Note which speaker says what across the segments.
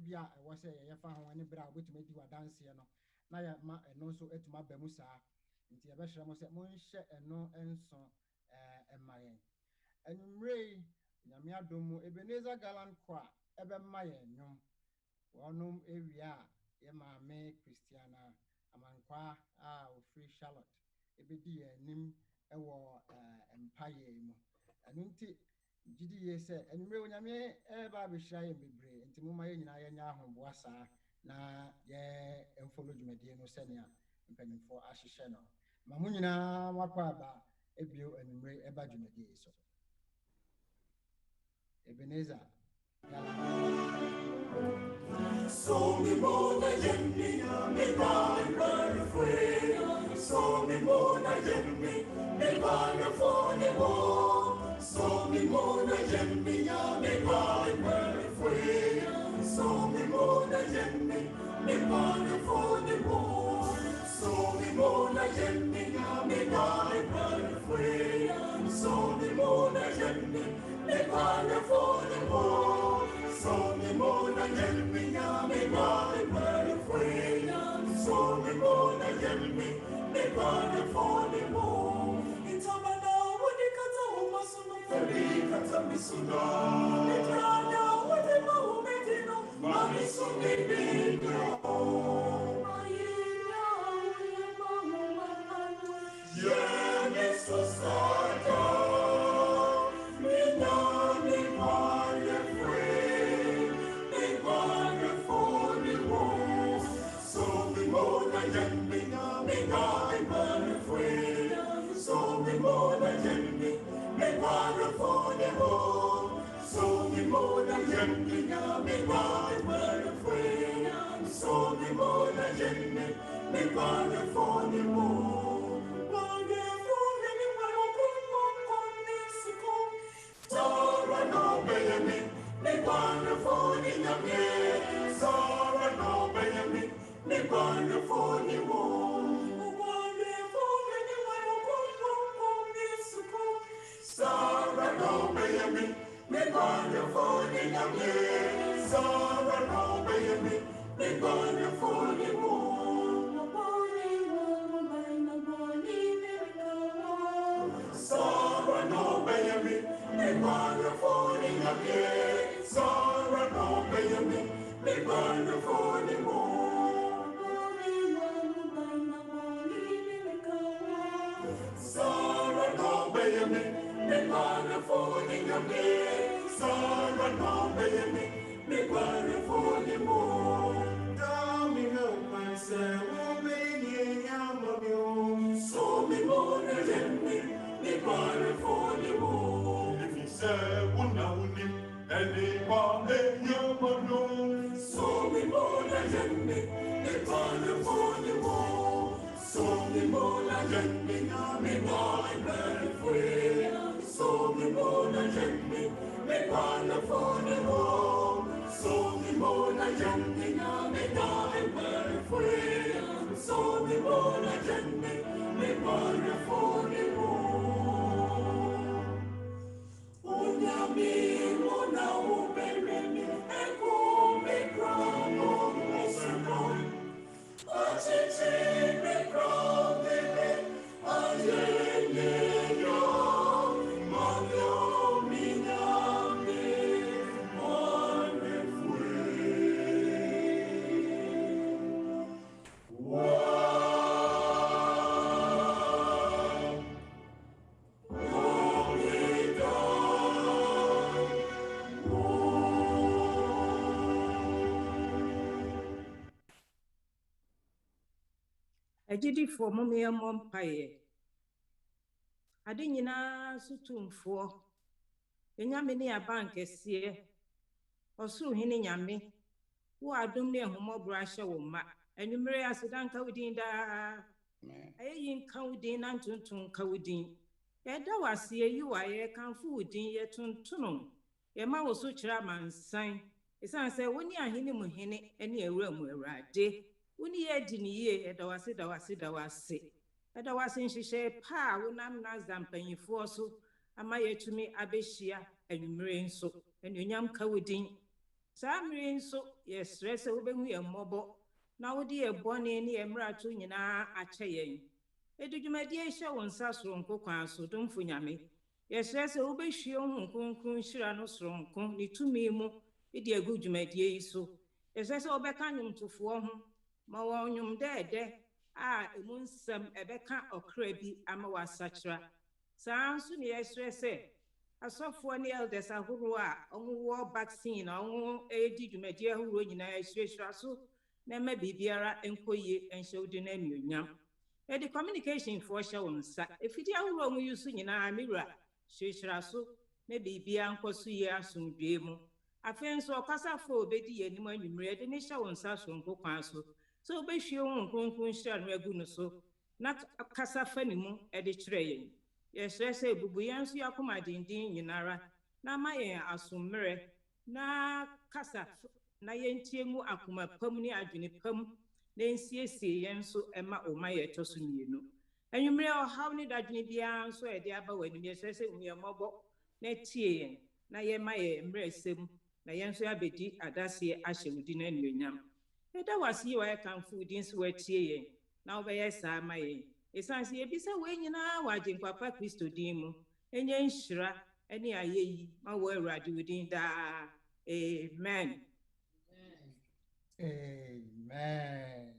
Speaker 1: bi a ɛwɔ sɛ yɛyɛ fa ho ne bra obetumi di wadanseɛ no na yɛ ma ɛno nso etuma ba mu saa nti yɛbɛhyerɛ mo sɛ monhyɛ ɛno nso ɛma yɛn anumre nyame adom mu Ebenezer Gallant Choir ɛbɛma yɛn nnwom wɔnom ewia a yɛ maame Christiana Amankwa a ofiri Charlotte ebedi yɛn anim ɛwɔ empire mu ɛno nti gidi yɛ sɛ anumre onyame ɛba abɛhyira yɛn bebree nti mo ma yɛn nyinaa yɛnya ahoboa saa na yɛ mfolo dwumadie no sɛnea mpanyimfo ahyehyɛ no ma mo nyinaa wakɔ aba ebio anumre ɛba dwumadie so Ebenezer
Speaker 2: So mi mona yemmi, mi bana fue. So mi mona yemmi, mi bana fone wo. So mi mona yemmi, mi bana fue. So mi mona yemmi, mi bana fone wo. So mi mona yemmi, mi bana fue. So mi mona yemmi, mi bana fone wo. So mi mona yemmi, mi bana fue. So mi mona yemmi, mi bana fone wo. Itamana wadi kata umasuna, feri kata misuna. Itrana wadi mahumedino, mami suni bino. Yemi susada, mina mi bana fue. Mi bana fone wo. So mi mona yemmi, mi bana fue. So mi mona yemmi, mi bana fone wo. So mi mona yemmi, mi bana fue. So mi mona yemmi, mi bana fone wo. Sara no Benjamin, mi bana fone yamye. Sara no Benjamin, mi bana fone wo. Sara no Benjamin, mi bana fone yamye. Sara no Benjamin, mi bana fone wo. Sara no Benjamin, mi bana fone yamye. Sara no Benjamin, mi bana fone wo. Sara no Benjamin, mi bana fone yamye. Sara no Benjamin, mi bana fone wo. Dami no panse wo benye yamamyo. So mi mona yemmi, mi bana fone wo. If you say una unim, anyone yamamyo. So mi mona yemmi, mi bana fone wo. So mi mona yemmi, mi bana fue. So mi mona yemmi, mi bana fone wo. So mi mona yemmi, mi bana fue. So mi mona yemmi, mi bana fone wo. Unyami mona uberemi, eko me gramo mesiko. Achiti me grame, ayenye yo, manyo minyame, mane fue.
Speaker 3: Agidifo momye mompaye ade nyina sutumfo enyame ne abankese osuru hene nyame wo adom ne ehomobro ahye wo ma enumere asedanka wudin da ayin kan wudin na tuntun ka wudin yeda wase yi wa ye kanfo wudin ye tuntunum ye ma wo so kira mansan esan se woni ahene mu hene ene ewura mu awurade woni ye di ni ye eda wase da wase da wase eda wase nhihye pa wonam Nagsda mpanyifo so ama yetumi abehia enumere nso enunyam ka wudin Samri nso yɛsrɛ sɛ wobɛhu yɛn mmɔbɔ na wode yɛ bɔne ne yɛ mmarato nyinaa akyɛ yɛn. Ɛde dwumadie hyɛ wo nsa soronko kwan so, Domfo Nyame. Yɛsrɛ sɛ wobɛhwie wo Kronkron hyira no soronko ne tumi mu de agu dwumadie yi so. Yɛsrɛ sɛ wobɛka nnwomtofoɔ ho ma wɔn nnwom dɛɛdɛ a emu nsɛm ɛbɛka ɔkra bi ama wasakyera. Saa nso ne yɛsrɛ sɛ asɔfoɔ ne elders ahorow a ɔwɔ vaccine na ɔwɔ edi dwumadie ahorow nyinaa ahyirahyira so na ɛma biribiara nkɔ yie nhyɛ wo din anuonyam. Yɛde communication foɔ hyɛ wo nsa. Efidi ahorow mu yi so nyinaa mewura hyirahyira so na biribiara nkɔ so yie asomdwee mu. Afei nso ɔkasafo obedi yɛn anim anwummere yɛde ne hyɛ wo nsa soronko kwan so. So obɛhwie wo Kronkron hyira no agu no so na kasa fa ne mu de kyerɛ yɛn. Yɛsrɛ sɛ bubu yɛn nso yɛakoma denden nyinara na ma yɛn asommerɛ na kasa na yɛntie mu akoma pam ne adwene pam na nsiesie yɛn nso ma ɔma yɛtɔ so mmienu. Anwummere ɔhaw ne dadwene biara nso yɛde aba w'anim. Yɛsrɛ sɛ hu yɛn mmɔbɔ na tie yɛn na yɛma yɛn mmerɛsɛm na yɛn nso yɛabɛdi adaseɛ ahyɛ wo din anuonyam. Yɛda wase yi wɔyɛ kamfo wo din so wɔatie yɛn na wobɛyɛ saa ma yɛn. Ɛsiane sɛ yɛbisa wei nyinaa wɔ Agyenkwa Kristo din mu. Ɛnyɛ nhyira ne ayɛyi ma wɔ Awurade wo din daa. Amen.
Speaker 1: Amen.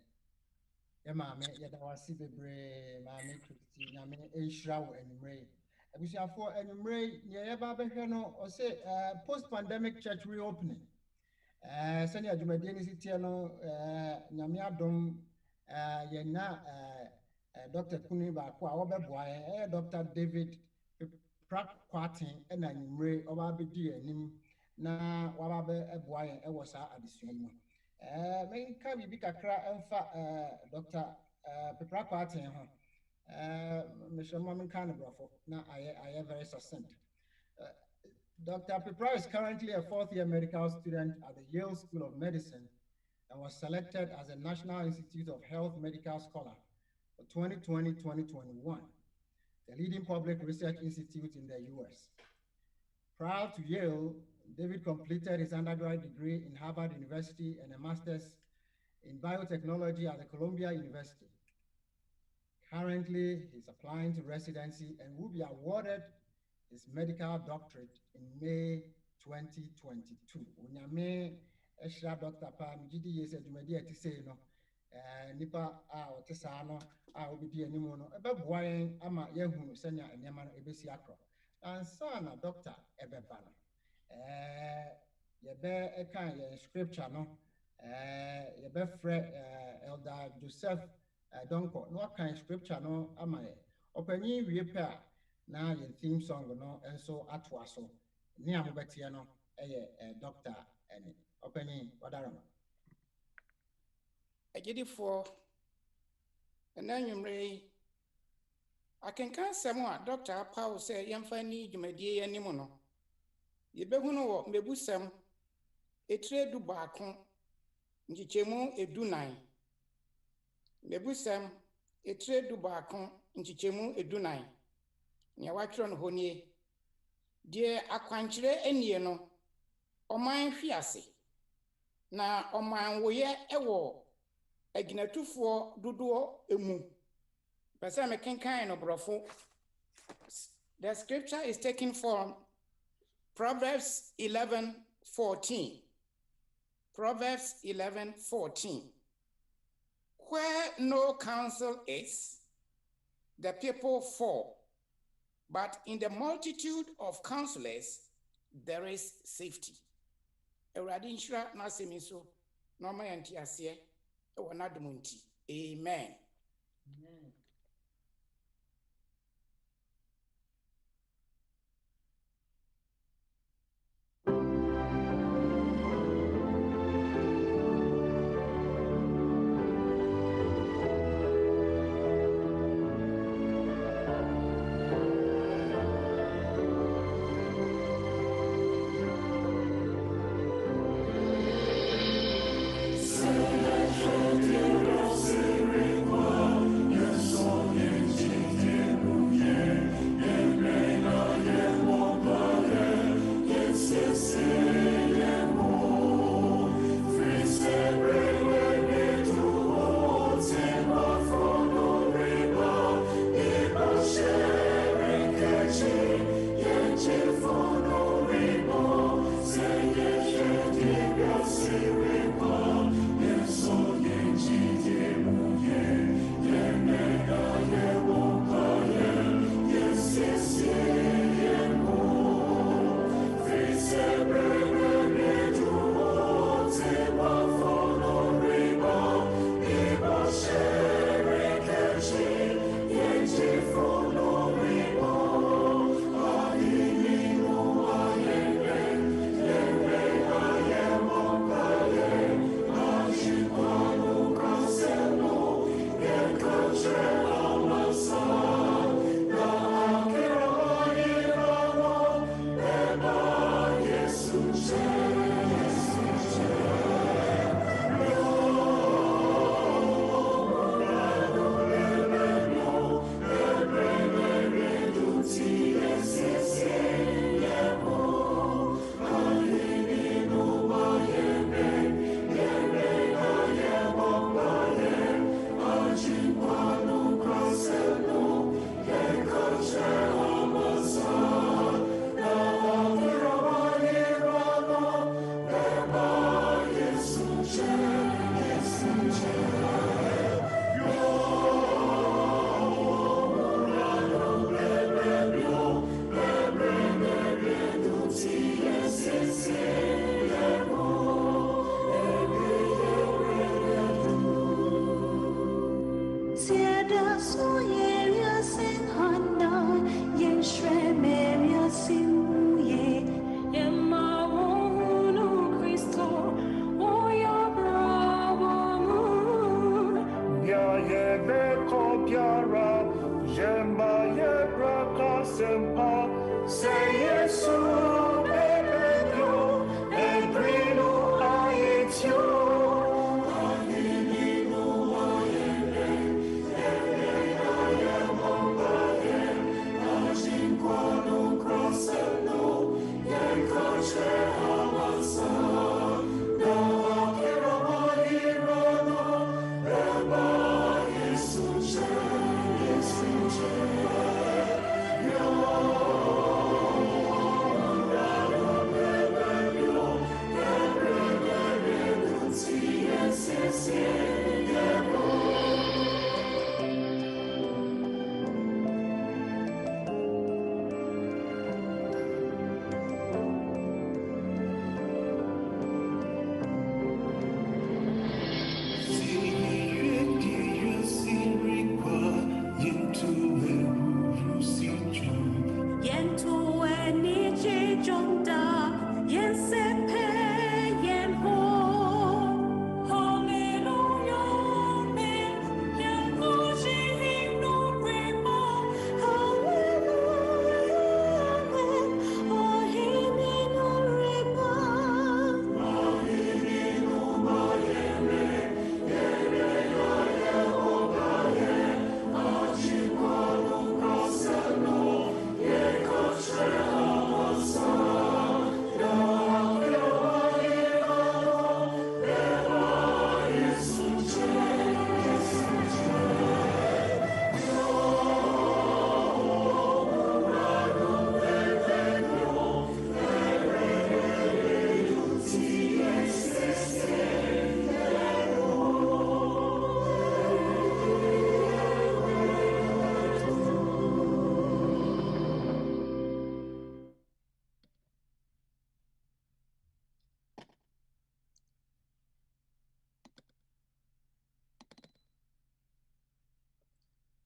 Speaker 1: Maame yɛda wase bebree Maame Kristi Nyame nhyira wo anwummere. Abusuafoɔ anwummere nea yɛba bɛhwɛ no ɔsɛ post pandemic church reopening. Sɛnea dwumadie no si tie no Nyame adom yɛnya Dr. Kuni baako a wɔbɛboa yɛn Dr. David Precautions na anwummere ɔba bɛdi anim na waba bɛboa yɛn wɔ saa adesua yi mu. Menka biribi kakra ɛmfa Dr. Precautions ho. Mehyɛ ma menka no brɔfo na ayɛ very succinct. Dr. Peprah is currently a fourth-year medical student at the Yale School of Medicine and was selected as a National Institute of Health Medical Scholar for 2020-2021, the leading public research institute in the US. Prior to Yale, David completed his undergraduate degree in Harvard University and a master's in biotechnology at the Columbia University. Currently, he's applying to residency and will be awarded his medical doctorate in May 2022. Onyame Eshra Dr. Pam Gidi yes adwumadi ati sei no nipa a ote saa no a obidi animu no ebeboa yen ama yehunu senya enema no ebesi akro. Ansa na doctor ebeba no yebe ekan ye scripture no yebe frɛ Elder Joseph Donko no kan scripture no ama ye opanyin wie pe a na your theme song no enso atoa so ni amobetie no Dr. Eni opening wadarama
Speaker 4: Agidifo enanyumre akenkan sɛm a Dr. Paul sɛ yɛmfa ni dwumadie anim no yɛbɛhu no wɔ mebusɛm etire du baako nkyekyɛmu edunan mebusɛm etire du baako nkyekyɛmu edunan nea watwerɛ no hɔ nie deɛ akwankyerɛ anie no ɔman hwiase na ɔman woyɛ ɛwɔ aginatufoɔ dodoɔ emu pɛsɛ mekenkan no brɔfo. The scripture is taken from Proverbs 11:14. Proverbs 11:14. Where no counsel is, the people fall. But in the multitude of counselors, there is safety. Awurade nhyira n'asɛm so na ɔma yɛn nte aseɛ ɛwɔ n'adom nti. Amen.
Speaker 2: Yes.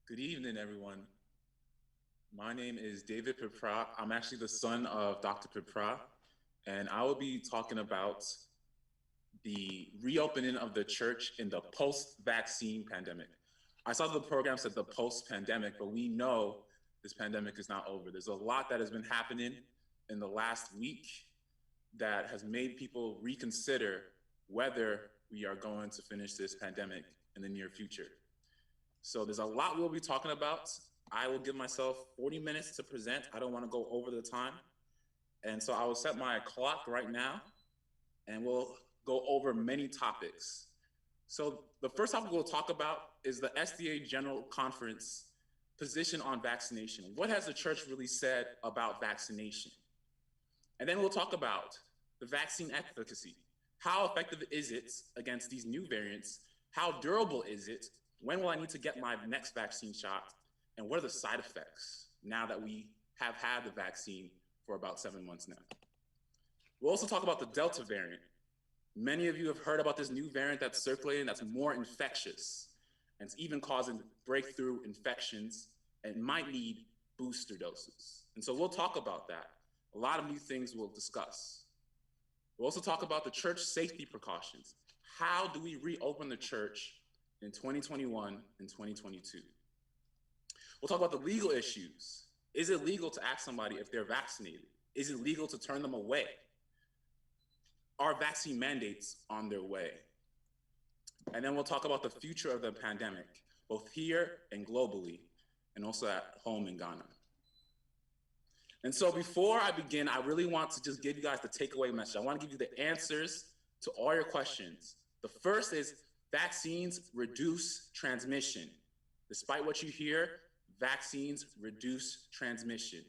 Speaker 5: Good evening, everyone. My name is David Peprah. I'm actually the son of Dr. Peprah, and I will be talking about the reopening of the church in the post-vaccine pandemic. I saw the program said the post-pandemic, but we know this pandemic is not over. There's a lot that has been happening in the last week that has made people reconsider whether we are going to finish this pandemic in the near future. So there's a lot we'll be talking about. I will give myself 40 minutes to present. I don't want to go over the time. And so I will set my clock right now, and we'll go over many topics. So the first topic we'll talk about is the SDA General Conference position on vaccination. What has the church really said about vaccination? And then we'll talk about the vaccine efficacy. How effective is it against these new variants? How durable is it? When will I need to get my next vaccine shot? And what are the side effects now that we have had the vaccine for about 7 months now? We'll also talk about the Delta variant. Many of you have heard about this new variant that's circulating that's more infectious, and it's even causing breakthrough infections and might need booster doses. And so we'll talk about that. A lot of new things we'll discuss. We'll also talk about the church safety precautions. How do we reopen the church in 2021 and 2022? We'll talk about the legal issues. Is it legal to ask somebody if they're vaccinated? Is it legal to turn them away? Are vaccine mandates on their way? And then we'll talk about the future of the pandemic, both here and globally, and also at home in Ghana. And so before I begin, I really want to just give you guys the takeaway message. I want to give you the answers to all your questions. The first is vaccines reduce transmission. Despite what you hear, vaccines reduce transmission.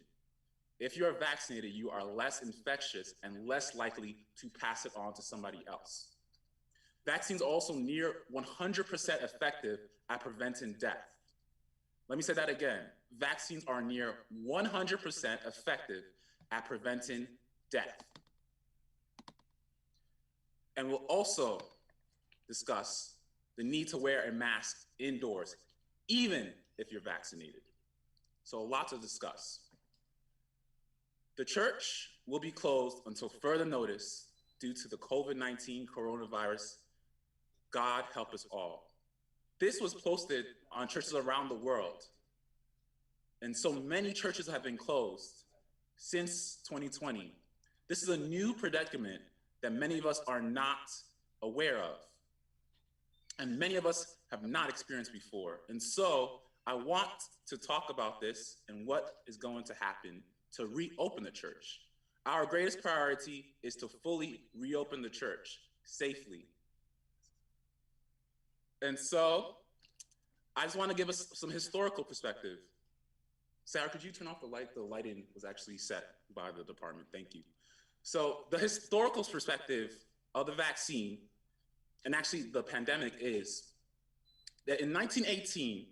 Speaker 5: If you are vaccinated, you are less infectious and less likely to pass it on to somebody else. Vaccines are also near 100% effective at preventing death. Let me say that again. Vaccines are near 100% effective at preventing death. And we'll also discuss the need to wear a mask indoors, even if you're vaccinated. So a lot to discuss. The church will be closed until further notice due to the COVID-19 coronavirus. God help us all. This was posted on churches around the world. And so many churches have been closed since 2020. This is a new predicament that many of us are not aware of, and many of us have not experienced before. And so I want to talk about this and what is going to happen to reopen the church. Our greatest priority is to fully reopen the church safely. And so I just want to give us some historical perspective. Sarah, could you turn off the light? The lighting was actually set by the department. Thank you. So the historical perspective of the vaccine, and actually the pandemic, is that in 1918,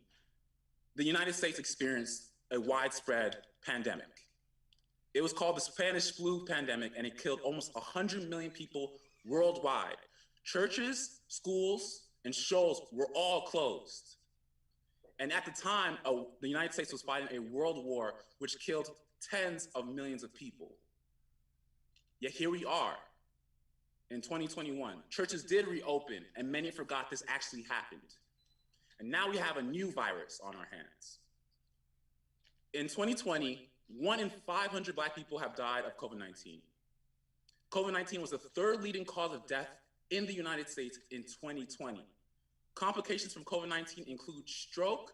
Speaker 5: the United States experienced a widespread pandemic. It was called the Spanish flu pandemic, and it killed almost 100 million people worldwide. Churches, schools, and shows were all closed. And at the time, the United States was fighting a world war which killed tens of millions of people. Yet here we are in 2021. Churches did reopen, and many forgot this actually happened. And now we have a new virus on our hands. In 2020, 1 in 500 Black people have died of COVID-19. COVID-19 was the third leading cause of death in the United States in 2020. Complications from COVID-19 include stroke,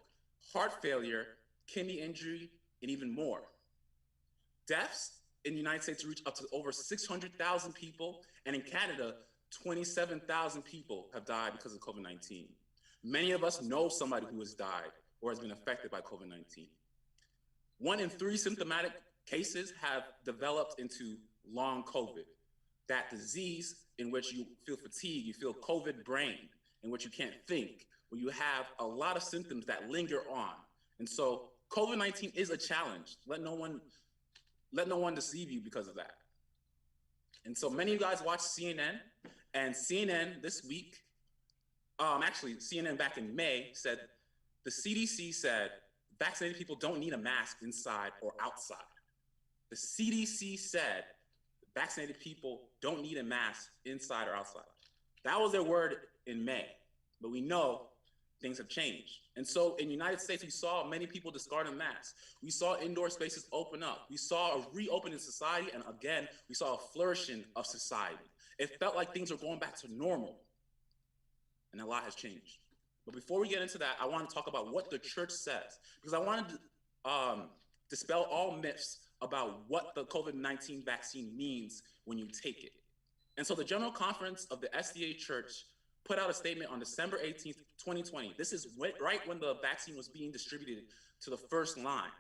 Speaker 5: heart failure, kidney injury, and even more. Deaths in the United States reach up to over 600,000 people, and in Canada, 27,000 people have died because of COVID-19. Many of us know somebody who has died or has been affected by COVID-19. 1 in 3 symptomatic cases have developed into long COVID, that disease in which you feel fatigue, you feel COVID brain, in which you can't think, where you have a lot of symptoms that linger on. And so COVID-19 is a challenge. Let no one deceive you because of that. And so many of you guys watch CNN, and CNN this week, actually CNN back in May said, the CDC said vaccinated people don't need a mask inside or outside. The CDC said vaccinated people don't need a mask inside or outside. That was their word in May, but we know things have changed. And so in the United States, we saw many people discarding masks. We saw indoor spaces open up. We saw a reopening society, and again, we saw a flourishing of society. It felt like things were going back to normal, and a lot has changed. But before we get into that, I want to talk about what the church says, because I wanted to dispel all myths about what the COVID-19 vaccine means when you take it. And so the General Conference of the SDA Church put out a statement on December 18th, 2020. This is right when the vaccine was being distributed to the first line.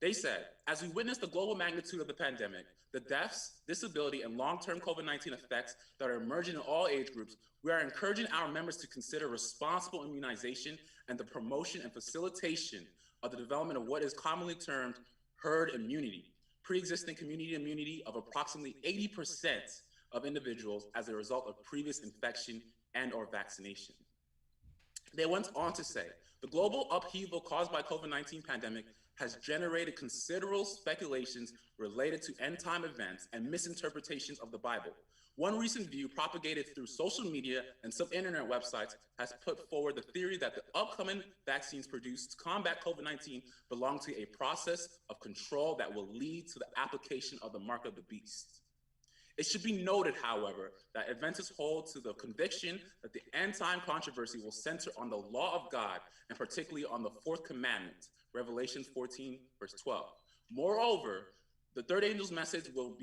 Speaker 5: They said, as we witness the global magnitude of the pandemic, the deaths, disability, and long-term COVID-19 effects that are emerging in all age groups, we are encouraging our members to consider responsible immunization and the promotion and facilitation of the development of what is commonly termed herd immunity, pre-existing community immunity of approximately 80% of individuals as a result of previous infection and or vaccination. They went on to say, the global upheaval caused by COVID-19 pandemic has generated considerable speculations related to end-time events and misinterpretations of the Bible. One recent view propagated through social media and some internet websites has put forward the theory that the upcoming vaccines produced to combat COVID-19 belong to a process of control that will lead to the application of the mark of the beast. It should be noted, however, that Adventists hold to the conviction that the end-time controversy will center on the law of God, and particularly on the fourth commandment, Revelation 14, verse 12. Moreover, the third angel's message will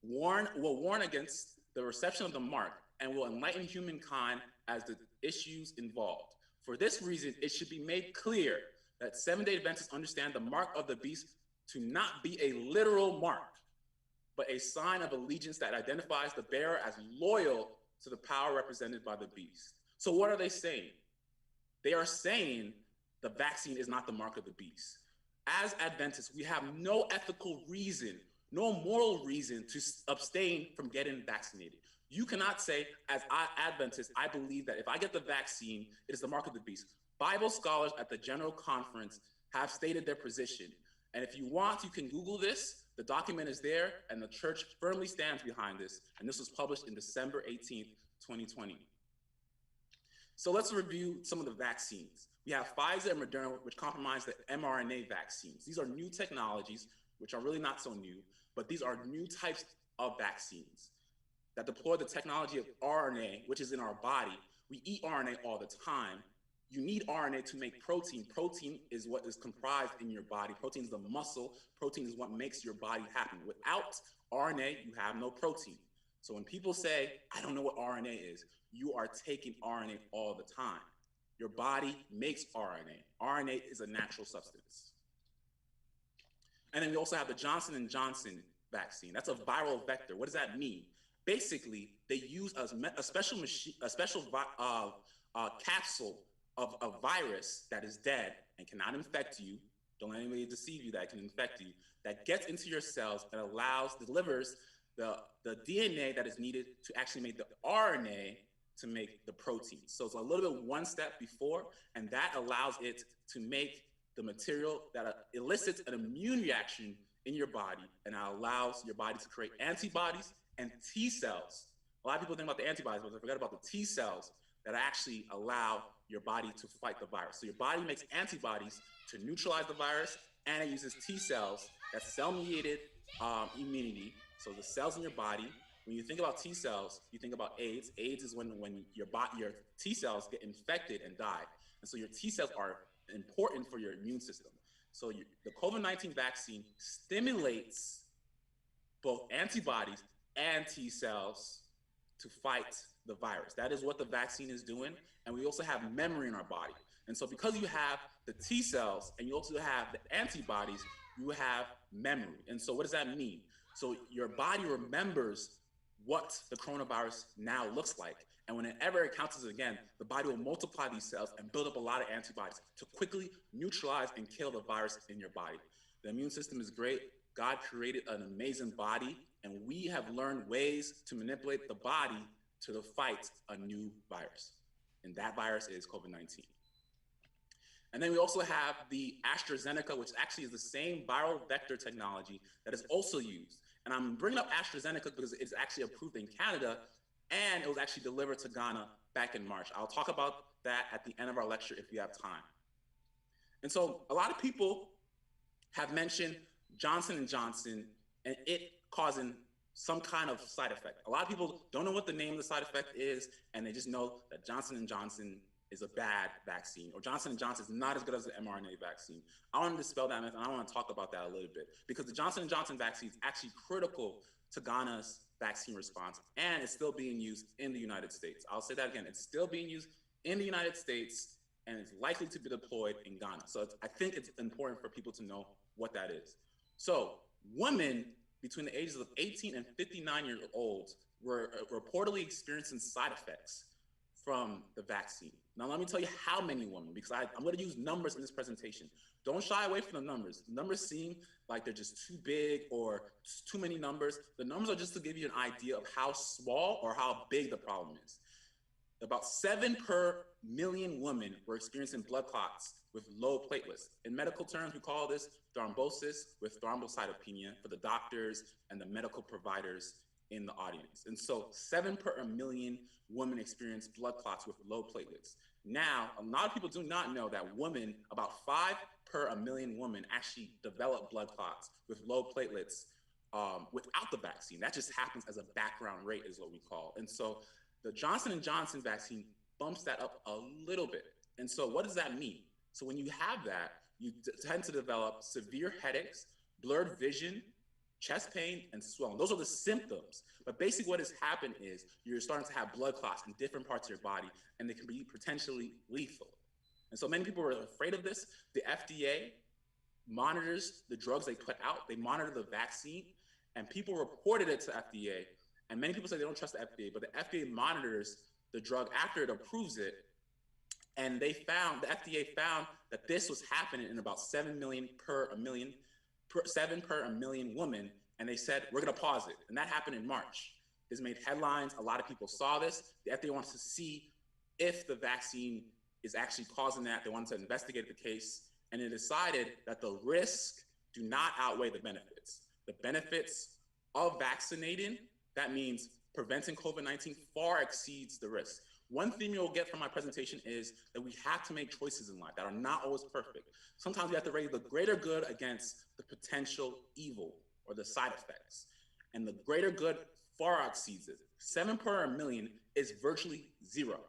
Speaker 5: warn against the reception of the mark and will enlighten humankind as the issues involved. For this reason, it should be made clear that Seventh-day Adventists understand the mark of the beast to not be a literal mark, but a sign of allegiance that identifies the bearer as loyal to the power represented by the beast. So what are they saying? They are saying the vaccine is not the mark of the beast. As Adventists, we have no ethical reason, no moral reason to abstain from getting vaccinated. You cannot say, as Adventists, I believe that if I get the vaccine, it is the mark of the beast. Bible scholars at the General Conference have stated their position. And if you want, you can Google this. The document is there, and the church firmly stands behind this. And this was published in December 18th, 2020. So let's review some of the vaccines. We have Pfizer and Moderna, which comprise the mRNA vaccines. These are new technologies, which are really not so new, but these are new types of vaccines that deploy the technology of RNA, which is in our body. We eat RNA all the time. You need RNA to make protein. Protein is what is comprised in your body. Protein is the muscle. Protein is what makes your body happen. Without RNA, you have no protein. So when people say, I don't know what RNA is, you are taking RNA all the time. Your body makes RNA. RNA is a natural substance. And then we also have the Johnson & Johnson vaccine. That's a viral vector. What does that mean? Basically, they use a special capsule of a virus that is dead and cannot infect you. Don't let anybody deceive you that it can infect you. That gets into your cells and delivers the DNA that is needed to actually make the RNA to make the protein. So it's a little bit one step before, and that allows it to make the material that elicits an immune reaction in your body, and allows your body to create antibodies and T cells. A lot of people think about the antibodies, but they forget about the T cells that actually allow your body to fight the virus. So your body makes antibodies to neutralize the virus, and it uses T cells, that's cell-mediated immunity. So the cells in your body, when you think about T cells, you think about AIDS. AIDS is when your T cells get infected and die. And so your T cells are important for your immune system. So the COVID-19 vaccine stimulates both antibodies and T cells to fight the virus. That is what the vaccine is doing. And we also have memory in our body. And so because you have the T cells and you also have the antibodies, you have memory. And so what does that mean? So your body remembers what the coronavirus now looks like. And whenever it encounters it again, the body will multiply these cells and build up a lot of antibodies to quickly neutralize and kill the virus in your body. The immune system is great. God created an amazing body, and we have learned ways to manipulate the body to fight a new virus. And that virus is COVID-19. And then we also have the AstraZeneca, which actually is the same viral vector technology that is also used. And I'm bringing up AstraZeneca because it's actually approved in Canada, and it was actually delivered to Ghana back in March. I'll talk about that at the end of our lecture if we have time. And so a lot of people have mentioned Johnson & Johnson and it causing some kind of side effect. A lot of people don't know what the name of the side effect is, and they just know that Johnson & Johnson is a bad vaccine, or Johnson & Johnson is not as good as the mRNA vaccine. I want to dispel that myth, and I want to talk about that a little bit, because the Johnson & Johnson vaccine is actually critical to Ghana's vaccine response, and it's still being used in the United States. I'll say that again, it's still being used in the United States, and it's likely to be deployed in Ghana. So I think it's important for people to know what that is. So women between the ages of 18 and 59 years old were reportedly experiencing side effects from the vaccine. Now, let me tell you how many women, because I'm going to use numbers in this presentation. Don't shy away from the numbers. The numbers seem like they're just too big or too many numbers. The numbers are just to give you an idea of how small or how big the problem is. About 7 per million women were experiencing blood clots with low platelets. In medical terms, we call this thrombosis with thrombocytopenia for the doctors and the medical providers in the audience. And so 7 per million women experience blood clots with low platelets. Now, a lot of people do not know that women, about 5 per million women actually develop blood clots with low platelets without the vaccine. That just happens as a background rate is what we call. And so the Johnson & Johnson vaccine bumps that up a little bit. And so what does that mean? So when you have that, you tend to develop severe headaches, blurred vision, chest pain, and swelling. Those are the symptoms. But basically what has happened is you're starting to have blood clots in different parts of your body, and they can be potentially lethal. And so many people are afraid of this. The FDA monitors the drugs they put out. They monitor the vaccine, and people reported it to FDA. And many people say they don't trust the FDA, but the FDA monitors the drug after it approves it. And the FDA found that this was happening in about 7 per million women. And they said, we're going to pause it. And that happened in March. This made headlines. A lot of people saw this. The FDA wants to see if the vaccine is actually causing that. They wanted to investigate the case, and it decided that the risk do not outweigh the benefits. The benefits of vaccinating, that means preventing COVID-19, far exceeds the risk. One theme you'll get from my presentation is that we have to make choices in life that are not always perfect. Sometimes we have to weigh the greater good against the potential evil or the side effects. And the greater good far exceeds it. 7 per million is virtually 0.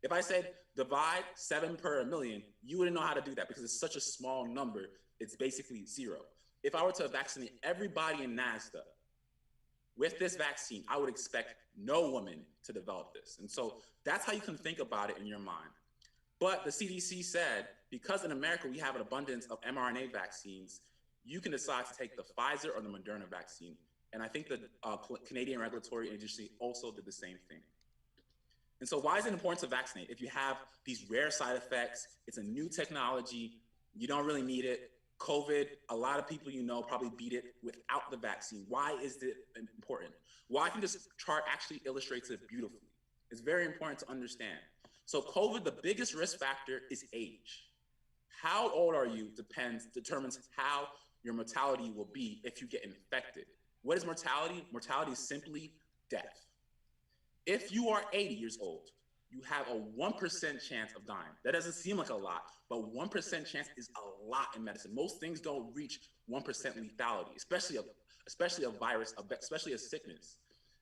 Speaker 5: If I said divide 7 per million, you wouldn't know how to do that because it's such a small number. It's basically 0. If I were to vaccinate everybody in Nagsda with this vaccine, I would expect no woman to develop this. And so that's how you can think about it in your mind. But the CDC said, because in America we have an abundance of mRNA vaccines, you can decide to take the Pfizer or the Moderna vaccine. And I think the Canadian Regulatory Agency also did the same thing. And so why is it important to vaccinate? If you have these rare side effects, it's a new technology, you don't really need it. COVID, a lot of people you know probably beat it without the vaccine. Why is it important? Well, I think this chart actually illustrates it beautifully. It's very important to understand. So COVID, the biggest risk factor is age. How old are you determines how your mortality will be if you get infected. What is mortality? Mortality is simply death. If you are 80 years old, you have a 1% chance of dying. That doesn't seem like a lot, but 1% chance is a lot in medicine. Most things don't reach 1% lethality, especially a virus, especially a sickness.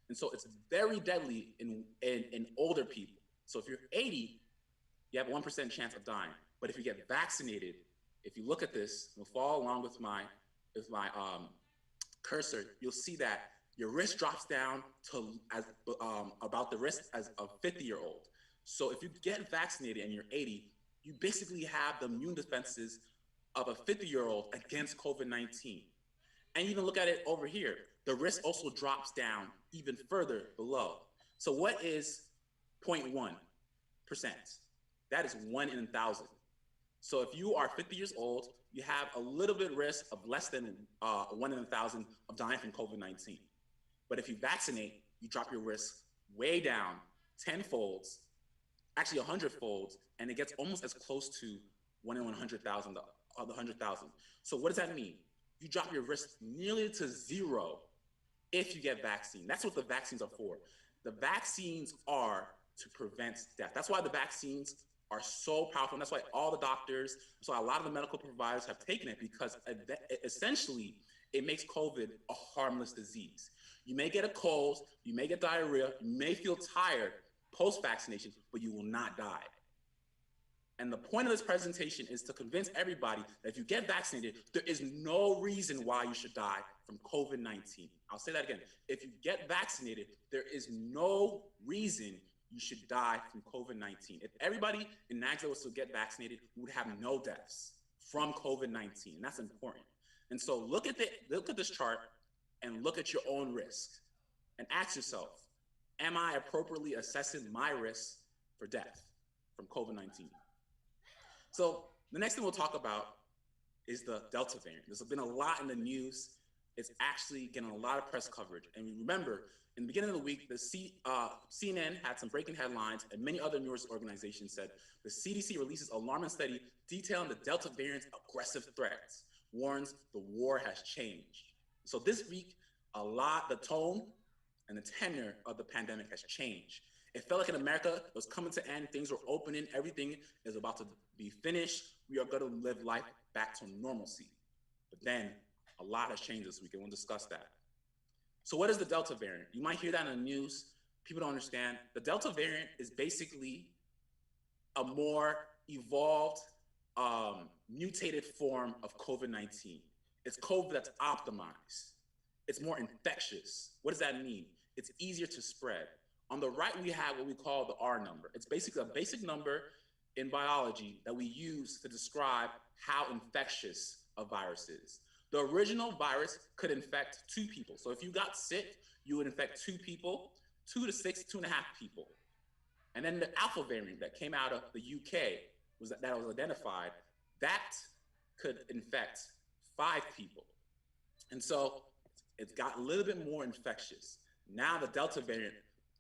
Speaker 5: And so it's very deadly in older people. So if you're 80, you have a 1% chance of dying. But if you get vaccinated, if you look at this, you'll follow along with my cursor, you'll see that your risk drops down to about the risk as a 50-year-old. So if you get vaccinated and you're 80, you basically have the immune defenses of a 50-year-old against COVID-19. And even look at it over here. The risk also drops down even further below. So what is 0.1%? That is 1 in 1,000. So if you are 50 years old, you have a little bit risk of less than 1 in 1,000 of dying from COVID-19. But if you vaccinate, you drop your risk way down 10-folds, actually 100-folds, and it gets almost as close to 1 in 100,000 of the 100,000. So what does that mean? You drop your risk nearly to 0 if you get vaccine. That's what the vaccines are for. The vaccines are to prevent death. That's why the vaccines are so powerful. And that's why all the doctors, so a lot of the medical providers have taken it, because essentially it makes COVID a harmless disease. You may get a cold, you may get diarrhea, you may feel tired post-vaccination, but you will not die. And the point of this presentation is to convince everybody that if you get vaccinated, there is no reason why you should die from COVID-19. I'll say that again. If you get vaccinated, there is no reason you should die from COVID-19. If everybody in Nagsda was to get vaccinated, we would have no deaths from COVID-19. And that's important. And so look at this chart and look at your own risk and ask yourself, am I appropriately assessing my risk for death from COVID-19? So the next thing we'll talk about is the Delta variant. There's been a lot in the news. It's actually getting a lot of press coverage. And remember, in the beginning of the week, the CNN had some breaking headlines, and many other news organizations said the CDC releases alarming study detailing the Delta variant's aggressive threats, warns the war has changed. So this week, the tone and the tenor of the pandemic has changed. It felt like in America, it was coming to end, things were opening, everything is about to be finished. We are going to live life back to normalcy. But then a lot has changed this week, and we'll discuss that. So what is the Delta variant? You might hear that in the news. People don't understand. The Delta variant is basically a more evolved, mutated form of COVID-19. It's COVID that's optimized. It's more infectious. What does that mean? It's easier to spread. On the right, we have what we call the R number. It's basically a basic number in biology that we use to describe how infectious a virus is. The original virus could infect 2 people. So if you got sick, you would infect 2 people, 2 to 6, 2.5 people. And then the Alpha variant that came out of the UK that was identified, that could infect 5 people. And so it's got a little bit more infectious. Now the Delta variant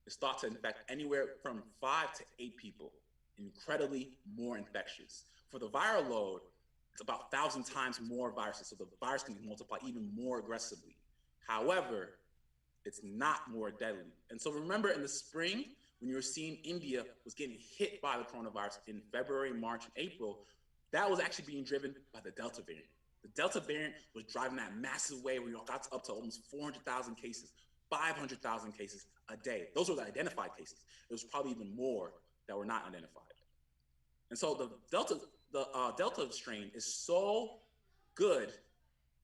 Speaker 5: is thought to infect anywhere from 5 to 8 people. incredibly more infectious. For the viral load, it's about 1,000 times more viruses, so the virus can multiply even more aggressively. However, it's not more deadly. And so remember in the spring, when you were seeing India was getting hit by the coronavirus in February, March, and April, that was actually being driven by the Delta variant. The Delta variant was driving that massive wave where you got up to almost 400,000 cases, 500,000 cases a day. Those were the identified cases. It was probably even more that were not identified. And so the Delta strain is so good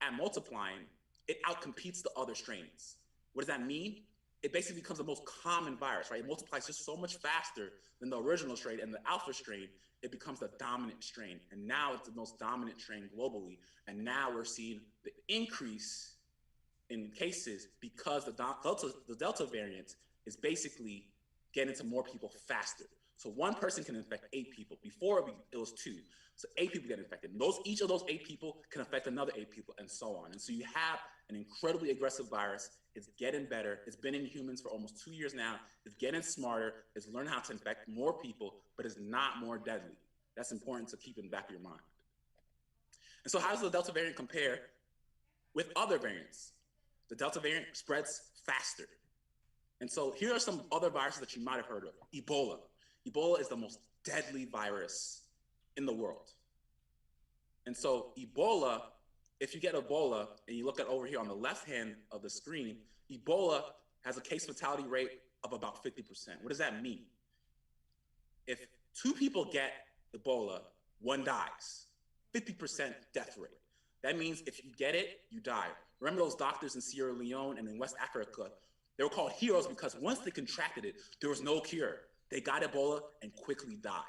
Speaker 5: at multiplying, it outcompetes the other strains. What does that mean? It basically becomes the most common virus, right? It multiplies just so much faster than the original strain, and the alpha strain, it becomes the dominant strain. And now it's the most dominant strain globally. And now we're seeing the increase in cases because the Delta variant is basically getting to more people faster. So one person can infect 8 people. Before it was 2. So 8 people get infected. And each of those 8 people can affect another 8 people, and so on. And so you have an incredibly aggressive virus. It's getting better. It's been in humans for almost 2 years now. It's getting smarter. It's learning how to infect more people, but it's not more deadly. That's important to keep in the back of your mind. And so how does the Delta variant compare with other variants? The Delta variant spreads faster. And so here are some other viruses that you might have heard of. Ebola. Ebola is the most deadly virus in the world. And so Ebola, if you get Ebola and you look at over here on the left hand of the screen, Ebola has a case fatality rate of about 50%. What does that mean? If 2 people get Ebola, 1 dies. 50% death rate. That means if you get it, you die. Remember those doctors in Sierra Leone and in West Africa? They were called heroes because once they contracted it, there was no cure. They got Ebola and quickly died.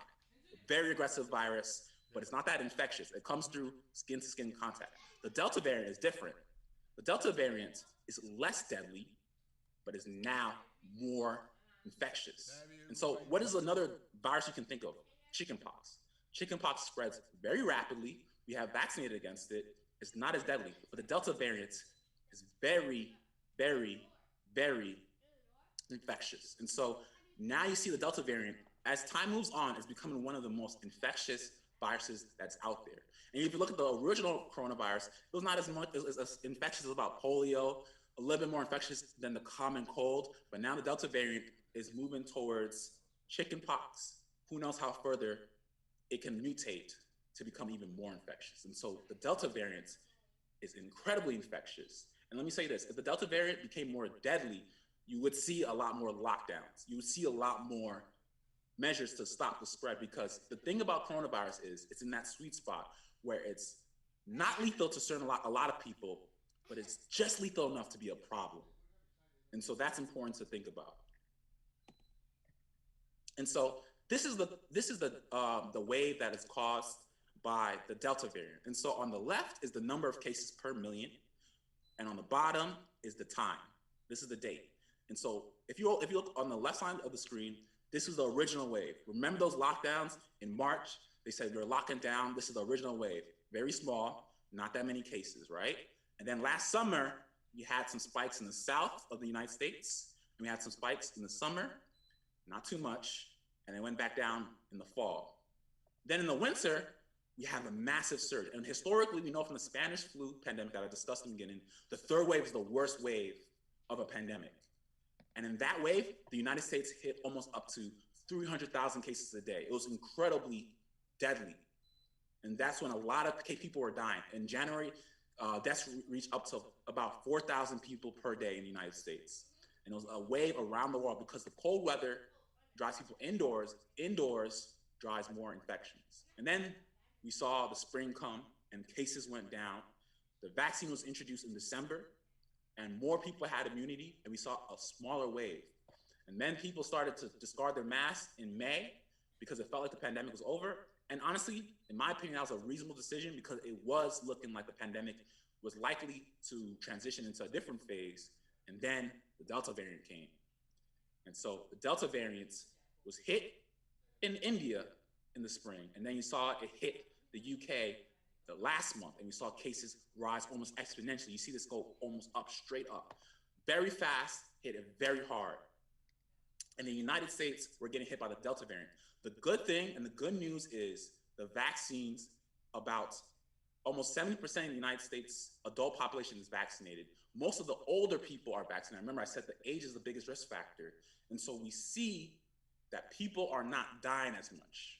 Speaker 5: Very aggressive virus, but it's not that infectious. It comes through skin-to-skin contact. The Delta variant is different. The Delta variant is less deadly, but is now more infectious. And so what is another virus you can think of? Chickenpox. Chickenpox spreads very rapidly. We have vaccinated against it. It's not as deadly, but the Delta variant is very, very, very infectious. And so now you see the Delta variant, as time moves on, is becoming one of the most infectious viruses that's out there. And if you look at the original coronavirus, it was not as much as infectious as about polio, a little bit more infectious than the common cold, but now the Delta variant is moving towards chickenpox. Who knows how further it can mutate to become even more infectious. And so the Delta variant is incredibly infectious. And let me say this, if the Delta variant became more deadly, you would see a lot more lockdowns. You would see a lot more measures to stop the spread, because the thing about coronavirus is it's in that sweet spot where it's not lethal to a lot of people, but it's just lethal enough to be a problem. And so that's important to think about. And so this is the wave that is caused by the Delta variant. And so on the left is the number of cases per million, and on the bottom is the time. This is the date. And so if you look on the left side of the screen, this is the original wave. Remember those lockdowns in March? They said they're locking down. This is the original wave. Very small, not that many cases, right? And then last summer, you had some spikes in the south of the United States, and we had some spikes in the summer, not too much, and it went back down in the fall. Then in the winter, you have a massive surge. And historically, we know from the Spanish flu pandemic that I discussed in the beginning, the third wave is the worst wave of a pandemic. And in that wave, the United States hit almost up to 300,000 cases a day. It was incredibly deadly. And that's when a lot of people were dying. In January, deaths reached up to about 4,000 people per day in the United States. And it was a wave around the world because the cold weather drives people indoors. Indoors drives more infections. And then we saw the spring come and cases went down. The vaccine was introduced in December, and more people had immunity, and we saw a smaller wave. And then people started to discard their masks in May because it felt like the pandemic was over. And honestly, in my opinion, that was a reasonable decision because it was looking like the pandemic was likely to transition into a different phase. And then the Delta variant came. And so the Delta variant was hit in India in the spring, and then you saw it hit the UK the last month, and we saw cases rise almost exponentially. You see this go almost up, straight up. Very fast, hit it very hard. And in the United States, we're getting hit by the Delta variant. The good thing and the good news is the vaccines, about almost 70% of the United States adult population is vaccinated. Most of the older people are vaccinated. Remember, I said the age is the biggest risk factor. And so we see that people are not dying as much.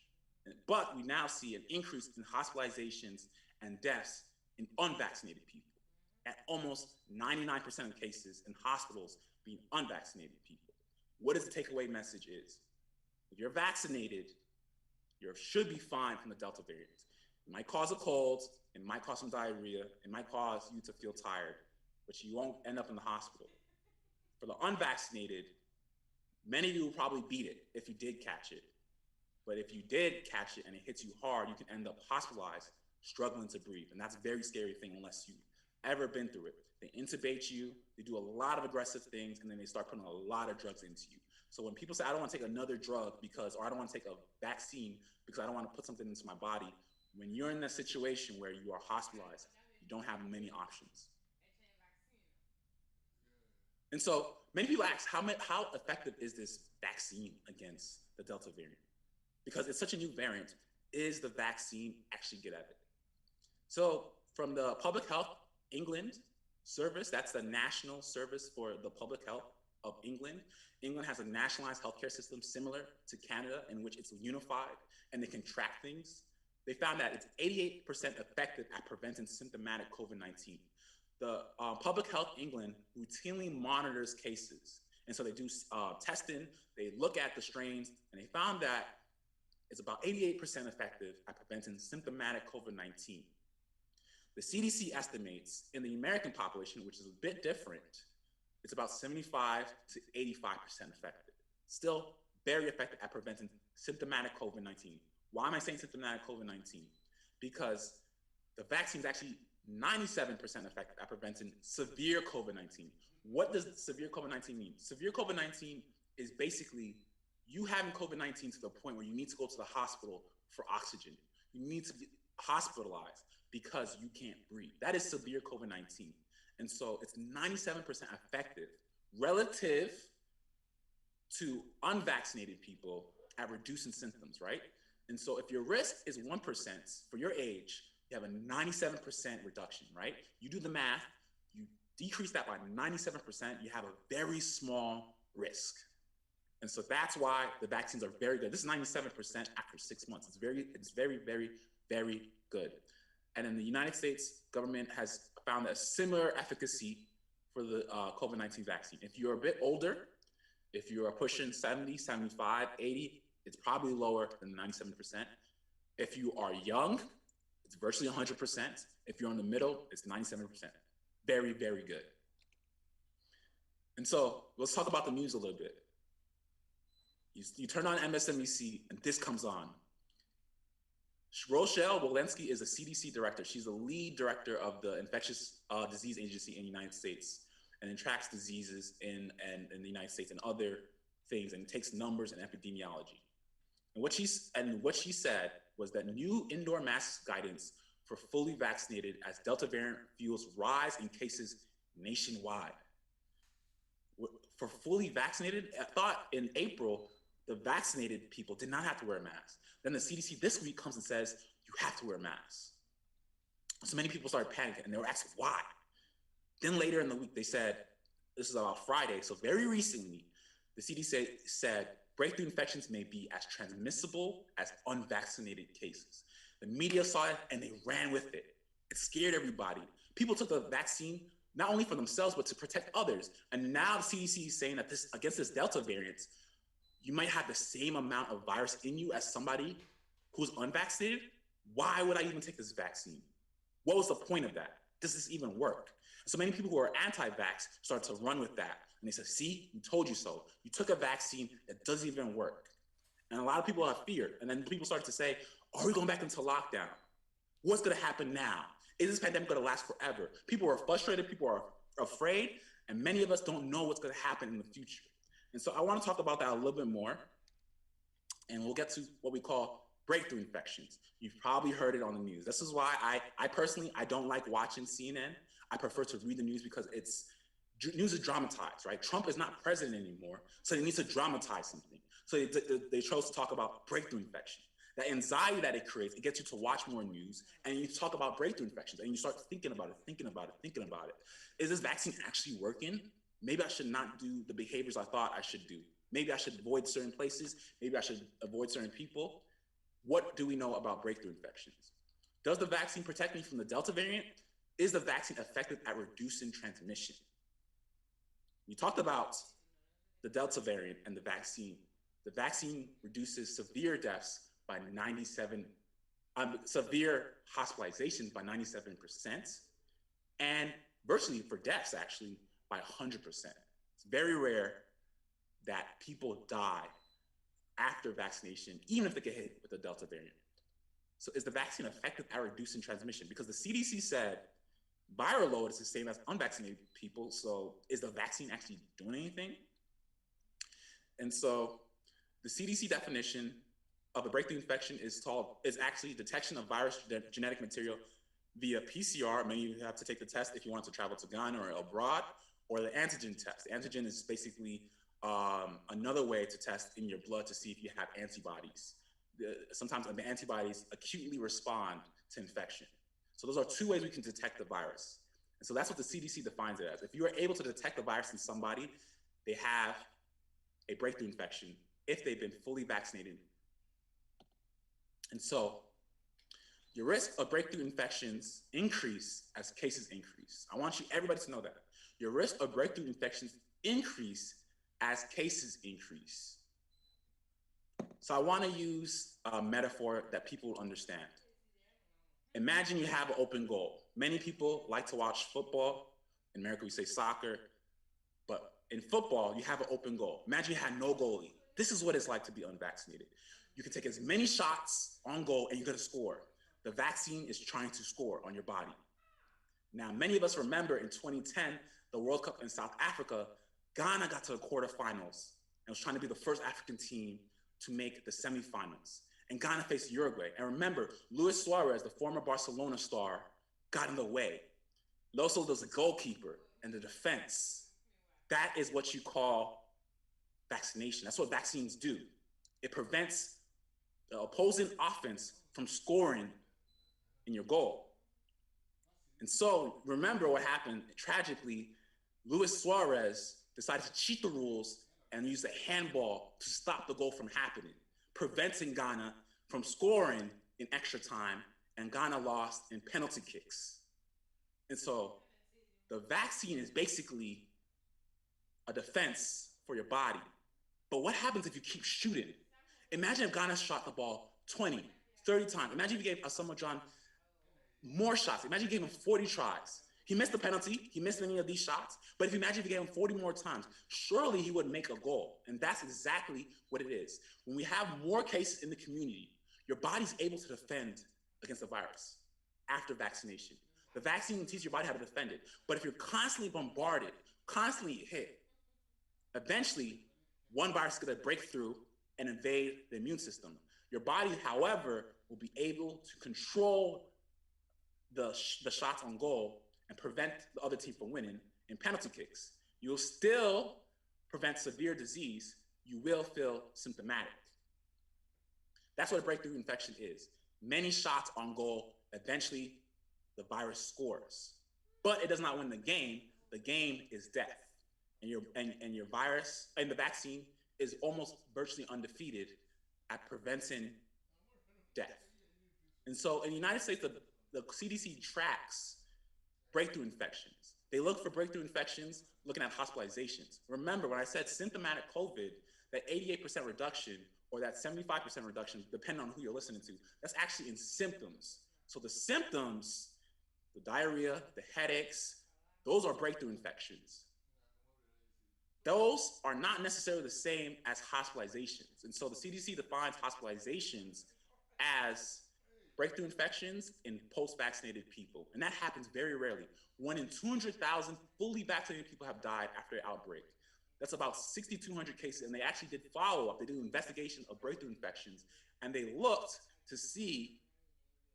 Speaker 5: But we now see an increase in hospitalizations and deaths in unvaccinated people, at almost 99% of cases in hospitals being unvaccinated people. What is the takeaway message is? If you're vaccinated, you should be fine from the Delta variant. It might cause a cold, it might cause some diarrhea, it might cause you to feel tired, but you won't end up in the hospital. For the unvaccinated, many of you will probably beat it if you did catch it. But if you did catch it and it hits you hard, you can end up hospitalized, struggling to breathe. And that's a very scary thing unless you've ever been through it. They intubate you, they do a lot of aggressive things, and then they start putting a lot of drugs into you. So when people say, I don't want to take another drug or I don't want to take a vaccine because I don't want to put something into my body, when you're in that situation where you are hospitalized, you don't have many options. And so many people ask, how effective is this vaccine against the Delta variant? Because it's such a new variant, is the vaccine actually good at it? So from the Public Health England service, that's the National Service for the Public Health of England. England has a nationalized healthcare system similar to Canada, in which it's unified and they can track things. They found that it's 88% effective at preventing symptomatic COVID-19. The Public Health England routinely monitors cases. And so they do testing, they look at the strains, and they found that it's about 88% effective at preventing symptomatic COVID-19. The CDC estimates in the American population, which is a bit different, it's about 75 to 85% effective. Still very effective at preventing symptomatic COVID-19. Why am I saying symptomatic COVID-19? Because the vaccine is actually 97% effective at preventing severe COVID-19. What does severe COVID-19 mean? Severe COVID-19 is basically you having COVID-19 to the point where you need to go to the hospital for oxygen. You need to be hospitalized because you can't breathe. That is severe COVID-19. And so it's 97% effective relative to unvaccinated people at reducing symptoms, right? And so if your risk is 1% for your age, you have a 97% reduction, right? You do the math, you decrease that by 97%, you have a very small risk. And so that's why the vaccines are very good. This is 97% after 6 months. It's very, very, very good. And in the United States, government has found a similar efficacy for the COVID-19 vaccine. If you're a bit older, if you are pushing 70, 75, 80, it's probably lower than 97%. If you are young, it's virtually 100%. If you're in the middle, it's 97%. Very, very good. And so let's talk about the news a little bit. You turn on MSNBC and this comes on. Rochelle Walensky is a CDC director. She's the lead director of the Infectious Disease Agency in the United States, and it tracks diseases in the United States and other things, and takes numbers and epidemiology. And what she said was that new indoor mask guidance for fully vaccinated as Delta variant fuels rise in cases nationwide. For fully vaccinated, I thought in April, the vaccinated people did not have to wear a mask. Then the CDC this week comes and says, you have to wear a mask. So many people started panicking and they were asking why. Then later in the week, they said, this is about Friday, so very recently, the CDC said breakthrough infections may be as transmissible as unvaccinated cases. The media saw it and they ran with it. It scared everybody. People took the vaccine not only for themselves, but to protect others. And now the CDC is saying that against this Delta variant, you might have the same amount of virus in you as somebody who's unvaccinated. Why would I even take this vaccine? What was the point of that? Does this even work? So many people who are anti-vax start to run with that. And they say, see, we told you so. You took a vaccine that doesn't even work. And a lot of people have fear. And then people start to say, are we going back into lockdown? What's going to happen now? Is this pandemic going to last forever? People are frustrated. People are afraid. And many of us don't know what's going to happen in the future. And so I want to talk about that a little bit more. And we'll get to what we call breakthrough infections. You've probably heard it on the news. This is why I personally, I don't like watching CNN. I prefer to read the news because news is dramatized, right? Trump is not president anymore, so they need to dramatize something. So they chose to talk about breakthrough infection. That anxiety that it creates, it gets you to watch more news, and you talk about breakthrough infections, and you start thinking about it. Is this vaccine actually working? Maybe I should not do the behaviors I thought I should do. Maybe I should avoid certain places. Maybe I should avoid certain people. What do we know about breakthrough infections? Does the vaccine protect me from the Delta variant? Is the vaccine effective at reducing transmission? We talked about the Delta variant and the vaccine. The vaccine reduces severe deaths by 97, severe hospitalizations by 97%, and virtually for deaths actually by 100%. It's very rare that people die after vaccination, even if they get hit with the Delta variant. So is the vaccine effective at reducing transmission? Because the CDC said viral load is the same as unvaccinated people. So is the vaccine actually doing anything? And so the CDC definition of a breakthrough infection is actually detection of virus genetic material via PCR. Many of you have to take the test if you want to travel to Ghana or abroad, or the antigen test. The antigen is basically another way to test in your blood to see if you have antibodies. Sometimes the antibodies acutely respond to infection. So those are two ways we can detect the virus. And so that's what the CDC defines it as. If you are able to detect the virus in somebody, they have a breakthrough infection if they've been fully vaccinated. And so your risk of breakthrough infections increase as cases increase. I want everybody to know that. Your risk of breakthrough infections increase as cases increase. So I want to use a metaphor that people understand. Imagine you have an open goal. Many people like to watch football. In America, we say soccer. But in football, you have an open goal. Imagine you had no goalie. This is what it's like to be unvaccinated. You can take as many shots on goal and you're going to score. The vaccine is trying to score on your body. Now, many of us remember in 2010, the World Cup in South Africa, Ghana got to the quarterfinals and was trying to be the first African team to make the semifinals. And Ghana faced Uruguay. And remember, Luis Suarez, the former Barcelona star, got in the way. Loso was the goalkeeper and the defense. That is what you call vaccination. That's what vaccines do. It prevents the opposing offense from scoring in your goal. And so remember what happened. Tragically, Luis Suarez decided to cheat the rules and use a handball to stop the goal from happening, preventing Ghana from scoring in extra time, and Ghana lost in penalty kicks. And so the vaccine is basically a defense for your body. But what happens if you keep shooting? Imagine if Ghana shot the ball 20, 30 times. Imagine if you gave Asamoah Gyan more shots. Imagine you gave him 40 tries. He missed the penalty. He missed many of these shots. But if you imagine if you gave him 40 more times, surely he would make a goal. And that's exactly what it is. When we have more cases in the community, your body's able to defend against the virus after vaccination. The vaccine teaches your body how to defend it. But if you're constantly bombarded, constantly hit, eventually one virus is going to break through and invade the immune system. Your body, however, will be able to control the shots on goal and prevent the other team from winning in penalty kicks. You'll still prevent severe disease. You will feel symptomatic. That's what a breakthrough infection is. Many shots on goal, eventually the virus scores. But it does not win the game. The game is death. And your virus and the vaccine is almost virtually undefeated at preventing death. And so in the United States, the CDC tracks breakthrough infections. They look for breakthrough infections looking at hospitalizations. Remember, when I said symptomatic COVID, that 88% reduction or that 75% reduction, depending on who you're listening to, that's actually in symptoms. So the symptoms, the diarrhea, the headaches, those are breakthrough infections. Those are not necessarily the same as hospitalizations. And so the CDC defines hospitalizations as breakthrough infections in post-vaccinated people. And that happens very rarely. 1 in 200,000 fully vaccinated people have died after an outbreak. That's about 6,200 cases. And they actually did follow-up. They did an investigation of breakthrough infections. And they looked to see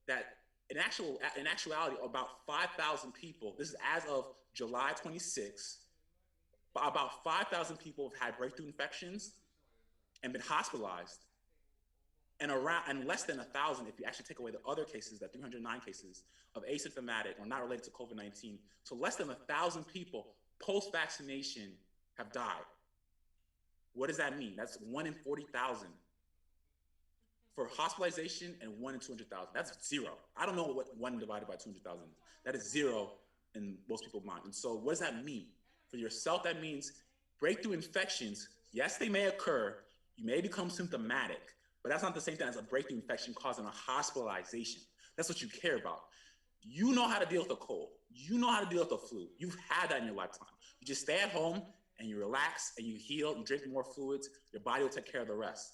Speaker 5: that in actuality, about 5,000 people, this is as of July 26, about 5,000 people have had breakthrough infections, and been hospitalized, and less than 1,000 if you actually take away the other cases, that 309 cases of asymptomatic or not related to COVID-19. So less than 1,000 people post-vaccination have died. What does that mean? That's 1 in 40,000 for hospitalization and 1 in 200,000. That's zero. I don't know what 1 divided by 200,000 is. That is zero in most people's mind. And so what does that mean? For yourself, that means breakthrough infections, yes, they may occur. You may become symptomatic, but that's not the same thing as a breakthrough infection causing a hospitalization. That's what you care about. You know how to deal with a cold. You know how to deal with the flu. You've had that in your lifetime. You just stay at home and you relax and you heal, you drink more fluids, your body will take care of the rest.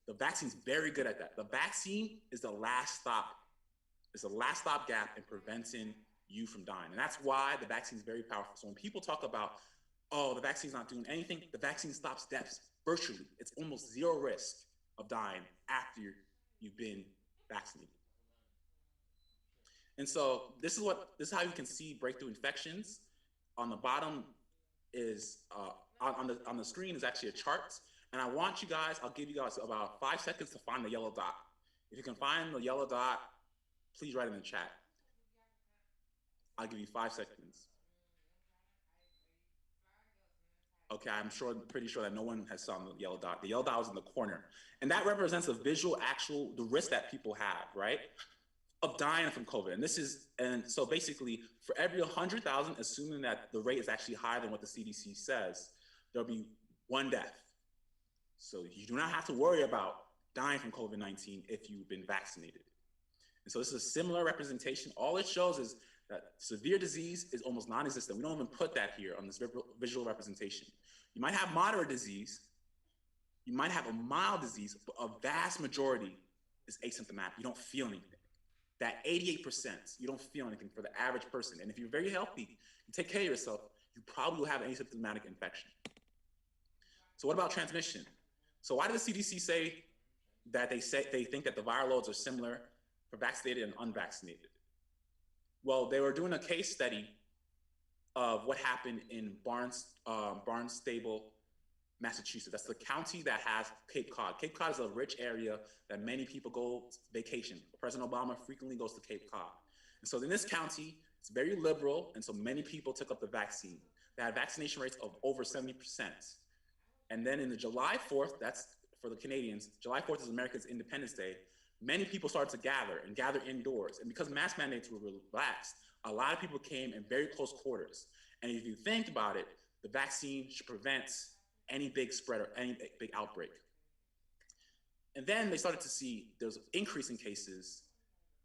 Speaker 5: The vaccine's very good at that. The vaccine is the last stop. It's the last stop gap in preventing you from dying. And that's why the vaccine is very powerful. So when people talk about, oh, the vaccine's not doing anything, the vaccine stops deaths virtually. It's almost zero risk of dying after you've been vaccinated. And so this is how you can see breakthrough infections. On the bottom is on the screen is actually a chart. And I want you guys, I'll give you guys about 5 seconds to find the yellow dot. If you can find the yellow dot, please write it in the chat. I'll give you 5 seconds. Okay, pretty sure that no one has saw the yellow dot. The yellow dot was in the corner. And that represents the the risk that people have, right? Of dying from COVID. And so basically for every 100,000, assuming that the rate is actually higher than what the CDC says, there'll be 1 death. So you do not have to worry about dying from COVID-19 if you've been vaccinated. And so this is a similar representation. All it shows is that severe disease is almost non-existent. We don't even put that here on this visual representation. You might have moderate disease, you might have a mild disease, but a vast majority is asymptomatic. You don't feel anything. That 88%, you don't feel anything for the average person. And if you're very healthy, you take care of yourself, you probably will have an asymptomatic infection. So what about transmission? So why did the CDC say that they think that the viral loads are similar for vaccinated and unvaccinated? Well, they were doing a case study of what happened in Barnstable, Massachusetts. That's the county that has Cape Cod. Cape Cod is a rich area that many people go vacation. President Obama frequently goes to Cape Cod. And so in this county, it's very liberal, and so many people took up the vaccine. They had vaccination rates of over 70%. And then in the July 4th, that's for the Canadians, July 4th is America's Independence Day, many people started to gather indoors. And because mask mandates were relaxed, a lot of people came in very close quarters. And if you think about it, the vaccine should prevent any big spread or any big outbreak. And then they started to see there's an increase in cases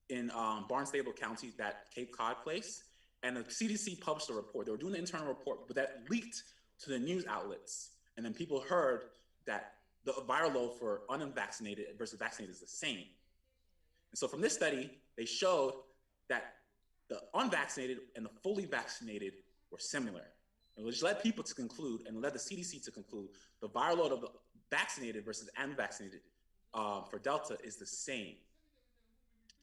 Speaker 5: in Barnstable County, that Cape Cod place. And the CDC published a report. They were doing the internal report, but that leaked to the news outlets. And then people heard that the viral load for unvaccinated versus vaccinated is the same. And so from this study, they showed that the unvaccinated and the fully vaccinated were similar. And which led people to conclude, and led the CDC to conclude, the viral load of the vaccinated versus unvaccinated for Delta is the same.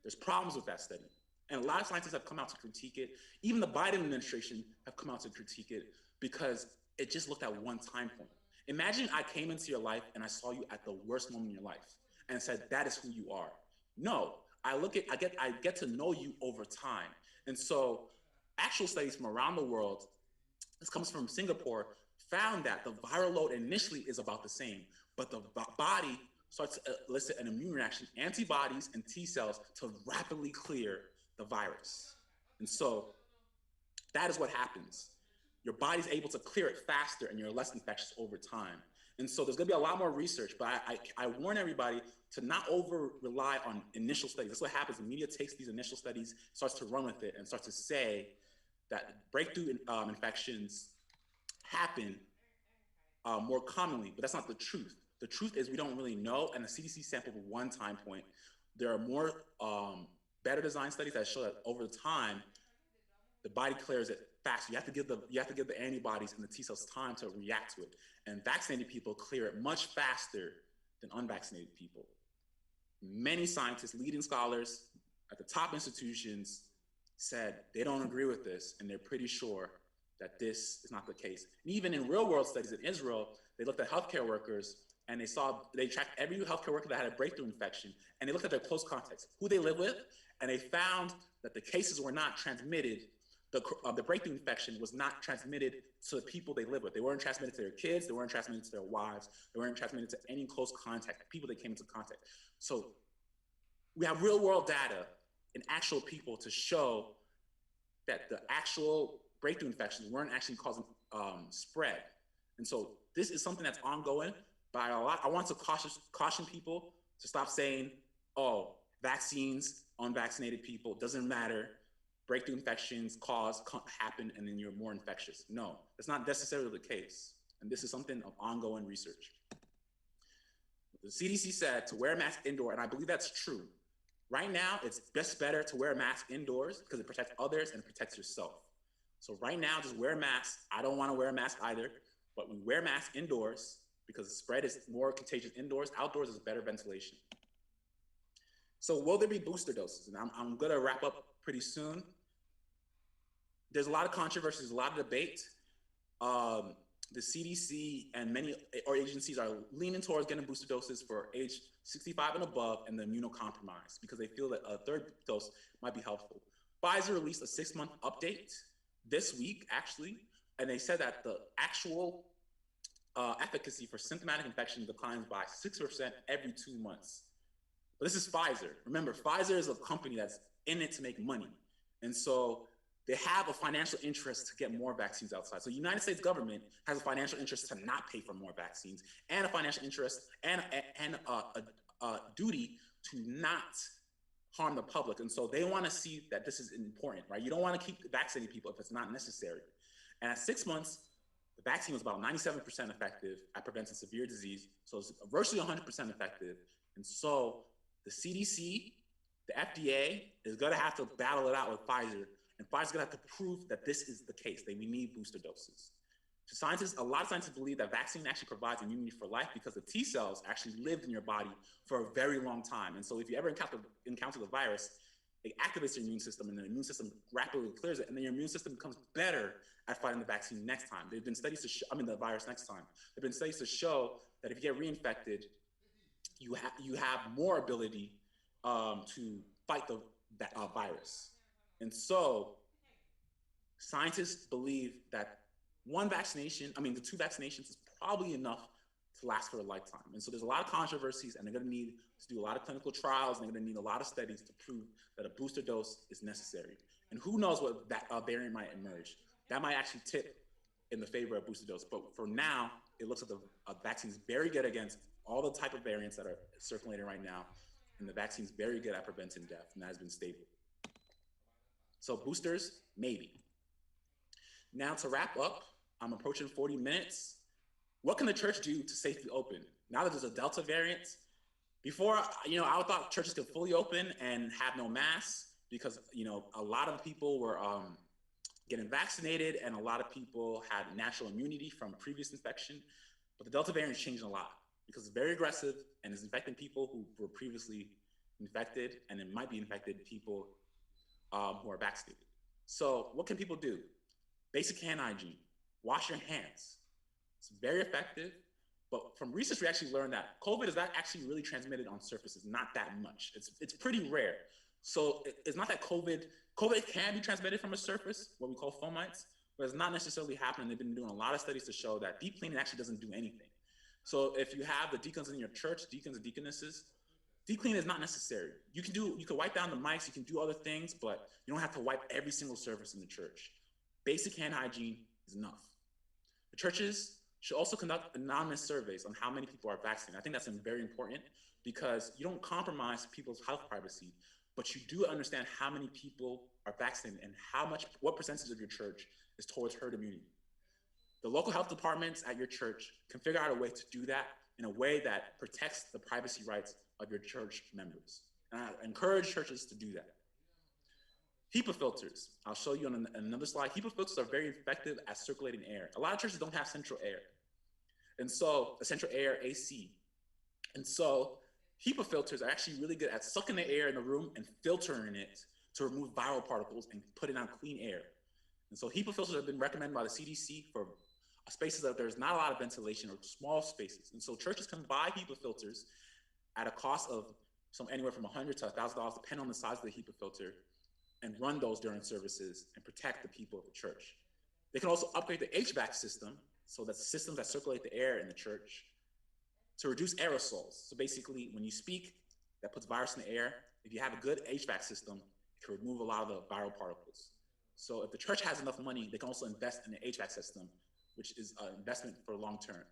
Speaker 5: There's problems with that study. And a lot of scientists have come out to critique it. Even the Biden administration have come out to critique it because it just looked at one time point. Imagine I came into your life and I saw you at the worst moment in your life and said, that is who you are. No, I get to know you over time. And so actual studies from around the world, this comes from Singapore, found that the viral load initially is about the same, but the body starts to elicit an immune reaction, antibodies and T cells to rapidly clear the virus. And so that is what happens. Your body's able to clear it faster and you're less infectious over time. And so there's gonna be a lot more research, but I warn everybody to not over rely on initial studies. That's what happens. The media takes these initial studies, starts to run with it and starts to say that breakthrough infections happen more commonly, but that's not the truth. The truth is we don't really know, and the CDC sampled one time point. There are more better design studies that show that over time, the body clears it faster. You have to give the antibodies and the T cells time to react to it. And vaccinated people clear it much faster than unvaccinated people. Many scientists, leading scholars at the top institutions said they don't agree with this, and they're pretty sure that this is not the case. And even in real world studies in Israel, they looked at healthcare workers and they tracked every healthcare worker that had a breakthrough infection, and they looked at their close contacts, who they live with, and they found that the cases were not transmitted. The breakthrough infection was not transmitted to the people they live with. They weren't transmitted to their kids. They weren't transmitted to their wives. They weren't transmitted to any close contact, people they came into contact. So we have real world data and actual people to show that the actual breakthrough infections weren't actually causing spread. And so this is something that's ongoing, but I want to caution people to stop saying, oh, vaccines, unvaccinated people, doesn't matter. Breakthrough infections happen, and then you're more infectious. No, that's not necessarily the case. And this is something of ongoing research. The CDC said to wear a mask indoor, and I believe that's true. Right now, it's better to wear a mask indoors because it protects others and it protects yourself. So right now, just wear a mask. I don't want to wear a mask either, but we wear masks indoors because the spread is more contagious indoors. Outdoors is better ventilation. So will there be booster doses? And I'm gonna wrap up pretty soon. There's a lot of controversy, there's a lot of debate. The CDC and many agencies are leaning towards getting booster doses for age 65 and above and the immunocompromised because they feel that a third dose might be helpful. Pfizer released a 6-month update this week, actually, and they said that the actual efficacy for symptomatic infection declines by 6% every 2 months. But this is Pfizer. Remember, Pfizer is a company that's in it to make money. And so they have a financial interest to get more vaccines outside. So the United States government has a financial interest to not pay for more vaccines and a financial interest and a duty to not harm the public. And so they want to see that this is important, right? You don't want to keep vaccinating people if it's not necessary. And at 6 months, the vaccine was about 97% effective at preventing severe disease. So it's virtually 100% effective. And so the CDC, the FDA is going to have to battle it out with Pfizer. And Pfizer's going to have to prove that this is the case, that we need booster doses. So scientists, a lot of scientists believe that vaccine actually provides immunity for life because the T cells actually lived in your body for a very long time. And so if you ever encounter the virus, it activates your immune system and the immune system rapidly clears it. And then your immune system becomes better at fighting the vaccine next time. There've been studies to show, the virus next time. There've been studies to show that if you get reinfected, you have more ability to fight the virus. And so scientists believe that the 2 vaccinations is probably enough to last for a lifetime. And so there's a lot of controversies, and they're going to need to do a lot of clinical trials, and they're going to need a lot of studies to prove that a booster dose is necessary. And who knows what variant might emerge. That might actually tip in the favor of booster dose. But for now, it looks like the vaccine is very good against all the type of variants that are circulating right now. And the vaccine is very good at preventing death, and that has been stable. So boosters, maybe. Now to wrap up, I'm approaching 40 minutes. What can the church do to safely open? Now that there's a Delta variant, before, I thought churches could fully open and have no masks because, a lot of people were getting vaccinated and a lot of people had natural immunity from previous infection. But the Delta variant is changing a lot because it's very aggressive and it's infecting people who were previously infected, and it might be infected people who are vaccinated. So what can people do? Basic hand hygiene, wash your hands. It's very effective, but from research, we actually learned that COVID is not actually really transmitted on surfaces, not that much. It's pretty rare. So it's not that COVID can be transmitted from a surface, what we call fomites, but it's not necessarily happening. They've been doing a lot of studies to show that deep cleaning actually doesn't do anything. So if you have the deacons in your church, deacons and deaconesses, deep cleaning is not necessary. You can wipe down the mics, you can do other things, but you don't have to wipe every single surface in the church. Basic hand hygiene is enough. The churches should also conduct anonymous surveys on how many people are vaccinated. I think that's very important because you don't compromise people's health privacy, but you do understand how many people are vaccinated and what percentage of your church is towards herd immunity. The local health departments at your church can figure out a way to do that in a way that protects the privacy rights of your church members. And I encourage churches to do that. HEPA filters, I'll show you on another slide. HEPA filters are very effective at circulating air. A lot of churches don't have central air. And so, central air, AC. And so, HEPA filters are actually really good at sucking the air in the room and filtering it to remove viral particles and putting out clean air. And so HEPA filters have been recommended by the CDC for spaces that there's not a lot of ventilation or small spaces. And so churches can buy HEPA filters at a cost of anywhere from $100 to $1,000, depending on the size of the HEPA filter, and run those during services and protect the people of the church. They can also upgrade the HVAC system, so that's systems that circulate the air in the church, to reduce aerosols. So basically, when you speak, that puts virus in the air. If you have a good HVAC system, it can remove a lot of the viral particles. So if the church has enough money, they can also invest in the HVAC system, which is an investment for long term.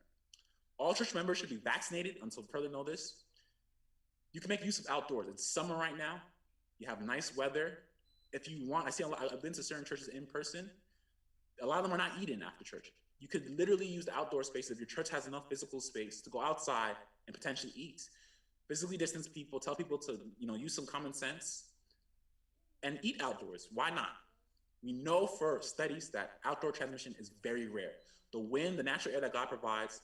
Speaker 5: All church members should be vaccinated until further notice. You can make use of outdoors. It's summer right now. You have nice weather. If you want, I've been to certain churches in person. A lot of them are not eating after church. You could literally use the outdoor space if your church has enough physical space to go outside and potentially eat. Physically distance people, tell people to use some common sense and eat outdoors. Why not? We know for studies that outdoor transmission is very rare. The wind, the natural air that God provides,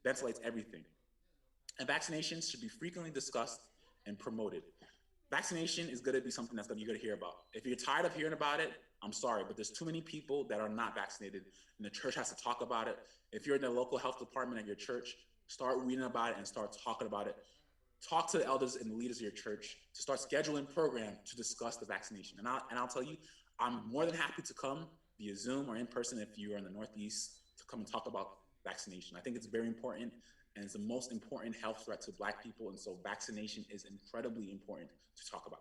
Speaker 5: ventilates everything. And vaccinations should be frequently discussed and promoted. Vaccination is going to be something you're going to hear about. If you're tired of hearing about it, I'm sorry, but there's too many people that are not vaccinated, and the church has to talk about it. If you're in the local health department at your church, start reading about it and start talking about it. Talk to the elders and the leaders of your church to start scheduling a program to discuss the vaccination. And I'll tell you, I'm more than happy to come via Zoom or in person if you're in the Northeast to come and talk about vaccination. I think it's very important, and it's the most important health threat to Black people, and so vaccination is incredibly important to talk about.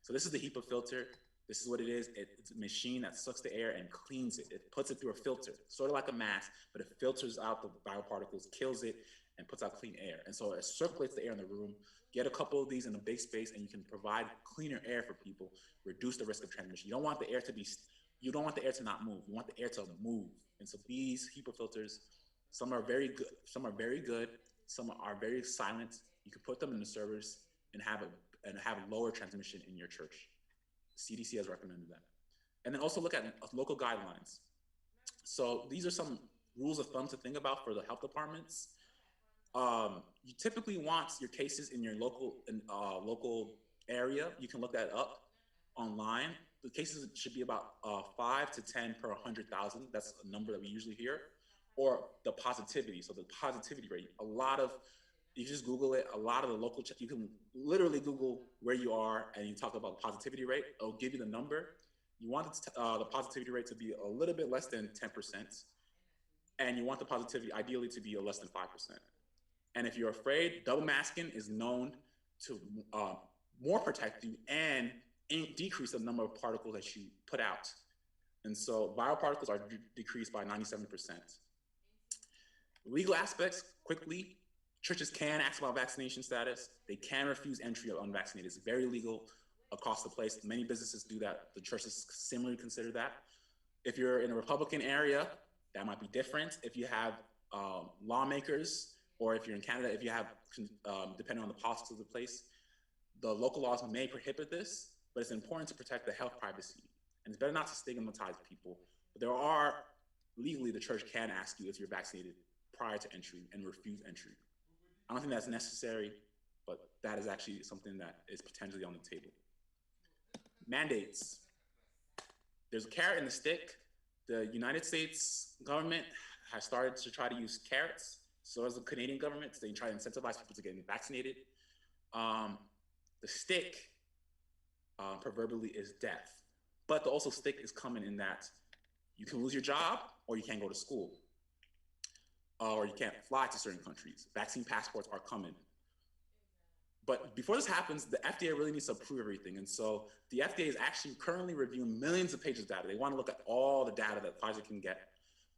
Speaker 5: So this is the HEPA filter. This is what it is. It's a machine that sucks the air and cleans it. It puts it through a filter, sort of like a mask, but it filters out the bioparticles, kills it, and puts out clean air. And so it circulates the air in the room. Get a couple of these in a big space, and you can provide cleaner air for people, reduce the risk of transmission. You don't want the air to not move. You want the air to move. And so these HEPA filters, some are very good, some are very silent. You can put them in the servers and have lower transmission in your church. The CDC has recommended that. And then also look at local guidelines. So these are some rules of thumb to think about for the health departments. You typically want your cases in your local area. You can look that up online. The cases should be about 5 to 10 per 100,000. That's a number that we usually hear. Or the positivity. So the positivity rate. You just Google it. A lot of the local, you can literally Google where you are and you talk about the positivity rate. It'll give you the number. You want the positivity rate to be a little bit less than 10%. And you want the positivity ideally to be less than 5%. And if you're afraid, double masking is known to more protect you and decrease the number of particles that you put out. And so viral particles are decreased by 97%. Legal aspects, quickly, churches can ask about vaccination status. They can refuse entry of unvaccinated. It's very legal across the place. Many businesses do that. The churches similarly consider that. If you're in a Republican area, that might be different. If you have lawmakers, or if you're in Canada, if you have, depending on the politics of the place, the local laws may prohibit this, but it's important to protect the health privacy. And it's better not to stigmatize people. But legally, the church can ask you if you're vaccinated prior to entry and refuse entry. I don't think that's necessary, but that is actually something that is potentially on the table. Mandates. There's a carrot and a stick. The United States government has started to try to use carrots. So as the Canadian government, they try to incentivize people to get vaccinated. The stick, proverbially, is death. But the also stick is coming in that you can lose your job, or you can't go to school, or you can't fly to certain countries. Vaccine passports are coming. But before this happens, the FDA really needs to approve everything. And so the FDA is actually currently reviewing millions of pages of data. They want to look at all the data that Pfizer can get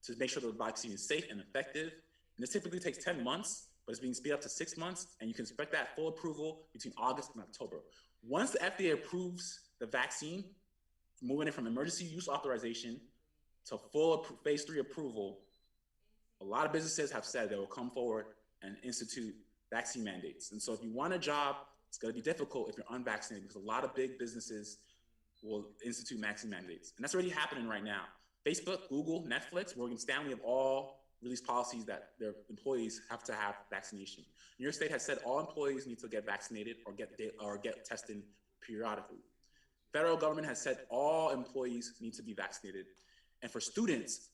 Speaker 5: to make sure the vaccine is safe and effective. And this typically takes 10 months, but it's being speeded up to 6 months, and you can expect that full approval between August and October. Once the FDA approves the vaccine, moving it from emergency use authorization to full phase 3 approval, a lot of businesses have said they will come forward and institute vaccine mandates. And so if you want a job, it's going to be difficult if you're unvaccinated, because a lot of big businesses will institute vaccine mandates. And that's already happening right now. Facebook, Google, Netflix, Morgan Stanley have all released policies that their employees have to have vaccination. New York State has said all employees need to get vaccinated or get tested periodically. Federal government has said all employees need to be vaccinated. And for students,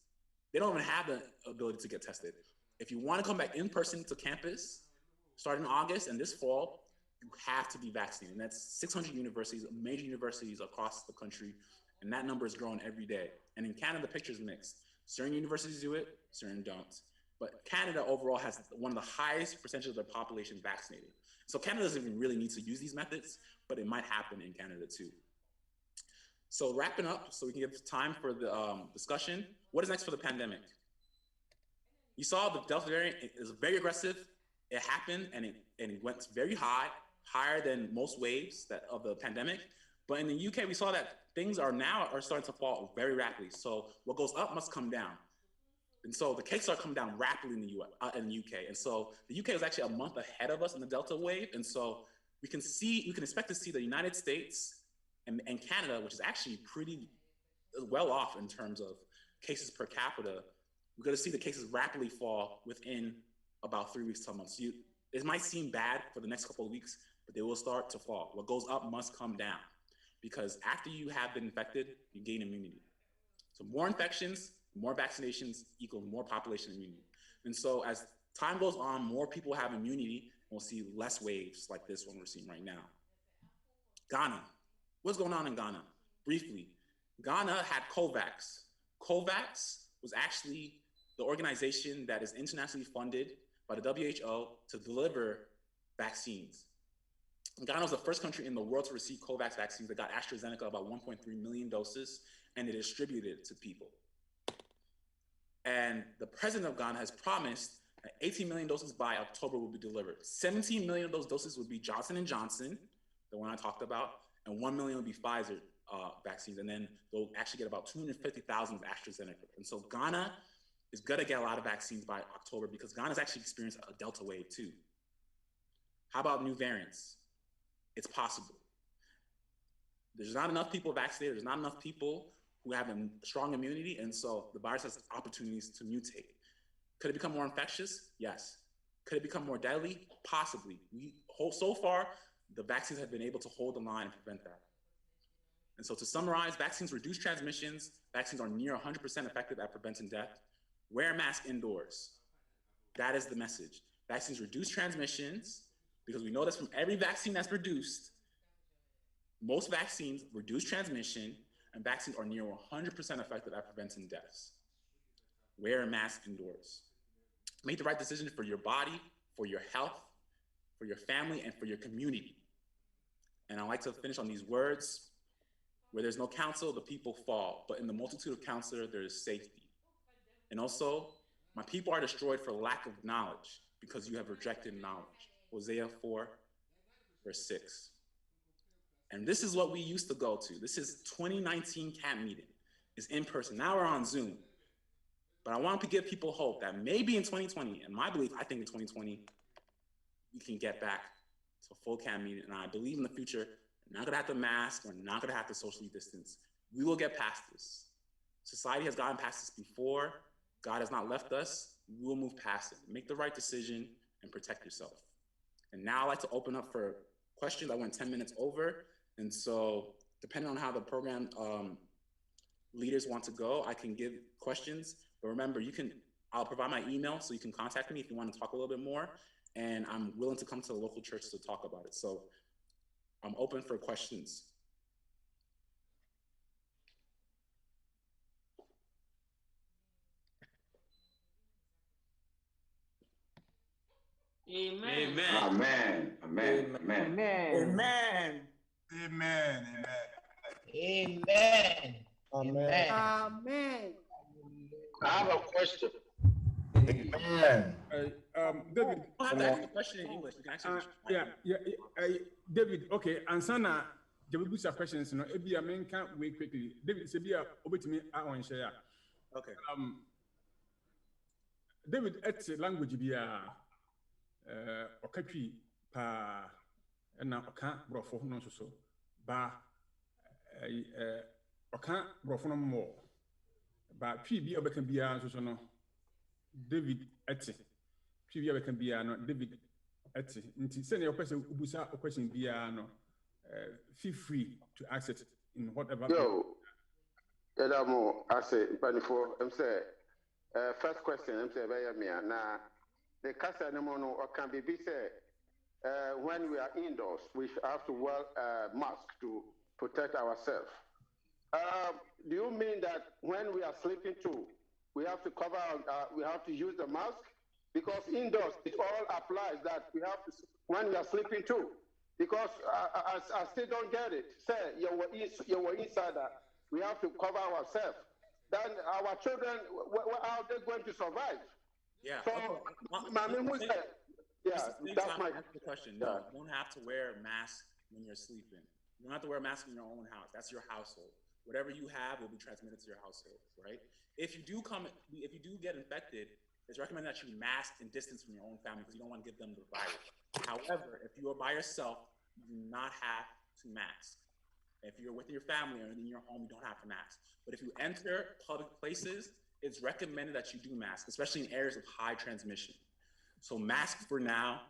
Speaker 5: they don't even have the ability to get tested. If you want to come back in person to campus, starting in August and this fall, you have to be vaccinated. And that's 600 universities, major universities across the country, and that number is growing every day. And in Canada, the picture is mixed. Certain universities do it, certain don't. But Canada overall has one of the highest percentages of their population vaccinated. So Canada doesn't even really need to use these methods, but it might happen in Canada too. So wrapping up, so we can give time for the discussion. What is next for the pandemic? You saw the Delta variant is very aggressive. It happened and it went very high, higher than most waves of the pandemic. But in the UK, we saw that things are starting to fall very rapidly. So what goes up must come down. And so the cases are coming down rapidly in the UK. And so the UK was actually a month ahead of us in the Delta wave. And so we can expect to see the United States and Canada, which is actually pretty well off in terms of cases per capita. We're going to see the cases rapidly fall within about 3 weeks to a month. So it might seem bad for the next couple of weeks, but they will start to fall. What goes up must come down, because after you have been infected, you gain immunity. So more infections, more vaccinations equals more population immunity. And so as time goes on, more people have immunity, and we'll see less waves like this one we're seeing right now. Ghana. What's going on in Ghana? Briefly, Ghana had COVAX. COVAX was actually the organization that is internationally funded by the WHO to deliver vaccines. Ghana was the first country in the world to receive COVAX vaccines. That got AstraZeneca about 1.3 million doses, and they distributed it to people. And the president of Ghana has promised that 18 million doses by October will be delivered. 17 million of those doses would be Johnson & Johnson, the one I talked about, and 1 million would be Pfizer vaccines. And then they'll actually get about 250,000 of AstraZeneca. And so Ghana is gonna get a lot of vaccines by October because Ghana's actually experienced a Delta wave too. How about new variants? It's possible. There's not enough people vaccinated. There's not enough people who have a strong immunity, and so the virus has opportunities to mutate. Could it become more infectious? Yes. Could it become more deadly? Possibly. So far, the vaccines have been able to hold the line and prevent that. And so to summarize, vaccines reduce transmissions. Vaccines are near 100% effective at preventing death. Wear a mask indoors. That is the message. Vaccines reduce transmissions because we know this from every vaccine that's produced. Most vaccines reduce transmission, and vaccines are near 100% effective at preventing deaths. Wear a mask indoors. Make the right decision for your body, for your health, for your family, and for your community. And I like to finish on these words: where there's no counsel, the people fall, but in the multitude of counselors, there is safety. And also, my people are destroyed for lack of knowledge because you have rejected knowledge. Hosea 4, verse 6. And this is what we used to go to. This is 2019 camp meeting. It's in person. Now we're on Zoom. But I want to give people hope that maybe in 2020, and my belief, I think in 2020, we can get back to a full camp meeting. And I believe in the future, we're not gonna have to mask, we're not gonna have to socially distance. We will get past this. Society has gotten past this before. God has not left us. We will move past it. Make the right decision and protect yourself. And now I'd like to open up for questions. I went 10 minutes over. And so depending on how the program leaders want to go, I can give questions. But remember, I'll provide my email so you can contact me if you want to talk a little bit more. And I'm willing to come to the local church to talk about it. So I'm open for questions.
Speaker 6: Amen.
Speaker 2: Amen. Amen. Amen.
Speaker 6: Amen.
Speaker 7: Amen.
Speaker 6: Amen.
Speaker 1: Amen.
Speaker 6: Amen.
Speaker 2: I have a question.
Speaker 7: Amen.
Speaker 8: David.
Speaker 5: I have to ask a question in English. You can actually
Speaker 8: David, okay, Ansana, the Busa questions, no, Ebi, I mean, can't wait quickly. David, Sabia, over to me, I want to share.
Speaker 5: Okay.
Speaker 8: David, it's a language be Okatwi, pa, and now Oka, Brofo, no so, ba, Oka, Brofo, more, but Phoebe, Obekan be so no, David, Etsy, Phoebe, Obekan be no, David, Etsy, send your question, Ubusa, or question be no, feel free to ask it in whatever.
Speaker 2: Yo, Edamo, I say, 24, I'm saying,
Speaker 9: First question, I'm saying, now the casa no or can be said when we are indoors, we have to wear a mask to protect ourselves. Do you mean that when we are sleeping too, we have to cover, we have to use the mask? Because indoors, it all applies that we have to, when we are sleeping too. Because I still don't get it. Say, you were inside that. We have to cover ourselves. Then our children, how are they going to survive?
Speaker 5: Yeah.
Speaker 9: So,
Speaker 5: Okay.
Speaker 9: that's my
Speaker 5: question. No, you don't have to wear a mask when you're sleeping. You don't have to wear a mask in your own house. That's your household. Whatever you have will be transmitted to your household, right? If you do get infected, it's recommended that you mask and distance from your own family because you don't want to give them the virus. However, if you are by yourself, you do not have to mask. If you're with your family or in your home, you don't have to mask. But if you enter public places, it's recommended that you do mask, especially in areas of high transmission. So mask for now.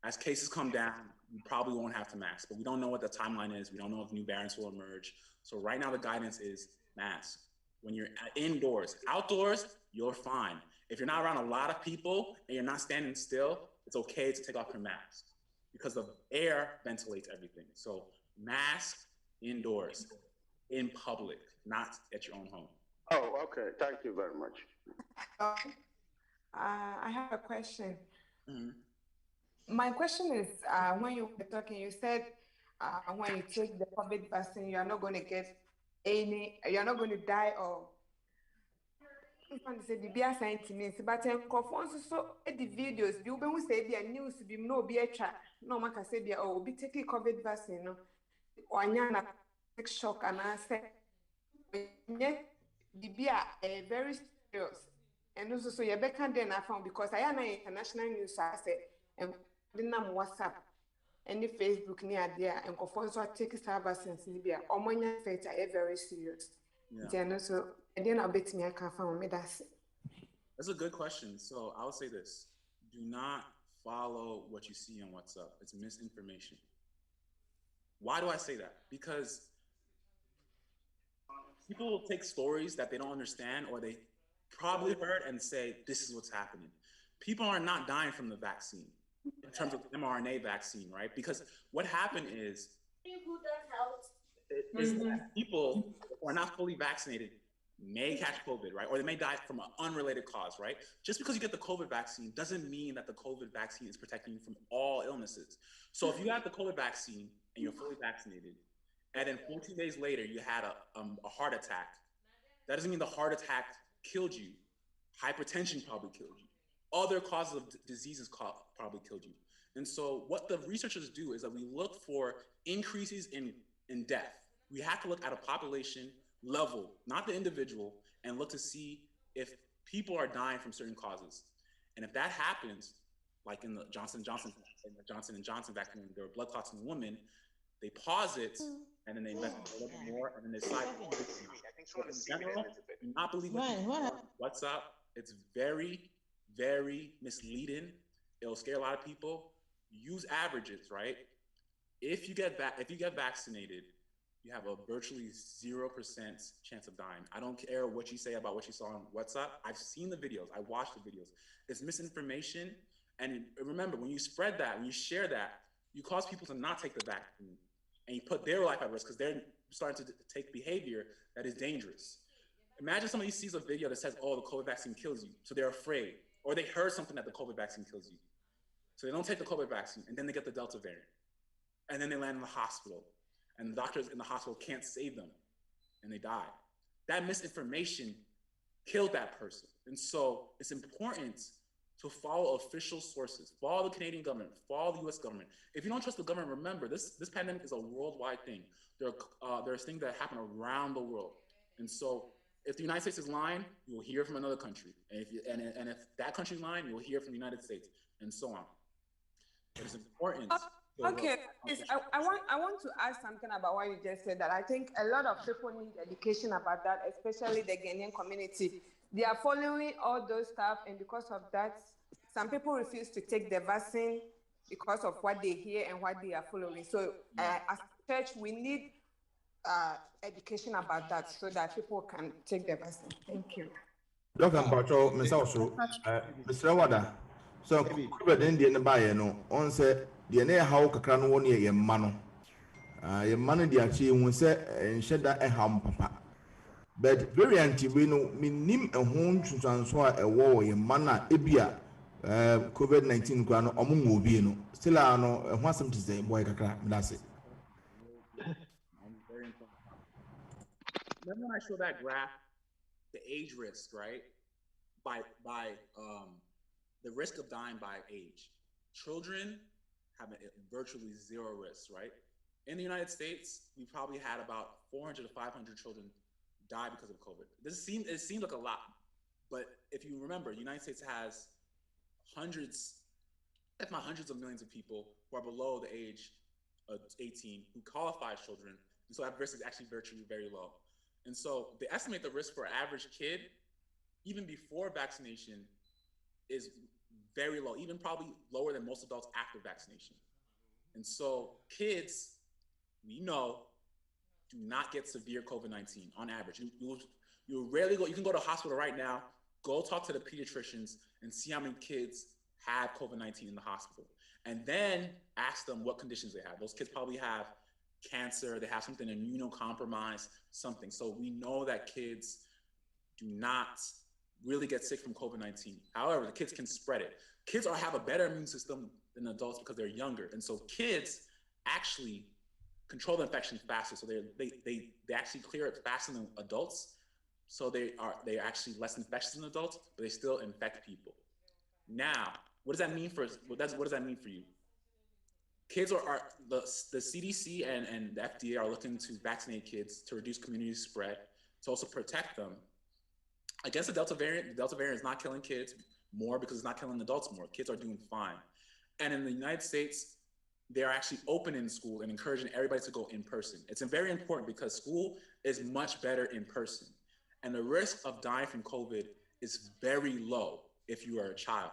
Speaker 5: As cases come down, you probably won't have to mask, but we don't know what the timeline is. We don't know if new variants will emerge. So right now the guidance is mask. When you're indoors, outdoors, you're fine. If you're not around a lot of people and you're not standing still, it's okay to take off your mask because the air ventilates everything. So mask indoors, in public, not at your own home.
Speaker 9: Oh, okay. Thank you very much.
Speaker 10: I have a question.
Speaker 5: Mm-hmm.
Speaker 10: My question is, when you were talking, you said when you take the COVID vaccine, you're not going to get you're not going to die or. Say the science, but so the videos, you be say the news be no be a chat, no man can say be taking COVID vaccine, no, or nyana shock and I say, the be a very serious, and also so you better than I found because I am international news. I say, and the name WhatsApp, and the Facebook near there, and so take vaccines in Libya, or my effect are very serious. Yeah. So and then I'll bet me I can find me that's
Speaker 5: a good question. So I'll say this: do not follow what you see on WhatsApp. It's misinformation. Why do I say that? Because people will take stories that they don't understand or they probably heard and say, this is what's happening. People are not dying from the vaccine in terms of mRNA vaccine, right? Because what happened is that people who are not fully vaccinated may catch COVID, right? Or they may die from an unrelated cause, right? Just because you get the COVID vaccine doesn't mean that the COVID vaccine is protecting you from all illnesses. So if you have the COVID vaccine and you're fully vaccinated, and then 14 days later you had a heart attack, that doesn't mean the heart attack killed you. Hypertension probably killed you. Other causes of diseases probably killed you. And so what the researchers do is that we look for increases in death. We have to look at a population level, not the individual, and look to see if people are dying from certain causes. And if that happens, like in the Johnson & Johnson vaccine, there were blood clots in women, they pause it, and then they investigate a little bit more, and then they decide. But in general, do not believe what's up. It's very, very misleading. It'll scare a lot of people. Use averages, right? If you get vaccinated, you have a virtually 0% chance of dying. I don't care what you say about what you saw on WhatsApp. I've seen the videos. I watched the videos. It's misinformation. And remember, when you spread that, when you share that, you cause people to not take the vaccine. And you put their life at risk because they're starting to take behavior that is dangerous. Imagine somebody sees a video that says, oh, the COVID vaccine kills you. So they're afraid. Or they heard something that the COVID vaccine kills you. So they don't take the COVID vaccine. And then they get the Delta variant. And then they land in the hospital. And the doctors in the hospital can't save them, and they die. That misinformation killed that person. And so it's important to follow official sources, follow the Canadian government, follow the US government. If you don't trust the government, remember, this pandemic is a worldwide thing. There's things that happen around the world. And so if the United States is lying, you will hear from another country. And if that country's lying, you will hear from the United States, and so on. It is important.
Speaker 10: Okay, I want to ask something about what you just said, that I think a lot of people need education about that, especially the Ghanaian community. They are following all those stuff, and because of that, some people refuse to take the vaccine because of what they hear and what they are following. So as a church, we need education about that so that people can take the vaccine. Thank you.
Speaker 7: Dr. Mpacho, Miss Also, Mr. Wada. So, COVID in the buyer, no, on said, the near how Kakran one year, mano. Your money, the actually, when said, and shed that a ham papa. But very anti, we know, me nim a home to transfer a war, your mana, ebia, COVID-19 grano, among Obino. Still, I know, and want some to say, boy, Kakra, that's it.
Speaker 5: Very important. Remember when I showed that graph, the age risk, right? By the risk of dying by age. Children have virtually zero risk, right? In the United States, we probably had about 400 to 500 children die because of COVID. It seems like a lot, but if you remember, the United States has hundreds, if not hundreds of millions of people who are below the age of 18 who qualify as children, and so that risk is actually virtually very low. And so they estimate the risk for an average kid, even before vaccination, is very low, even probably lower than most adults after vaccination. And so kids, we know, do not get severe COVID-19 on average. You rarely go, you can go to a hospital right now, go talk to the pediatricians and see how many kids have COVID-19 in the hospital. And then ask them what conditions they have. Those kids probably have cancer, they have something immunocompromised, something. So we know that kids do not really get sick from COVID-19. However, the kids can spread it. Kids have a better immune system than adults because they're younger. And so kids actually control the infection faster. So they actually clear it faster than adults. So they're actually less infectious than adults, but they still infect people. Now, what does that mean for what does that mean for you? Kids the CDC and the FDA are looking to vaccinate kids to reduce community spread, to also protect them against the Delta variant. The Delta variant is not killing kids more because it's not killing adults more. Kids are doing fine. And in the United States, they're actually open in school and encouraging everybody to go in person. It's very important because school is much better in person. And the risk of dying from COVID is very low if you are a child.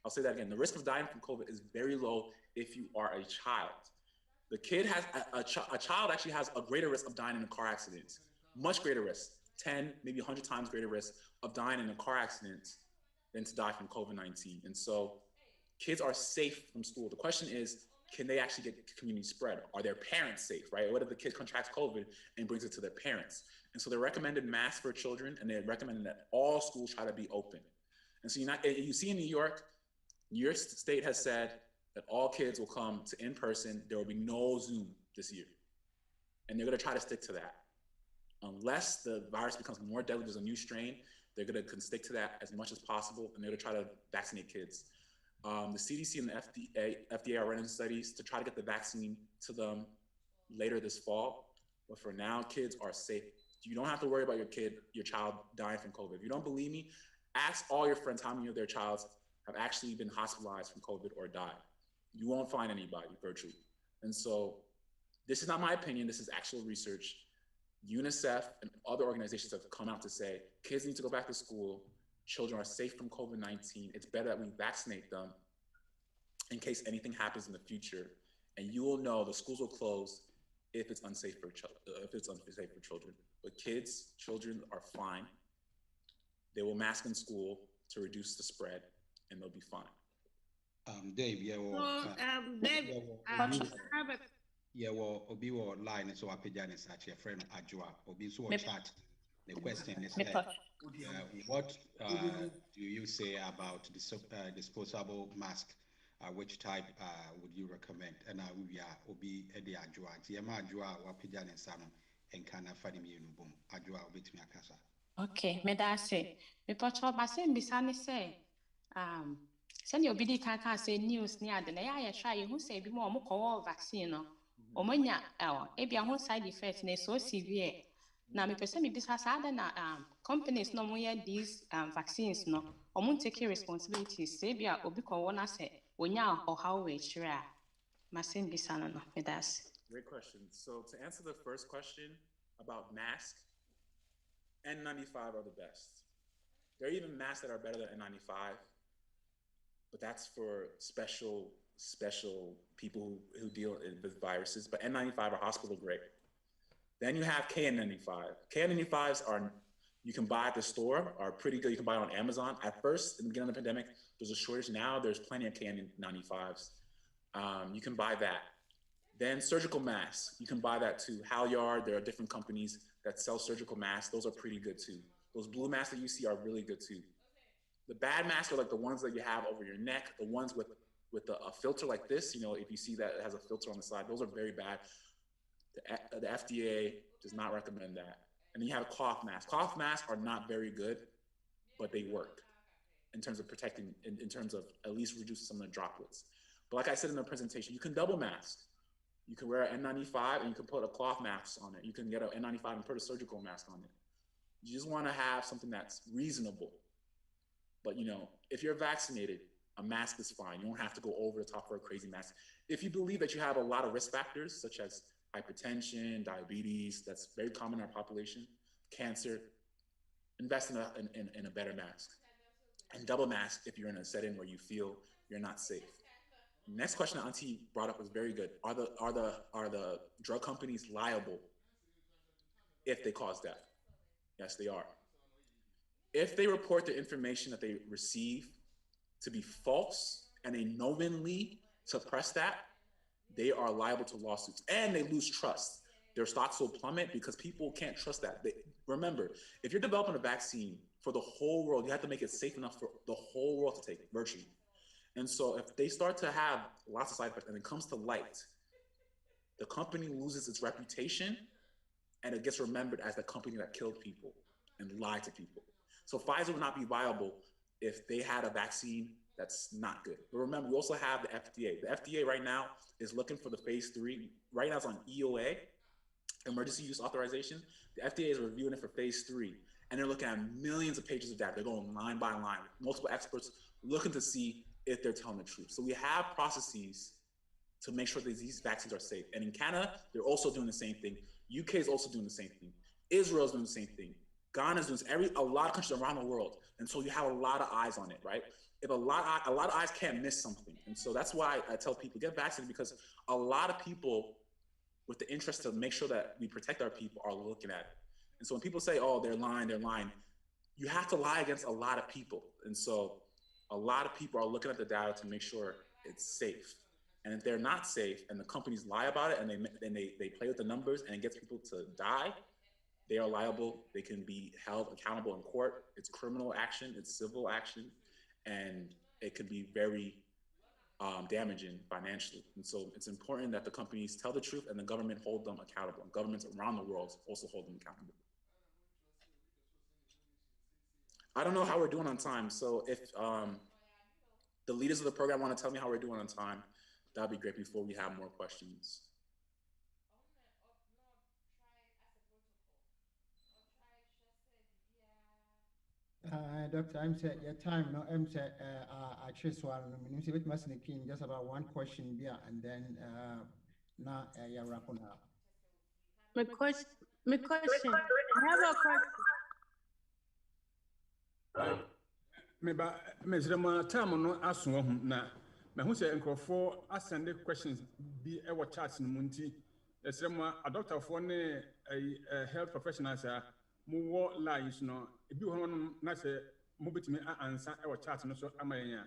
Speaker 5: I'll say that again. The risk of dying from COVID is very low if you are a child. The kid has, a child actually has a greater risk of dying in a car accident, much greater risk, 10, maybe 100 times greater risk of dying in a car accident than to die from COVID-19. And so kids are safe from school. The question is, can they actually get community spread? Are their parents safe, right? What if the kid contracts COVID and brings it to their parents? And so they recommended masks for children, and they recommended that all schools try to be open. And so you see in New York State has said that all kids will come to in person. There will be no Zoom this year. And they're gonna try to stick to that. Unless the virus becomes more deadly, there's a new strain, they're gonna stick to that as much as possible, and they're gonna try to vaccinate kids. The CDC and the FDA are running studies to try to get the vaccine to them later this fall. But for now, kids are safe. You don't have to worry about your child dying from COVID. If you don't believe me, ask all your friends how many of their childs have actually been hospitalized from COVID or died. You won't find anybody virtually. And so this is not my opinion, this is actual research. UNICEF and other organizations have come out to say, kids need to go back to school, children are safe from COVID-19, it's better that we vaccinate them in case anything happens in the future. And you will know the schools will close if it's unsafe for children. But children are fine. They will mask in school to reduce the spread, and they'll be fine.
Speaker 11: Dave, yeah,
Speaker 3: Dave, I have a
Speaker 11: yeah, well, Obi or line so Apijan is actually a friend of Ajua. Obi so chat. The question is, what do you say about the disposable mask? Which type would you recommend? And we are Obi Edi Ajua. Tiama Ajua or Apijan and Sam and Kana Fadim Boom. Ajua Obit Miakasa.
Speaker 12: Okay, medase. Me pacho base mbisane say send your BD kaka say news near the ya try who say be more mo vaccine no. Omonya ebia ho side effects na so severe. Na me pese me bisa sada na companies no mo these vaccines no. Omo take responsibilities say bia obi ko wona say onya or how we chira. Masen bisa no medase.
Speaker 5: Great question. So to answer the first question about masks, N95 are the best. There are even masks that are better than N95, but that's for special people who deal with viruses. But N95 are hospital grade. Then you have KN95. KN95s are you can buy at the store are pretty good. You can buy on Amazon. At first, in the beginning of the pandemic, there's a shortage. Now there's plenty of KN95s. You can buy that. Then surgical masks, you can buy that too. Halyard, there are different companies that sell surgical masks. Those are pretty good too. Those blue masks that you see are really good too. The bad masks are like the ones that you have over your neck, the ones with a filter like this. You know, if you see that it has a filter on the side, those are very bad. The FDA does not recommend that. And then you have cloth masks. Cloth masks are not very good, but they work in terms of protecting, in terms of at least reducing some of the droplets. But like I said in the presentation, you can double mask. You can wear an N95 and you can put a cloth mask on it. You can get an N95 and put a surgical mask on it. You just want to have something that's reasonable. But you know, if you're vaccinated, a mask is fine. You don't have to go over the top for a crazy mask. If you believe that you have a lot of risk factors, such as hypertension, diabetes, that's very common in our population, cancer, invest in a better mask. And double mask if you're in a setting where you feel you're not safe. Next question that Auntie brought up was very good. Are the drug companies liable if they cause death? Yes, they are. If they report the information that they receive to be false and they knowingly suppress that, they are liable to lawsuits and they lose trust. Their stocks will plummet because people can't trust that. Remember, if you're developing a vaccine for the whole world, you have to make it safe enough for the whole world to take, virtually. And so if they start to have lots of side effects and it comes to light, the company loses its reputation and it gets remembered as the company that killed people and lied to people. So Pfizer would not be viable if they had a vaccine that's not good. But remember, we also have the FDA. The FDA right now is looking for the phase 3. Right now it's on EOA, emergency use authorization. The FDA is reviewing it for phase 3. And they're looking at millions of pages of data. They're going line by line, multiple experts looking to see if they're telling the truth. So we have processes to make sure that these vaccines are safe. And in Canada, they're also doing the same thing. UK is also doing the same thing. Israel's doing the same thing. Ghana's doing a lot of countries around the world. And so you have a lot of eyes on it, right? If a lot of eyes can't miss something. And so that's why I tell people, get vaccinated, because a lot of people with the interest to make sure that we protect our people are looking at it. And so when people say, oh, they're lying, you have to lie against a lot of people. And so a lot of people are looking at the data to make sure it's safe. And if they're not safe and the companies lie about it and they play with the numbers and it gets people to die, they are liable. They can be held accountable in court. It's criminal action, it's civil action, and it can be very damaging financially. And so it's important that the companies tell the truth and the government hold them accountable. And governments around the world also hold them accountable. I don't know how we're doing on time. So if the leaders of the program want to tell me how we're doing on time, that'd be great before we have more questions.
Speaker 1: Doctor, I'm saying your time, no, I'm saying I choose one. I'm saying it just about one question here, and then now you're wrapping up.
Speaker 12: My question. I have a question.
Speaker 8: Mesrema time no aso ho na me hu se nkrofo asende questions bi e wo chat no munti esrema a doctor for ne health professionals mo wo lines no ebi ho no na se mo betimi answer e wo chat no so amayen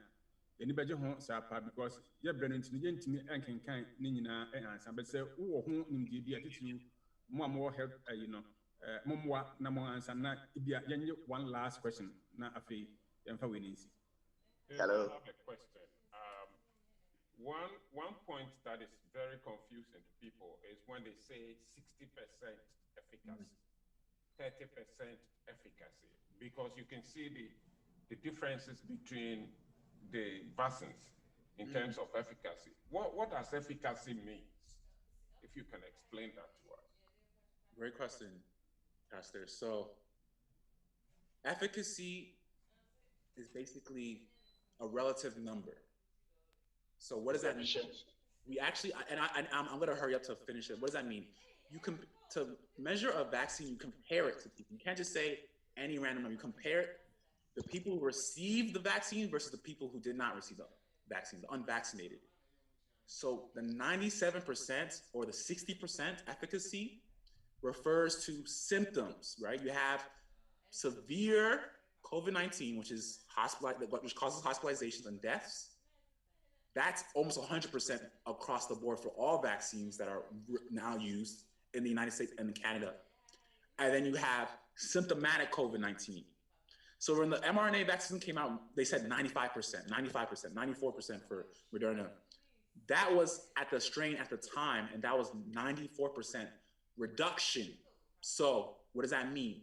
Speaker 8: eni beje ho sapa because ye bre no ntimi ye ntimi enkenkan ni nyina answer be se wo ho nimdie bi atitiri mo am wo health mo na mo answer na bia yenye one last question na afi.
Speaker 13: Hello.
Speaker 14: I have a question. One point that is very confusing to people is when they say 60% efficacy, 30% efficacy, because you can see the differences between the vaccines in terms of efficacy. What does efficacy mean? If you can explain that to us.
Speaker 5: Great question, Pastor. So efficacy is basically a relative number. So what does that mean? We actually, and I'm going to hurry up to finish it. What does that mean? You can, to measure a vaccine, you compare it to people. You can't just say any random number. You compare the people who received the vaccine versus the people who did not receive the vaccine, the unvaccinated. So the 97% or the 60% efficacy refers to symptoms, right? You have severe COVID-19, which causes hospitalizations and deaths, that's almost 100% across the board for all vaccines that are now used in the United States and in Canada. And then you have symptomatic COVID-19. So when the mRNA vaccine came out, they said 95%, 94% for Moderna. That was at the strain at the time, and that was 94% reduction. So what does that mean?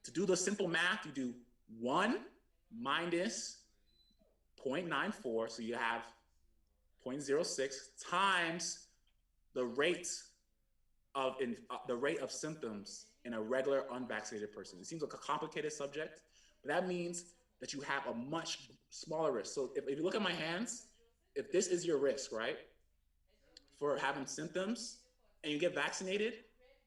Speaker 5: To do the simple math, you do 1 minus 0.94, so you have 0.06 times the rate of symptoms in a regular unvaccinated person. It seems like a complicated subject, but that means that you have a much smaller risk. So if you look at my hands, if this is your risk, right, for having symptoms and you get vaccinated,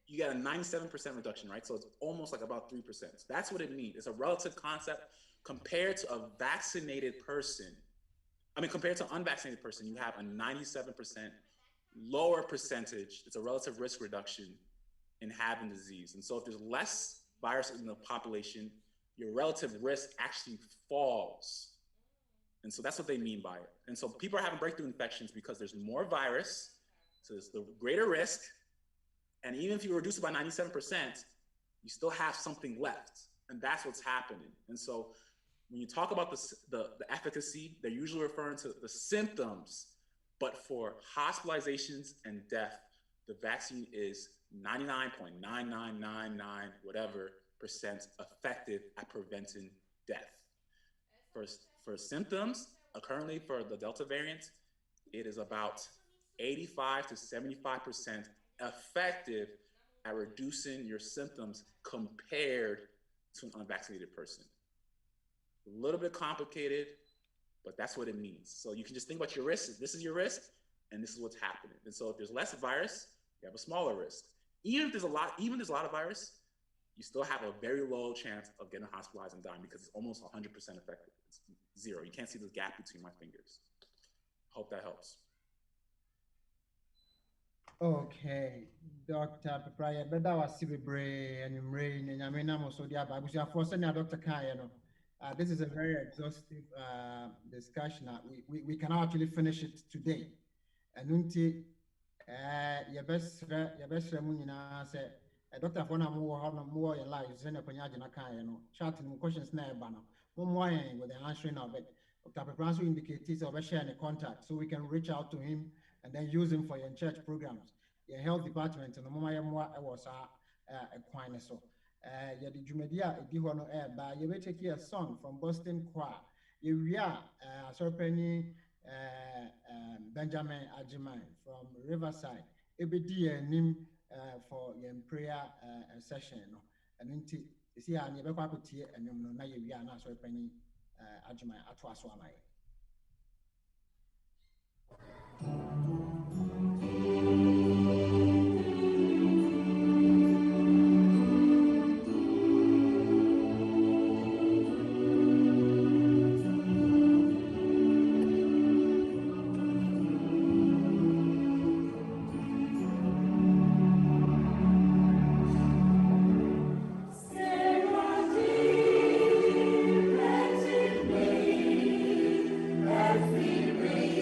Speaker 5: you get a 97% reduction, right? So it's almost like about 3%. So that's what it means. It's a relative concept compared to a vaccinated person. Compared to an unvaccinated person, you have a 97% lower percentage. It's a relative risk reduction in having disease. And so if there's less virus in the population, your relative risk actually falls. And so that's what they mean by it. And so people are having breakthrough infections because there's more virus, so it's the greater risk. And even if you reduce it by 97%, you still have something left. And that's what's happening. And so when you talk about the efficacy, they're usually referring to the symptoms. But for hospitalizations and death, the vaccine is 99.9999 whatever percent effective at preventing death. For symptoms, currently for the Delta variant, it is about 85 to 75% effective at reducing your symptoms compared to an unvaccinated person. A little bit complicated, but that's what it means. So you can just think about your risk. This is your risk, and this is what's happening. And so if there's less virus, you have a smaller risk. Even if there's a lot of virus, you still have a very low chance of getting hospitalized and dying because it's almost 100% effective. It's 0. You can't see the gap between my fingers. Hope that helps.
Speaker 1: Okay, Dr. Peprah, better was Sibibre and Rain and Yamina Mosodia, but we are forcing Dr. Kayano. This is a very exhaustive discussion. We cannot actually finish it today. And until your best Munina said, Dr. Fona more your life, Zena Panyajana Kayano, chatting questions never banner. One more with the answering of it. Dr. Peprah indicates of a sharing a contact so we can reach out to him and then use them for your church programs, your health department, and the moment I was a quine so. Yadi Jumedia, Dihono Air, by you will take a song from Boston Choir. You are Serpeni Benjamin Ajimai from Riverside. Ebedi Nim for your prayer session. And until you see, I never could hear and you know, we are not Serpeni Ajimai at Waswamai.
Speaker 2: Every day,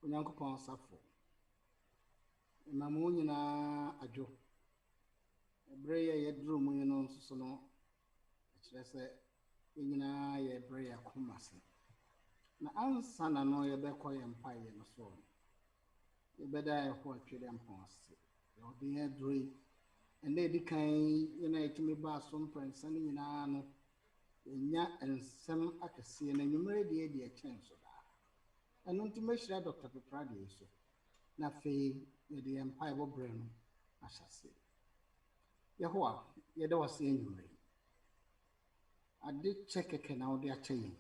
Speaker 13: Onyankopɔn asafo. Mamu nyina adwo. Ebre ye yedru mu no nso no. Kyerɛ sɛ nyina ye ebre ya komase. Na ansa na no ye bɛkɔ ye mpae no so. Ye bɛda ye ho atwere mpɔn ase. Ye odi ye dru. Ende di kan nyina etimi ba so mpansa no nyina no. Enya ensem akɛse na nwumere de de ɛkyɛn so da. Ɛno nti mehyira Dr. Peprah de so. Na fe ye de mpae bo bre no ahyase. Yehowa ye de wase nwumere. Ade chekeke na ode akyɛ yin.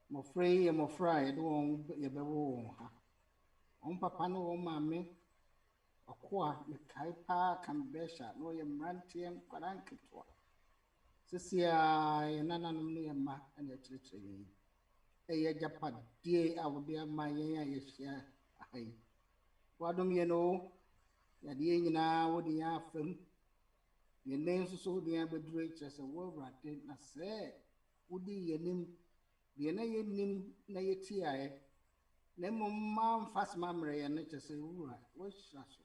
Speaker 13: Mofra ye mofra ye de won ye bɛwo won ha. On papa no won maame akoa me kai pa kan besha no ye mrantiem kwaranketoa. Sisia ye nananom ne ye ma na kyerɛkyerɛ yin. Eye japade a wode ama yen a ye hia ahai. Wadom ye no ya de nyina wode ya afam. Ye ne nso so de abedure kyerɛ sɛ wo wrade na sɛ wodi ye nim de na ye nim na ye tiae. Na mmom fasma mre ye ne kyerɛ sɛ wura wo hyira so.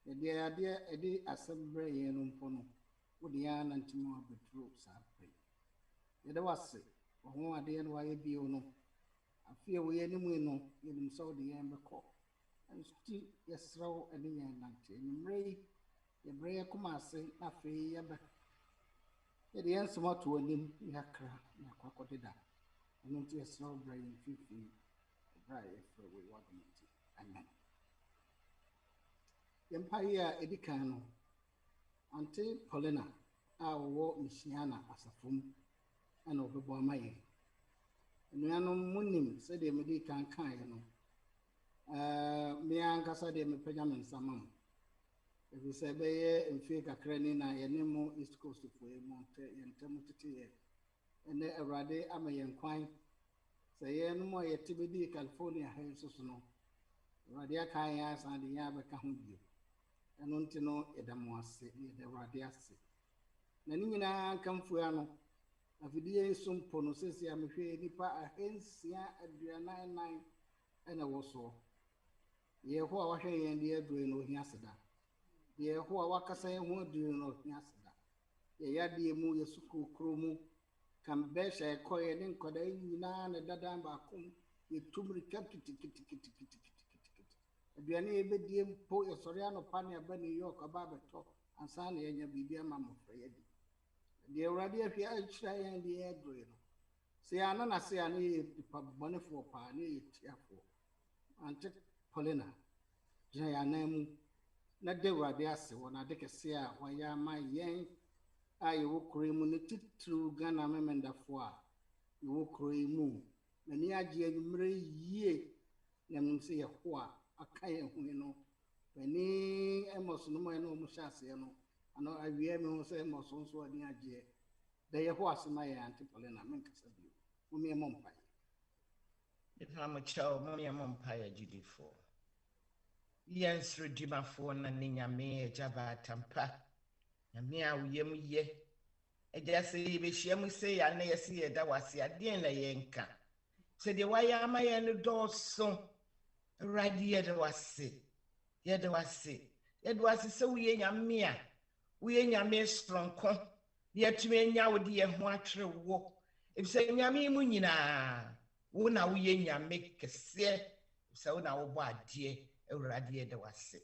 Speaker 13: Ye de ade edi asɛm bre ye no mpo no wode ya nantimo abedure sa pre. Ye de wase wo ade no wa ye bio no afie wo ye nimu no ye nim so de ye mbekɔ. Ansti yesraw ene ye nante nwumre ye bre ye komase na fe ye ba. Ye de ensoma to anim yakra na kwakɔdeda. Eno nti yesraw bre ye fifi bra ye fre we wadomti. Amen. Empire edikan no ante Paulina a wo misiana asafom ana obebo amaye. Enuanom munim se de medi kan ye no. Me ankasa de me pagya me nsama. Ebi se be ye mfie kakra ni na ye ne mo East Coast fo e mo ye ntam tete ye. Ene Awurade ama ye nkwan. Se ye no mo ye tibedi California ha so no. Awurade aka ya san de ya beka ho bio. Eno nti no edamo ase ye de Awurade ase. Na ni nyina kamfu ya no. Afidie sumpo no sesi amehwe nipa ahensia aduanan ena wo so. Ye ho a wahwe yen de aduro no hia seda. Ye ho a wakasa ye ho aduro no hia seda. Ye yade mu ye suku kromu kan besha ye koye ne nkoda nyina na dada ba kom ye tumri kapiti kiti. Aduane ye bedie mpo ye sori anopa ne aba New York aba beto ansa na ye nya bibia ma mofra ye di. De Awurade ahwe a kyira yen de aduro no. Se ana na se ana ye pabonefo pa ne ye tiafo. Ante Paulina jaya namu na de Awurade ase wona de kese a waya ma yen aye wo kremu ne titru Ghana memendafo a wo kremu na ni agye anumre yie na mse ye ho a aka ye hu no pani emos no mo no mo hyase no ano awie me ho se emos nso ani agye de ye ho asema ye ante Paulina menkasa bi mo me mompa
Speaker 15: If I'm a child, mommy, I'm umpire GD4. Yes, Redimafo na Ninyame, Java Tampa. And me, I will ye. A just say, be shame say, I never see that was a dinner yanka. Said the why am I and the door so right here there was say. Yet there was say. It was so we ain't a mere. We ain't a mere strong con. Yet to me now with the watcher walk. If say Yami Munina. Wona wo yenya make kese se wona wo bo ade Awurade de wase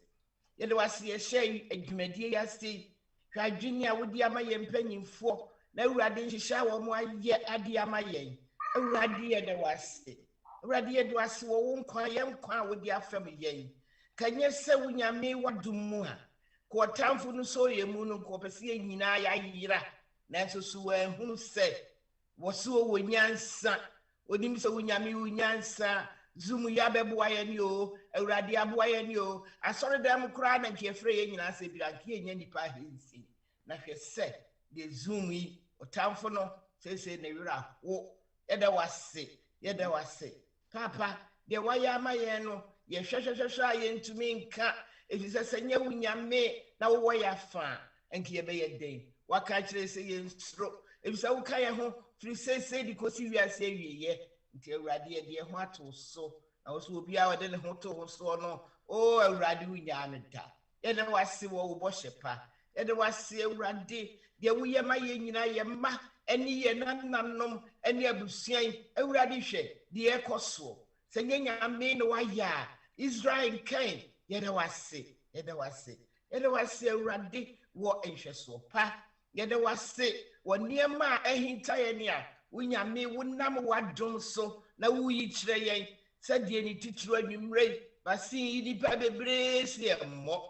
Speaker 15: ye de wase ye hye adwumadie yase hwadwene a wodi ama ye mpanyimfo na Awurade nhihya wo mo aye ade ama ye Awurade de wase Awurade de wase wo nkwa ye nkwa a wodi afam ye kanye se wunyame wadum mu a ko tamfo no so ye mu no ko pese ye nyina ya yira na so so ehunu se wo so wo nyansa onim se wunyame wunyansa zumu ya beboa ye ni o Awurade aboa ye ni o asore dam kura na nkefre ye nyina se bi anke enya nipa hensi na hwe se de zumu yi otamfo no se na wira wo yeda wase papa de waya ama ye no ye hwehwehwehwa ye ntumi nka efise se nya wunyame na wo ya fa enke ye be ye den waka kire se ye nsro efise wo ka ye ho firi se di kosi wiase wieye nti Awurade ye de ho ato so na wo so obi a wode ne ho to ho so no o awurade wunya ne da yɛde wase wo wo bɔhyɛ pa yɛde wase awurade de wo yɛ ma yɛ nyina yɛ ma ɛne yɛ nananom ɛne abusuan awurade hwɛ de ɛkɔ so sɛ nyɛ nyame ne wayɛ a Israel nkan yɛde wase awurade wɔ nhwɛsoɔ pa yɛde wase wɔ nneɛma a ɛhinta yɛ ne a wonyame wonam wadom so na woyi kyerɛ yɛn sɛdeɛ ne titiri anwummerɛ basi yi nipa bebree si ɛmmɔ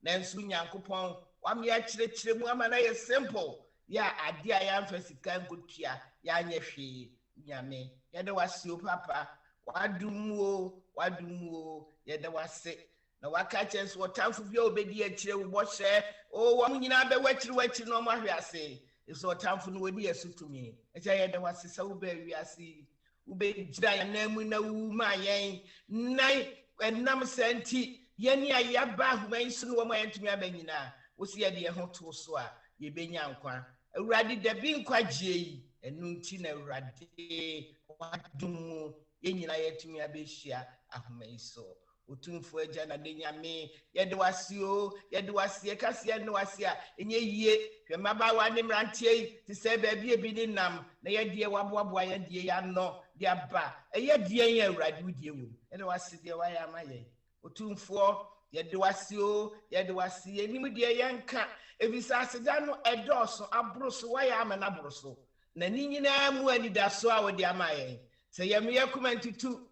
Speaker 15: nanso nyankopɔn wame akyerɛkyerɛ mu ama na yɛ simple yɛ ade a yɛamfa sika nkotua yɛanyɛ hwee nyame yɛde wase o papa wadom o yɛde wase na waka kyerɛ so wɔtamfo bi a obɛdi akyirɛ wo bɔhyɛ o wɔn nyinaa bɛwɔ akyiri na ɔmo ahwɛ ase ɛsɛ ɔtamfo no wɔdi ɛso tumi ɛkyɛ yɛde wase sɛ wobɛ wiase wobɛgyina yɛn nan mu na wu ma yɛn nan ɛnam sɛ nti yɛne a yɛaba ahoma yi so no wɔn a yɛntumi aba nyinaa wosi yɛde yɛn ho to so a yɛbɛnya nkwa awurade dabi nkwagye yi ɛno nti na awurade wadom yɛn nyinaa yɛtumi abɛhyia ahoma yi so otumfo agya na de nyame yɛde wase o yɛde wase kaseɛ ne wase a ɛnyɛ yie hwɛ mmabaawa ne mmeranteɛ yi te sɛ baabi ebi ne nam na yɛdeɛ waboaboa yɛdeɛ yɛanɔ de aba ɛyɛ deɛ yɛ awurade wodie wɔ yɛde wase deɛ wayɛ ama yɛn otumfoɔ yɛde wase o yɛde wase yɛnim deɛ yɛnka efisɛ aseda no ɛdɔɔso aboro so wayɛ ama no aboro so na ne nyinaa mu anidaso a wɔde ama yɛn sɛ yɛmeyɛ kuma ntutu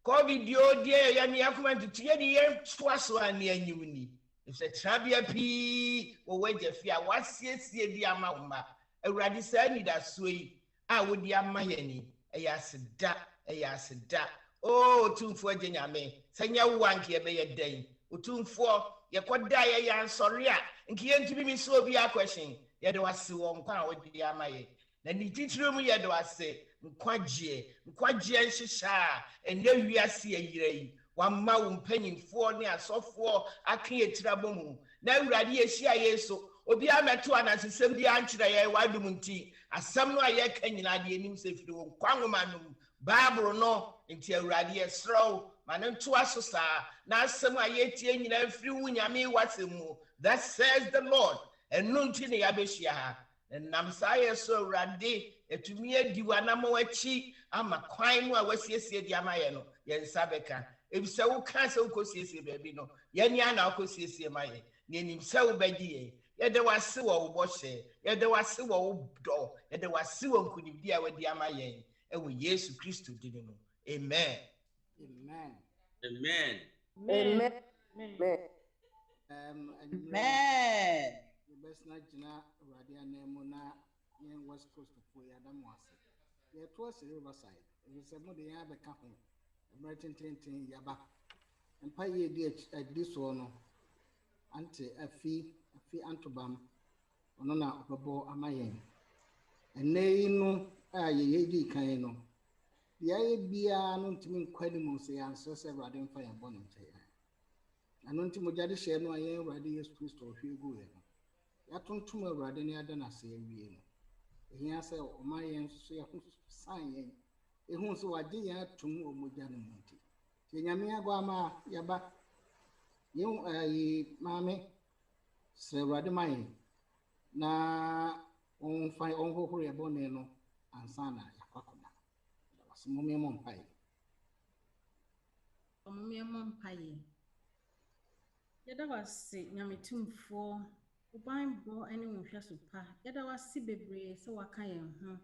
Speaker 15: COVID yo deɛ yɛne akoma ntutu yɛde yɛntoa so a ne anyim ni ɛsɛ tenabea pii wɔ wagya fi a wasiesie de ama wo ma awurade saa anidasoɔ yi a wode ama yɛni ɛyɛ aseda o otumfoɔ agya nyame sɛ nyɛ wo anke yɛbɛyɛ dɛn otumfoɔ yɛkɔda yɛyɛ ansɔre a nke yɛntumi mi sɛ obi akɔhyen yɛde wase wɔ nkwa a wode ama yɛ na ne titiri mu yɛde wase nkwagyeɛ nhyehyɛ a ɛnɛ wiase ayira yi wama wo mpanyimfoɔ ne asɔfoɔ aka yɛtirabɔ mu na awurade yɛhyia yɛ so obi amɛto anansesɛm bi ankyerɛ yɛ wadom nti asɛm no a yɛka nyinaa deɛ anim sɛ firi wo nkwa nwoma no mu baaboro no nti awurade yɛserɛ ma ne ntoa so saa na asɛm a yɛtie nyinaa firi wo nyame wasɛm mu that says the Lord ɛno nti ne yɛabɛhyia ha nam saa yɛ so awurade etumi adi wanamo akyi ama kwan mu a wasiesie di ama yɛ no yɛn nsa bɛka ebisɛ wo ka sɛ wokɔsiesie baabi no yɛne ana wokɔsiesie ma yɛ na anim sɛ wobɛgye yɛn yɛde wase wɔ wo bɔhyɛ yɛde wase wɔ wo dɔ yɛde wase wɔ nkonimdi a wadi ama yɛn ɛwɔ Yesu Kristo din mu amen
Speaker 13: Besna jina awurade anemu na yɛn West Coast for yɛadam ase yɛto ase Riverside ɛsɛ mo de yɛn abɛka ho mmerɛ tententen yaba mpa yɛ di adi soɔ no ante afi antobam ɔno na ɔbɛbɔ ama yɛn ɛnɛ yi no a yɛyɛ di kan no yɛayɛ biara no ntumi nkwa ne mu sɛ yɛansɛ sɛ awurade mfa yɛn bɔ ne nkyɛn ano nti mogya de hyɛ no a yɛn awurade Yesu Kristo ɔhwɛ gu yɛn no yɛatontom awurade ne ada no ase awie no ɛhia sɛ ɔma yɛn nso yɛho san yɛn ɛhu sɛ wagye yɛn atom wɔ mogya no mu nti sɛ nyame agɔ ama yɛba yɛn maame sɛ awurade ma yɛn na ɔnhohoro yɛ bɔne no ansa na yɛakɔakɔda wɔsɛ momeɛmɔ mpaeɛ
Speaker 16: yɛda wase nyametumfoɔ Bible any one shall super. Yet I was see bebree so waka yɛn ho.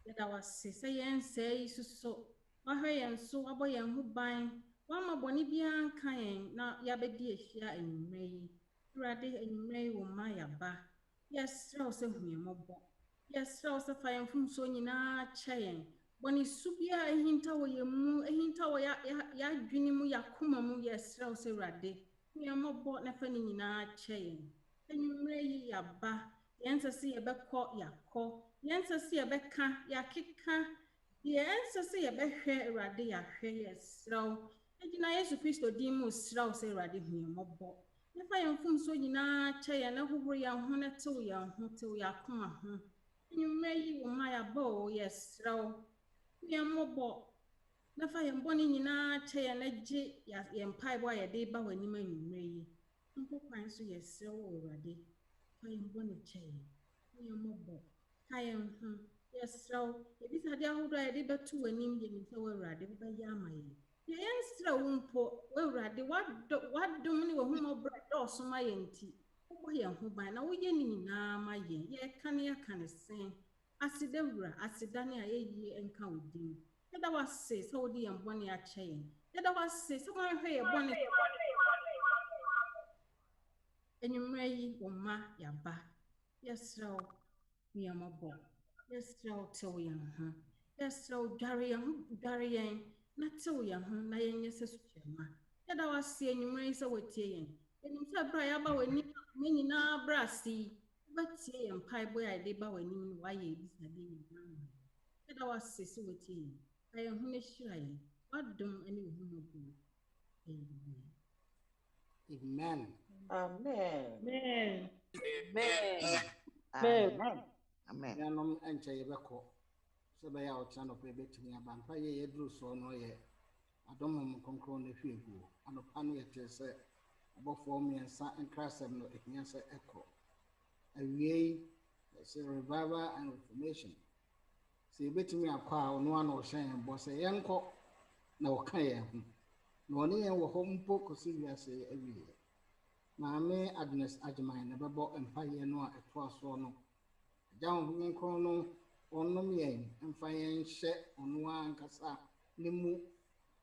Speaker 16: Yet I was say yɛn say so. Wahwɛ yɛn so abɔ yɛn ho ban. Wama bɔne biara nka yɛn na yɛabɛdi ahyia anwummerɛ yi. Awurade anwummerɛ yi wɔ ma yɛaba. Yɛsrɛ wo sɛ hu yɛn mmɔbɔ. Yɛsrɛ wo sɛ fa yɛn mfomsoɔ nyinaa kyɛ yɛn. Bɔne su biara ɛhinta wɔ yɛn mu, ɛhinta wɔ yɛadwene mu, yɛakoma mu. Yɛsrɛ wo sɛ Awurade hu yɛn mmɔbɔ na fa ne nyinaa kyɛ yɛn. Anwummerɛ yi yɛaba yɛnsɛ sɛ yɛbɛkɔ yɛakɔ yɛnsɛ sɛ yɛbɛka yɛakeka yɛnsɛ sɛ yɛbɛhwɛ Awurade yɛahwɛ yɛsrɛ wo agyina Yesu Kristo din mu srɛ wo sɛ Awurade hu yɛn mmɔbɔ yɛfa yɛn mfomsoɔ nyinaa kyɛ yɛn na hohoro yɛn ho na tew yɛn ho tew yɛn akoma ho anwummerɛ yi wo ma yɛaba o yɛsrɛ wo hu yɛn mmɔbɔ na fa yɛn bɔne nyinaa kyɛ yɛn na gye yɛn mpaebɔ a yɛde ba w'anim anwummerɛ yi. Mpo kwan so yɛsrɛ wo Awurade, fa yɛn bɔne kyɛ yɛn. Fa yɛn mmɔbɔ, ka yɛn ho, yɛsrɛ wo. Yɛbisade ahodoɔ a yɛde bɛto w'anim yɛ sɛ wo Awurade wobɛyɛ ama yɛn. Deɛ yɛnsrɛ wo mpo, wo Awurade, w'adom ne w'ahummɔborɔ dɔɔso ma yɛn nti, wobɔ yɛn ho ban na woyɛ ne nyinaa ma yɛn. Yɛka ne yɛaka ne sen. Aseda wura, aseda ne a yɛyie nka wo din. Yɛda w'ase sɛ wode yɛn bɔne akyɛ yɛn. Yɛda w'ase sɛ woahwɛ yɛn bɔne. Anwummerɛ yi, wo mma yɛaba. Yɛsrɛ wo, hu yɛn mmɔbɔ. Yɛsrɛ wo, tew yɛn ho. Yɛsrɛ wo, dware yɛn na tew yɛn ho na yɛnyɛ sɛ sukyerɛmma. Yɛda w'ase anwummerɛ yi sɛ woatie yɛn. Yɛnim sɛ berɛ a yɛaba w'anim ne nyinaa berɛ ase yi, wobɛtie yɛn mpaebɔ a yɛde ba w'anim no woayɛ ebisade nyinaa. Yɛda w'ase sɛ woatie yɛn. Ka yɛn ho na hyira yɛn. W'adom ne wo hummɔborɔ. Amen.
Speaker 13: Amen.
Speaker 6: Amen.
Speaker 15: Amen.
Speaker 6: Amen.
Speaker 13: Yanom enche yebekọ sɛ bɛyɛ a ɔkyena nɔpɛ yɛbɛtumi aba mpa yɛ yɛduru soɔ no yɛ adom hom kronkron no hwɛ guo anɔpa no yɛte sɛ abɔfoɔ mmiɛnsa nkrasɛm no ɛhia sɛ ɛkɔ awiei sɛ revival and reformation sɛ yɛbɛtumi akɔ a ɔno ana ɔhyɛ yɛn bɔ sɛ yɛnkɔ na ɔka yɛn ho na ɔne yɛn wɔ hɔ mpo kɔsi wiase awie maame Agnes Agyeman na bɛbɔ mpayɛ no a ɛtoa soɔ no agya ho kronkron no ɔnom yɛn mfa yɛn hyɛ ɔno ankasa ne mu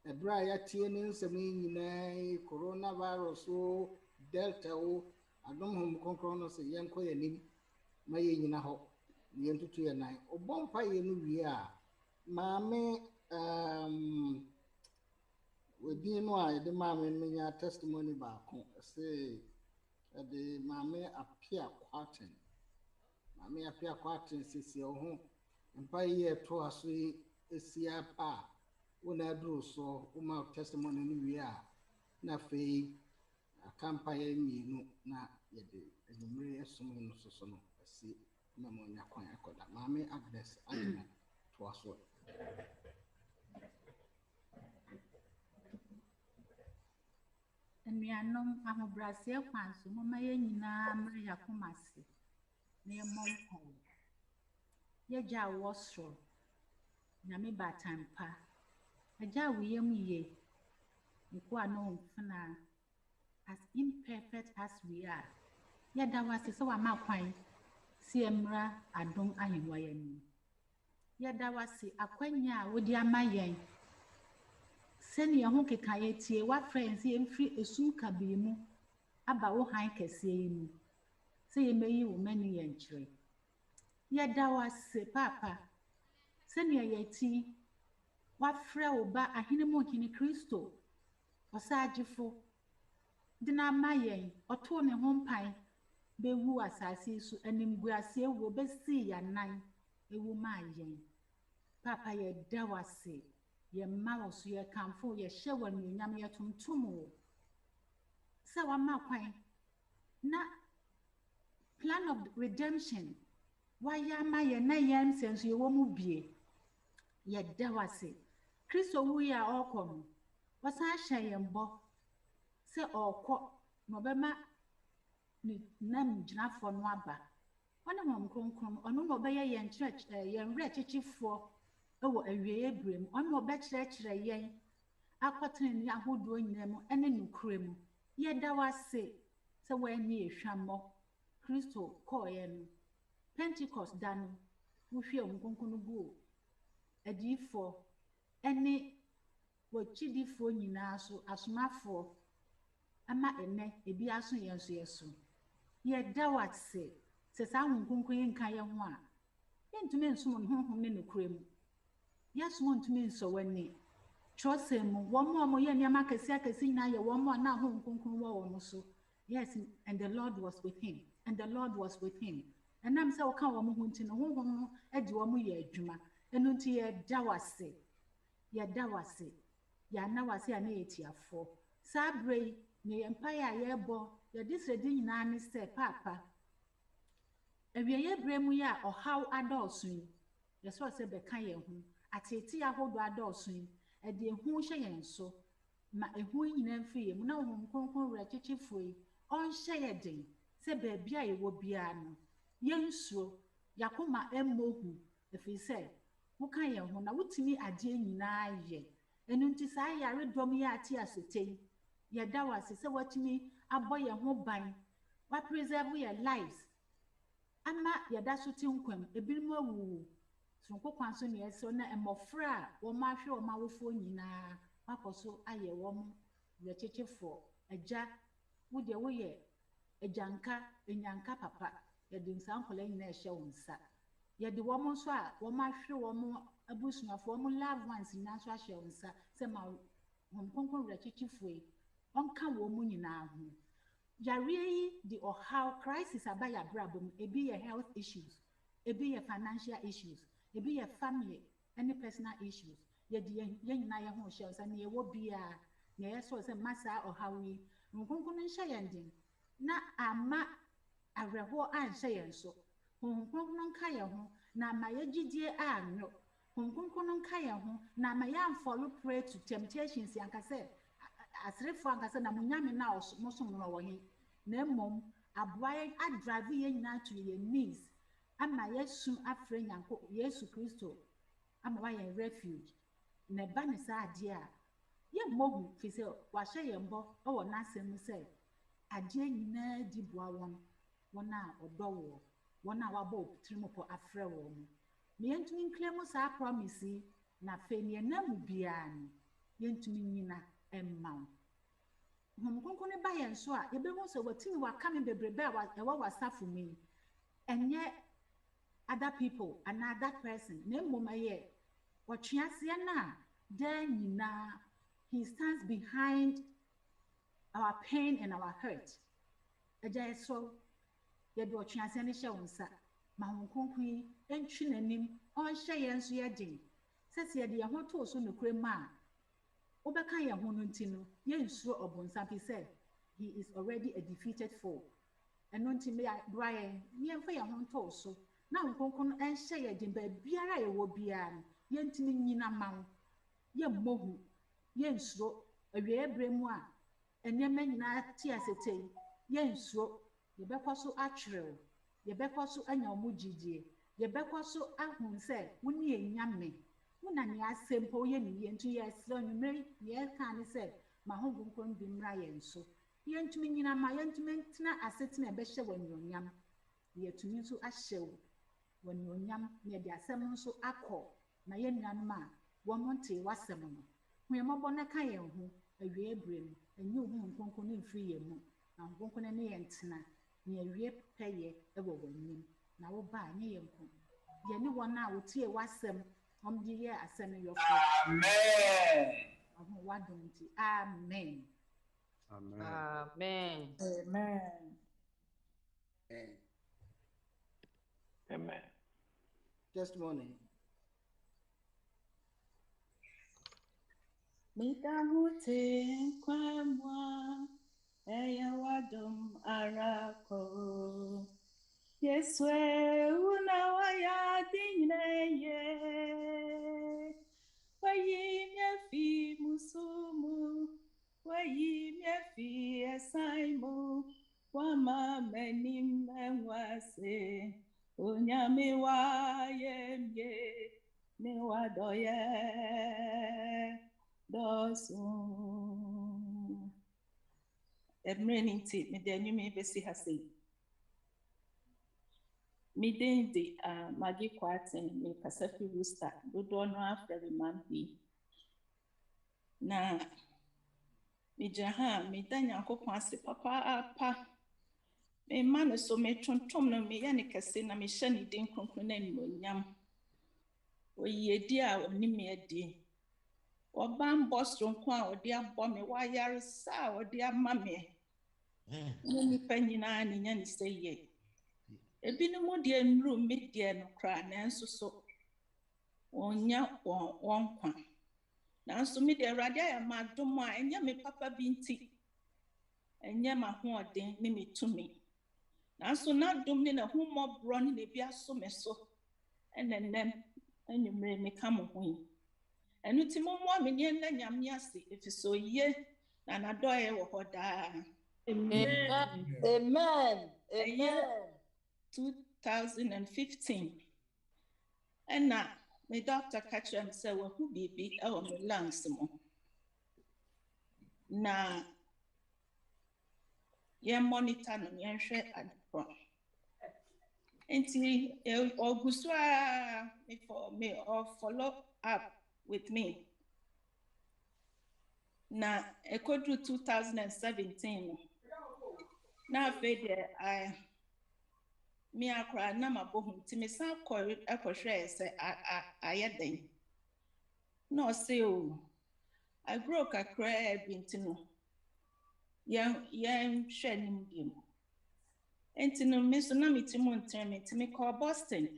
Speaker 13: ɛberɛ a yɛatie ne nsɛm yi nyinaa yi coronavirus o delta o adom ho kronkron no sɛ yɛnkɔ yɛn anim ma yɛnyina hɔ na yɛntutu yɛn nan ɔbɔ mpayɛ no wie a maame wedin no a yɛde maame menya testimony baako sɛ yɛde maame Apia Kwaten maame Apia Kwaten sisi ho mpaeɛ yi ɛto aso yi esia pa a wona aduru so woma testimony no wie a na afei aka mpaeɛ mmienu na yɛde anwummere ɛsom no so no asi na mo nya kwan akɔda maame Agnes Agyeman to aso
Speaker 17: Anuanom ahobrɛaseɛ kwan so moma yɛn nyinaa mmere yɛakoma ase na yɛmmɔ mpaeɛ. Yɛgya a wɔ soro, Nyame batampa, agya a woyɛ mu yie, nkoa na ɔmfena, as imperfect as we are. Yɛda wase sɛ wama kwan sɛ yɛmmra adom ahengua yɛn mu. Yɛda wase akwanya a wode ama yɛn sɛnea ho keka yɛtie wafrɛ yɛn sɛ yɛmfiri esum kabii mu aba wo han kɛseɛ yi mu sɛ yɛmmɛyi wo mani yɛn kyerɛ. Yɛda wase papa sɛnea yɛti wafrɛ wo ba ahene mu hene Kristo ɔsaagyefo de na ama yɛn ɔtoo ne ho mpan bɛwu asase yi so animguaseɛ wuo bɛsii yɛanan ɛwu maa yɛn. Papa yɛda wase yɛmma wo so yɛkamfo yɛhyɛ wɔ anuonyam yɛtontom wo sɛ wama kwan na plan of redemption wayɛ ama yɛn na yɛn nsɛnso yɛwɔ mu bie. Yɛda wase Kristo wuyɛ a ɔrekɔ no wɔsan hyɛ yɛn bɔ sɛ ɔrekɔ na ɔbɛma ne nam gyinafoɔ no aba ɔne wɔn kronkron ɔno na ɔbɛyɛ yɛn werɛkyekyefoɔ ɛwɔ awieeɛ berɛ mu ɔno na ɔbɛkyerɛkyerɛ yɛn akɔtene ahodoɔ nyinaa mu ɛne nokorɛ mu. Yɛda wase sɛ wɔani ehwammɔ Kristo kɔɔeɛ no Pentecost da no wohwie wo kronkron no guu adiyifoɔ ɛne wɔkyidifoɔ nyinaa so asomafoɔ ama ɛnɛ ebi aso yɛn so yɛso. Yɛda wase sɛ saa ho kronkron yi nka yɛn ho a yɛntumi nsom ne honhom ne nokorɛ mu. Yɛsom ntumi nsɔ w'ani. Kyerɛwsɛm mu wɔn a wɔyɛ nneɛma akɛse nyinaa yɛ wɔn a na ho kronkron wɔ wɔn so. Yes, and the Lord was with him. And the Lord was with him. Ɛnam sɛ wɔka wɔn ho nti no honhom no agye wɔn yɛ adwuma. Ɛno nti yɛda wase. Yɛda wase. Yɛana wase a na yɛtiafoɔ. Saa berɛ yi ne yɛn mpaeɛ a yɛrebɔ yɛde srɛdi nyinaa ne sɛ papa awieeɛ berɛ mu yi a ɔhaw adɔɔso yi yɛsɔɔ sɛ bɛka yɛn ho atete ahodoɔ adɔɔso yi ɛde ehu hyɛ yɛn so ma ehu nyinaa mfiri yɛn mu na Honhom Kronkron wura kyekyefo yi ɔnhyɛ yɛ den sɛ baabi a yɛwɔ biara no yɛnsuro yakoma ɛmmɔhu ɛfiri sɛ woka yɛn ho na wotumi adeɛ nyinaa yɛ ɛno nti saa yaredɔm yi ate asote yi yɛda wase sɛ watumi abɔ yɛn ho ban wapreserve yɛ lives ama yɛda so te nkwam ebinom awuwu sonko kwan so ne ɛsɛ na mmɔfra a wɔn ahwɛ wɔn awofoɔ nyinaa wakɔ so ayɛ wɔn yɛkyekyefoɔ agya wodeɛ woyɛ agyanka enyanka papa yɛde nsa nkɔla nyinaa ɛhyɛ wɔn nsa yɛde wɔn nso a wɔn ahwɛ wɔn abusuafoɔ wɔn loved ones nyinaa nso ahyɛ wɔn nsa sɛ ma Honhom Kronkron wura kyekyefoɔ yi ɔnka wɔn mu nyinaa ho yareɛ yi de ɔhaw crisis aba yɛ abrabɔ mu ebi yɛ health issues ebi yɛ financial issues ebi yɛ family ɛne personal issues yɛde yɛn nyinaa yɛn ho hyɛ nsa na yɛwɔ biara na yɛyɛ sɛ mma saa ɔhaw yi Honhom Kronkron nhyɛ yɛn den na ama awerɛhoɔ anhyɛ yɛn so Honhom Kronkron nka yɛn ho na ama yɛgyidie anwo Honhom Kronkron nka yɛn ho na ama yɛamfɔlo prey to temptations yankasɛ asrefo ankasa na munyame na mosom no wɔ he na mmom aboa yɛn adrive yɛn nyinaa to yɛn knees ama yɛsum afrɛ nyanko Yesu Kristo ama wayɛ refuge na ba ne saa adeɛ a yɛmmɔhu fi sɛ wahyɛ yɛn bɔ wɔ n'asɛm mu sɛ adeɛ nyinaa di boa wɔn a ɔdɔ wɔ wɔn a wabɔ tirim pɔ afrɛ wɔn mu na yɛntumi nklɛm saa promise yi na afei ne yɛnam mu biara no yɛntumi nyina ɛmma wo Honhom Kronkron ne ba yɛn so a yɛbɛhu sɛ watumi waka me bebrebe a ɛwɔ w'asafo mu yi ɛnyɛ other people anaa that person na mmom ɛyɛ ɔtweaseɛ no a daa nyinaa he stands behind our pain and our hurt agya yɛ so yɛde ɔtweaseɛ no hyɛ wo nsa ma Honhom Kronkron yi ɛntwi n'anim ɔnhyɛ yɛn nso yɛ den sɛsɛ yɛde yɛn ho too so nokorɛ mu a wobɛka yɛn ho no nti no yɛnsuro ɔbonsam fi sɛ he is already a defeated foe ɛno nti bra yɛn yɛmfa yɛn ho ntoo so na Honhom Kronkron ɛnhyɛ yɛ den baabiara a yɛwɔ biara no yɛntumi nyina ma wo yɛmmɔhu yɛnsuro awieeɛ berɛ mu a nneɛma nyinaa te asete yi yɛnsuro yɛbɛkɔ so atwerɛw yɛbɛkɔ so anya wo mu gyidie yɛbɛkɔ so ahu sɛ wo ne yɛnyame wo na ne asɛm mpo woyɛ ne yie nto yɛsrɛ nnwummerɛ yɛka ne sɛ ma Honhom Kronkron bi mmra yɛn so yɛntumi nyina ma yɛntumi ntena asetena ɛbɛhyɛ wɔ anuonyam yɛtumi nso ahyɛ wo wɔ anuonyam na yɛde asɛm nso akɔ na yɛn nuanom a wɔn ntee w'asɛm no hu yɛn mmɔbɔ na ka yɛn ho awieeɛ berɛ mu ɛnyɛ Honhom Kronkron ne mfiri yɛn mu na Honhom Kronkron ne yɛn ntena na yɛwie pɛyɛ wɔ w'anim na woba a nyɛ yɛn nko yɛne wɔn a wotie w'asɛm wɔn de yɛ asɛm no yɔfo amen ɔho wadom nti amen
Speaker 6: Amen.
Speaker 3: Amen.
Speaker 6: Amen.
Speaker 13: Testimony.
Speaker 3: Midahute kwamwa eya wadom arako Yeswe unawaya dinye wayi myefi musumu wayi myefi esaimu wama menim enwase onyame wa yemye ne wadoye dosu emreninti medanyumi besi hase midende magi kwaten me kasafi rooster dodo no afre mambi na mijaha midanya kokwanse papa apa me mane so me tontom no me yane kase na me hye ne den kronkron na nimonyam oyedi a oni me adi oban bostron kwa odi abọ me wa yare sa odi ama me ni panyina ni nya ni seye ebinom de nru me de no kra na nso so onya won kwa na nso me de awrade ya madom a enya me papa bi nti enya ma ho oden ne me tumi na nso na dom ne na humobro ne na bi aso me so enenem enumre me ka mo ho ɛno nti mommoa me ne ɛnna Nyame ase ɛfiri sɛ ɔyɛ na n'adɔeɛ wɔ hɔ daa.
Speaker 10: Amen.
Speaker 3: Ɛyɛ 2015 ɛna me doctor ka kyerɛ me sɛ wahu biribi ɛwɔ me lungs mu na yɛmonitor no yɛnhwɛ adekorɔ nti ɔgu so a me follow up with me na ɛkɔduru 2017 no na afei deɛ me akora na mabɔ hu nti mesan ɛkɔhwɛɛ sɛ ayɛ den na ɔse o agorɔ kakraa bi nti no yɛnhwɛ nim bio nti no me so na meti mu ntɛm nti mekɔɔ Boston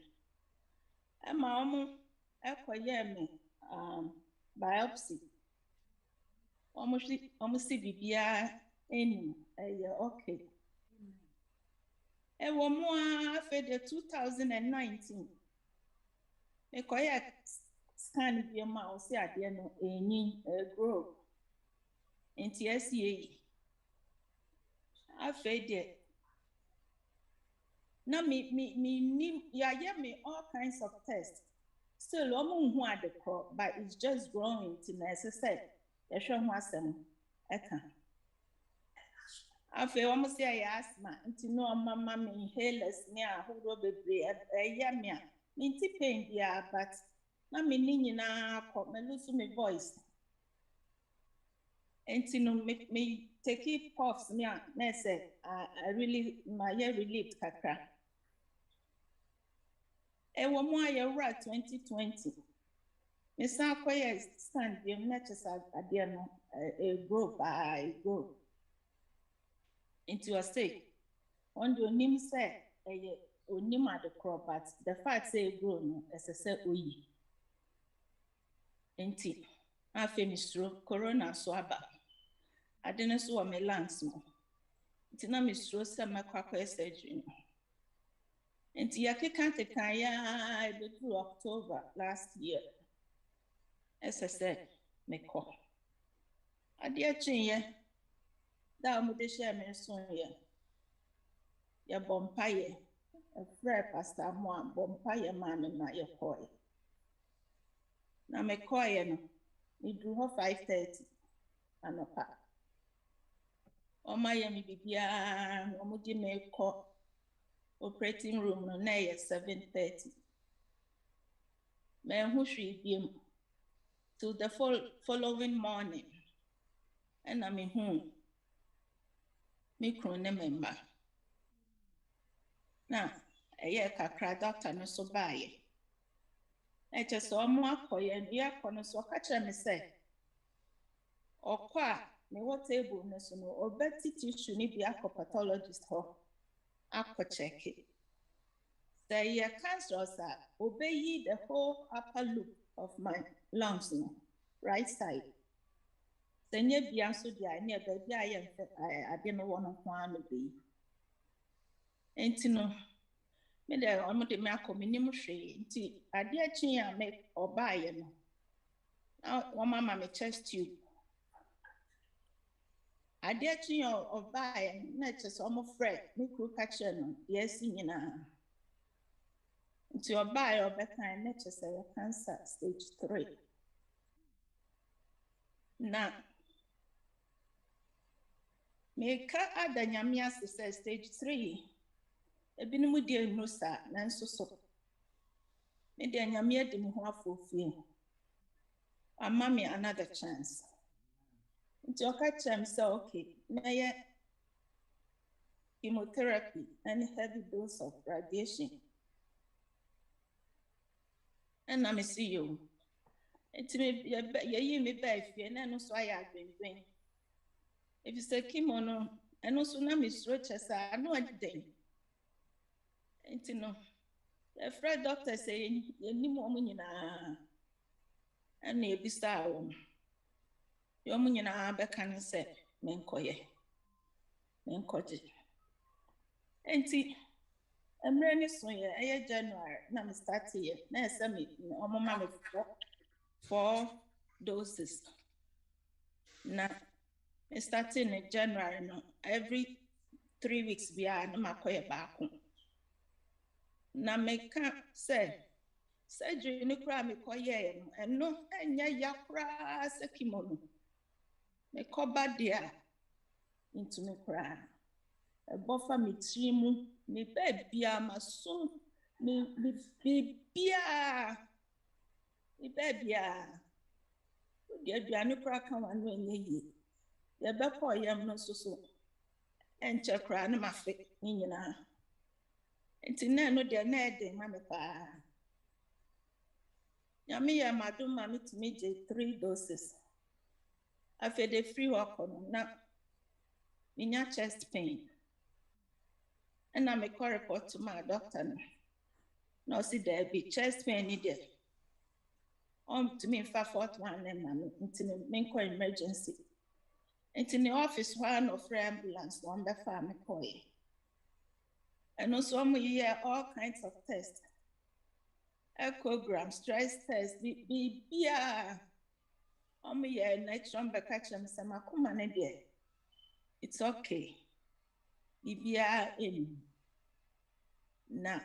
Speaker 3: ɛma ɛkɔyɛɛ me biopsy ɔmo si biribiara ɛnim ɛyɛ okay ɛwɔ mu a afei de 2019 mekɔyɛ scan bi ma ɔsi adeɛ no ɛnyin grow nti ɛsi afei de na me yɛayɛ me all kinds of tests still ɔmo nhu adekorɔ but it's just growing nti na ɛsɛ sɛ yɛhwɛ ho asɛm ɛka afei ɔmo sɛ ɛyɛ asthma nti no ɔmama me inhalers ne ahodoɔ bebree ɛyɛ me a minti pain biara but na me ne nyinaa akɔ me lose me voice nti no me take puffs me a na ɛsɛ I really mayɛ relieved kakra ɛwɔ mu a yɛwura 2020 me san kɔyɛ stand bi na kyɛ sɛ adeɛ no grow paa grow nti ɔse ɔnde onim sɛ ɛyɛ onim adekorɔ but the fact sɛ grow no ɛsɛ sɛ oyi nti afei mesuro corona so aba ade no so wɔ me lungs mu nti na mesuro sɛ mɛkɔ akɔyɛ surgery no nti yɛkeka ya ɛbɛduru October last year ɛsɛ sɛ mekɔ adeɛ kyenyɛ da a mode hyɛ me so yɛbɔ mpayɛ ɛfrɛ pastor mo a bɔ mpayɛ maa me ma yɛkɔɛ na mekɔɛ no meduru hɔ 5:30 anɔpa ɔma yɛ me bibiara na ɔmo de me kɔ operating room no na ɛyɛ 7:30 manhu hwee biem till the following morning ɛna mehu me kunu ne me mma na ɛyɛ kakra doctor no so baayɛ ɛkyɛ sɛ ɔmo akɔyɛ yɛkɔ no so ɔka kyerɛ me sɛ ɔkɔ a mewɔ table no so no ɔbɛti tissue ne bi akɔ pathologist hɔ akɔ kyɛke sɛ yɛ cancerous a ɔbɛyi the whole upper loop of my lungs no right side sɛ nyɛ bia nso deɛ ne baabi a yɛ ade no wɔ no ho a no bɛyi nti no me de ɔmo de me akɔ menim hwee nti adeɛ kye a me ɔbaayɛ no na wɔmama me chest tube adeɛ kye a ɔbaayɛ na kyɛ sɛ ɔmo frɛ me kuru ka kyerɛ no deɛ asi nyinaa nti ɔbaayɛ ɔbɛkan na kyɛ sɛ yɛ cancer stage 3 na meka ada Nyame ase sɛ stage 3 ebinom deɛ nnuro saa nanso so me deɛ Nyame adi me ho afofie ama me another chance nti ɔka kyerɛ me sɛ okay mɛyɛ chemotherapy and heavy dose of radiation ɛna me si yo nti yɛyi me baa fie na ɛno so ayɛ adwendwen efi sɛ chemo no ɛno so na mesuro kyɛ sɛ ano ɔden nti no yɛfrɛ doctor sɛ yɛnim ɔmo nyinaa ɛna ebisaa wɔn ɔmo nyinaa bɛka ne sɛ menkɔyɛ menkɔgye nti mmerɛ ne so yɛ ɛyɛ January na me start yɛ na ɛsɛ me ɔmo ma me 4 doses. Na starting in January no, every 3 weeks biya na makoye baako. Na meka say surgery ni kura mekoye no eno enya yakra sekimono. Mekoba dia into me kura. A buffer me trimu, me bebia maso, me bebia. Me bebia. The aduane kura kan wan no enye yi. Ye be ko yam no so. Enche kura na mafe ni nyina. Enti na no de na ede ma me pa. Nyame ya madum ma me timi je 3 doses. Afi de free work on na minya chest pain. And I make a report to my doctor. No, see there be chest pain needed. To me, 4th one, and into the emergency. Into the office, one of ambulance, one by family coy. And also, we hear all kinds of tests. Echogram, stress test, be next one by catch them some akumane there. It's okay. Be in. Now,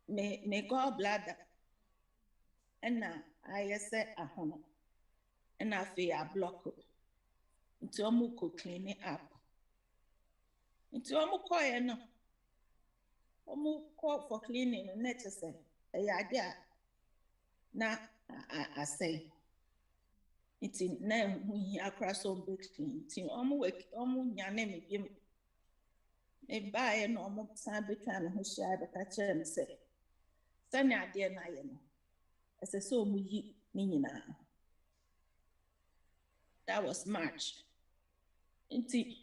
Speaker 3: me gallbladder. And now I say a home. And I feel a block into a muko clean it up. Into a muko no. Omu call for cleaning and nature say a idea. Now I say it's in name we across on big clean. Till wake your name him. They buy an almost time become who share the catcher and say, Send your dear Nayan. As I saw me nina. That was March. Indeed.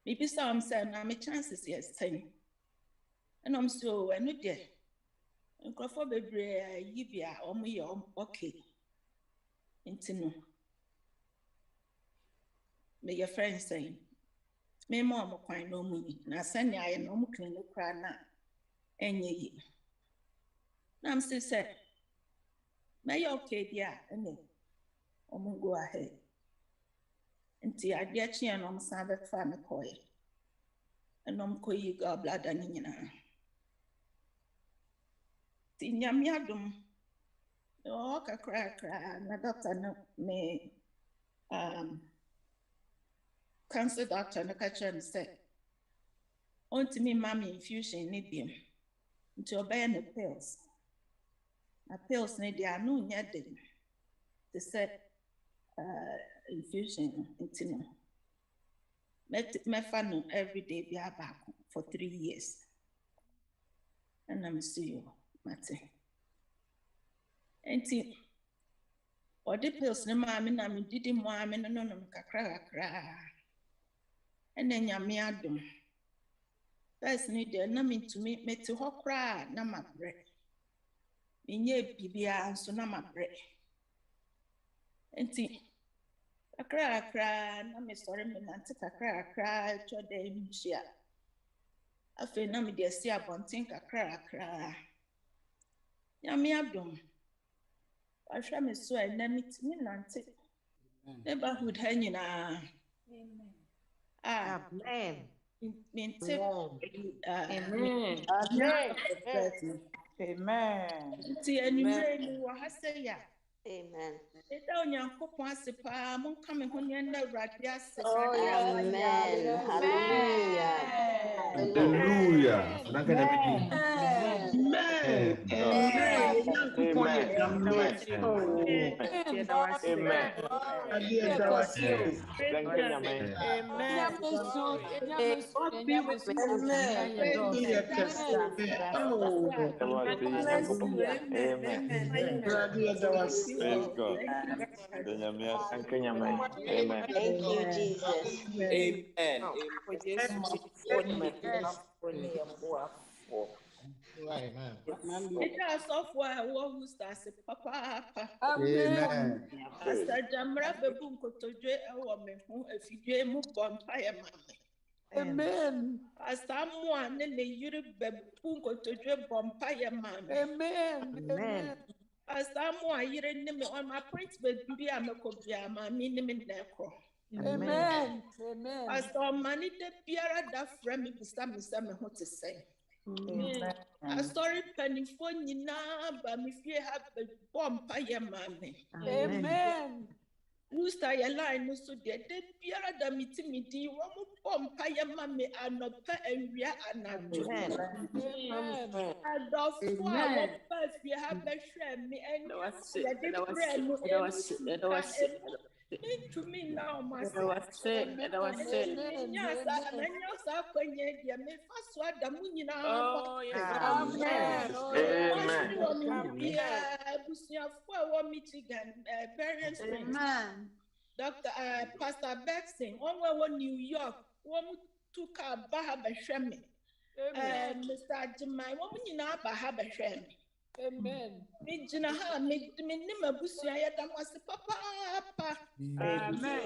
Speaker 3: Maybe some say now my chances yes time. And I'm so when we there. And Crawford baby yibia okay. Intino. May your friends say, me mom quite no money. Now send ya no clean the cry now. And ye. Now I'm still say, may okay, dear, and then go ahead. Until I get you and I'm Sabbath family coy. And I'm coy gallbladder and you know. Tinyam yadum. Oh, cry. My doctor no me cancer doctor no catch and say. On to me, mommy infusion need him. Until obey the pills. My pills need they are no yet. They said infusion into no. Me fan every day be back for 3 years. And I'm see you, Mate. Enti or the pills no mammy na me did him one and no kakra. And then yamiadum. First need the numbing to me to her cry, na my bread. Minye bibia so na my bread. Enti a cry, na me sorry me nanti cry, to the shia. I feel na me dear see a bunting cry. Yamiadum. I shall me so and then it me nanti. Neighborhood hanging
Speaker 15: Amen.
Speaker 3: Amen. See, and you really were Hasaya.
Speaker 18: Amen.
Speaker 3: It down your cook once a pa, mon coming when you know Radia.
Speaker 18: Amen. Hallelujah.
Speaker 7: Hallelujah.
Speaker 18: Praise God. Amen. Thank you, Jesus.
Speaker 15: Amen.
Speaker 3: It has software who starts Papa.
Speaker 15: Amen.
Speaker 3: Pastor Jamra Bebunko to J. A woman who if you gave mu bonfire mammy.
Speaker 15: Amen.
Speaker 3: Pastor Moan, then the Yuri Bebunko to J. Bonfire mammy.
Speaker 15: Amen.
Speaker 3: Pastor mo ayire ne me on my principal bi amekobia ma mi ne me neko.
Speaker 10: Amen. Amen.
Speaker 3: Pastor mani de biara da frɛ me bisa me sɛ me ho te sɛ.
Speaker 10: Amen.
Speaker 3: Asɔre mpanimfoɔ nyinaa ba me fie ha bɔ mpaeɛ ma me.
Speaker 10: Amen.
Speaker 3: Rooster yɛ line no so deɛ de biara da me ti me din wɔn bɔ mpaeɛ ma me anɔpa awia anadwo.
Speaker 10: Amen.
Speaker 3: Adɔfo a wɔba fie ha bɛhwɛ me ɛnyɛ yɛde brɛ no emu. Mentumi na ɔmo ase. Menya saa akwannya deɛ mefa so ada mo nyinaa.
Speaker 10: Amen.
Speaker 3: Abusuafoɔ a wɔ Michigan, Berrien Springs. Dr. Pastor Bexing, wɔn wɔ New York, wɔn tu kaa ba ha bɛhwɛ me. Mr. Ajimai, wɔn nyinaa ba ha bɛhwɛ me.
Speaker 10: Amen.
Speaker 3: Me gyina ha, me nim abusua yɛda mo ase papaapa.
Speaker 10: Amen.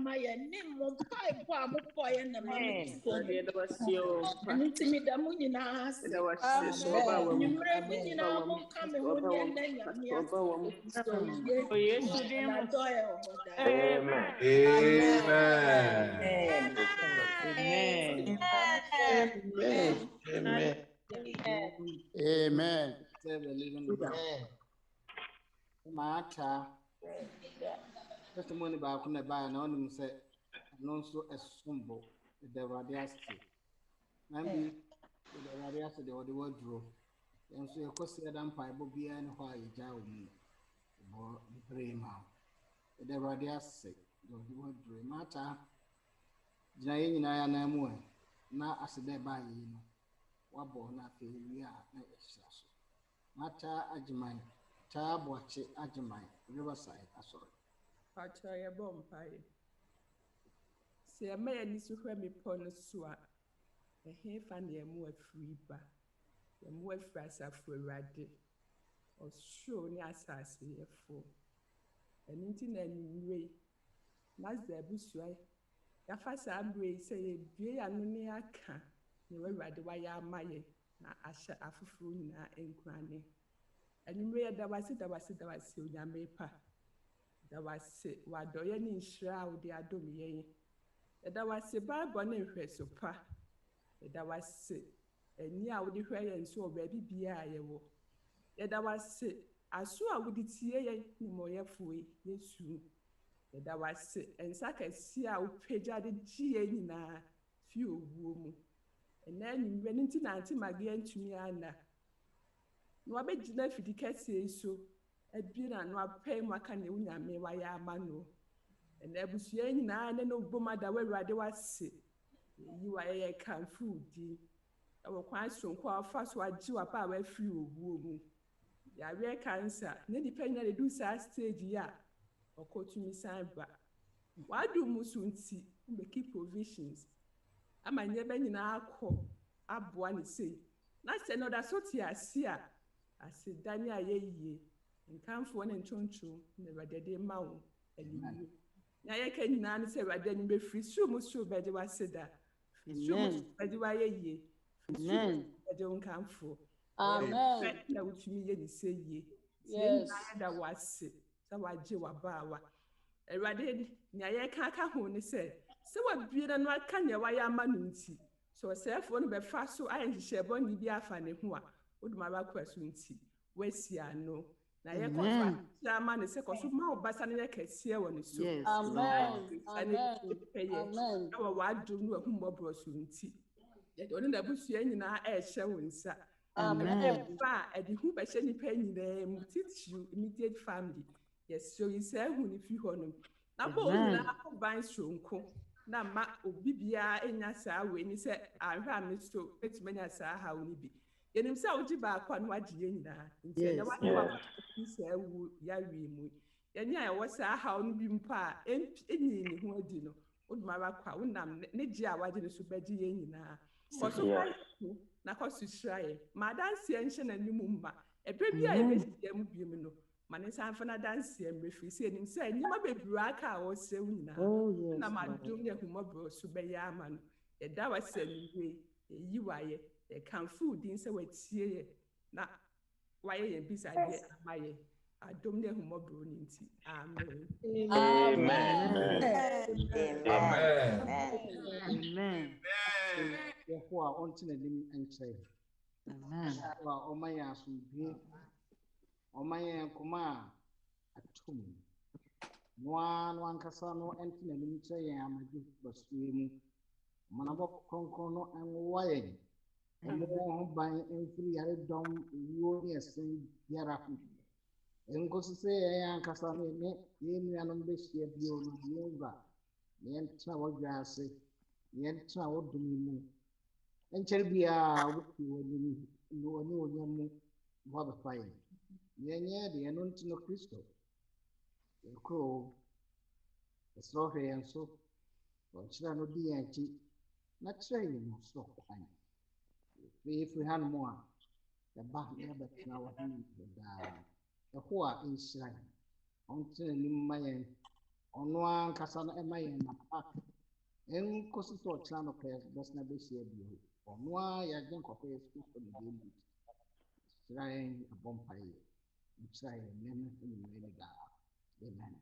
Speaker 3: Maya, name mo mpaebɔ a mobɔeɛ na ma me nti meda mo nyinaa ase. Nwummerɛ mo nyinaa monka me ho ne ɛnna Nyame ase.
Speaker 13: Amen. Mata testimony ba ko na ba na onim se no so esombo the radias na bi the radias de odi wadro enso ekosi adam pa ebo bia ne ho ayeja o mu bo brema the radias de odi wadro mata gina ye nyina ya na mu na asede ba yi no wabo na fe wi a na ehia so mata ajiman Tabuache Ajimai, Riverside, Asori.
Speaker 3: Pacha ya bompaye. Se ya maya nisu hwe mi pono swa. Ehe fan ya mu afri ba. Ya mu afri asafu Awurade. Osho ni asase ye fo. Eni nti na niwe. Nagsda abusua. Ya fa sa ambre se ye bie ya no ne aka. Ni Awurade wa ya amaye na ahya afufuru nyina enkurane. Anyway, there was Onyame pa. There was Wadoye ni nhyira wo de adom ye. There was Bible ne hwɛ so pa. There was ani a wo de hwɛ ye nso baabi bia ye wo. There was aso a wo de tie ye ni moyefo Yesu. There was ensa kɛse a wo pagya de gye nyina fi owuo mu. Ɛna ni mwe nti na anti mage antumi ana. No abegina fidi kɛseɛ so abira no apɛ mu aka ne Onyame wa ya ama no ɛna abusua nyinaa ne no boma da Awurade wase yi wa yɛ kanfu di ɛwɔ kwan sonko a fa so agye wa pa wa firi owuo mu yare cancer ne nipa nyina de du sa stage ya ɔkɔtumi san ba wadu mu so nti make provisions ama nyɛ ba nyinaa akɔ aboa ne sei na sɛ no da so te ase a ase dani ayeye nkanfo ne ntonto na Awurade ma wo aliwo na yɛka nyinaa ne sɛ Awurade ni be free so mu so bɛde waseda so mu bɛde wayeye bɛde nkanfo amen na wutumi ye ni sɛ yie yes da wase sɛ wagye wabaawa Awurade nya yɛka aka ho ne sɛ wabie na no aka nya wayɛ ama no nti so ɔsɛefo no bɛfa so ayɛ nhyehyɛ bɔne bi afa ne ho a wodumaba kwaso nti wasi ano na ye kofa chama ne se koso ma obasa ne kɛseɛ wɔ ne so amen amen na wa adum no ahumɔbro so nti ye de na busua nyinaa ɛhyɛ wo nsa amen ba ade hu bɛhyɛ nipa nyinaa mu titiri immediate family yes so yi sɛ hu ne fi hɔ no na bo nyinaa ban sonko na ma obi bia enya saa we ni sɛ ahwɛ amisto etumenya saa ha oni bi yenim sɛ oji ba akwa no agye nyinaa nti na wa sɛ wu ya wi mu yenya ɛwɔ saa ha no bi mpa enyi ne ho adi no oduma ba kwa wonam ne gye a wagye ne so bɛgye ye nyinaa kɔso na kɔso hirae ma danse enhye na nimu mma ebe bi a yɛbɛhyia mu bi mu no ma ne sanfa na danse mrefi sɛ enim sɛ nyima bebree aka a wɔsɛ wu nyinaa na ma dum ne humɔbro so bɛyɛ ama no yɛda wasɛ ne we yi wayɛ kanfu din sɛ watie ye na
Speaker 19: why ye bisa de amaye adom ne humobro ninti amen
Speaker 13: Amen. Therefore, unto the name and say, Amen. Oh my asumbi, oh my kuma atum. One casano and the name say, I'm a good pursuing. Manabo concono and wine. And more by every other dom, you say, Yarahu. And go to say, I am Casano, in an ambitious view, Yova. Yen travel grass, yen travel dominum. And shall be a wiki no new mother fire. Yen the anointing of Christo. The crow, the strawberry and so, or shall not be anti, not saying so fine. If we had more, the back never now the hoa in shrine. Until my on one casana and my park. En kosi to chano pes best na be share bi o no ya gen ko pes ku ko de bi shrine abompaye shrine nem ni da amen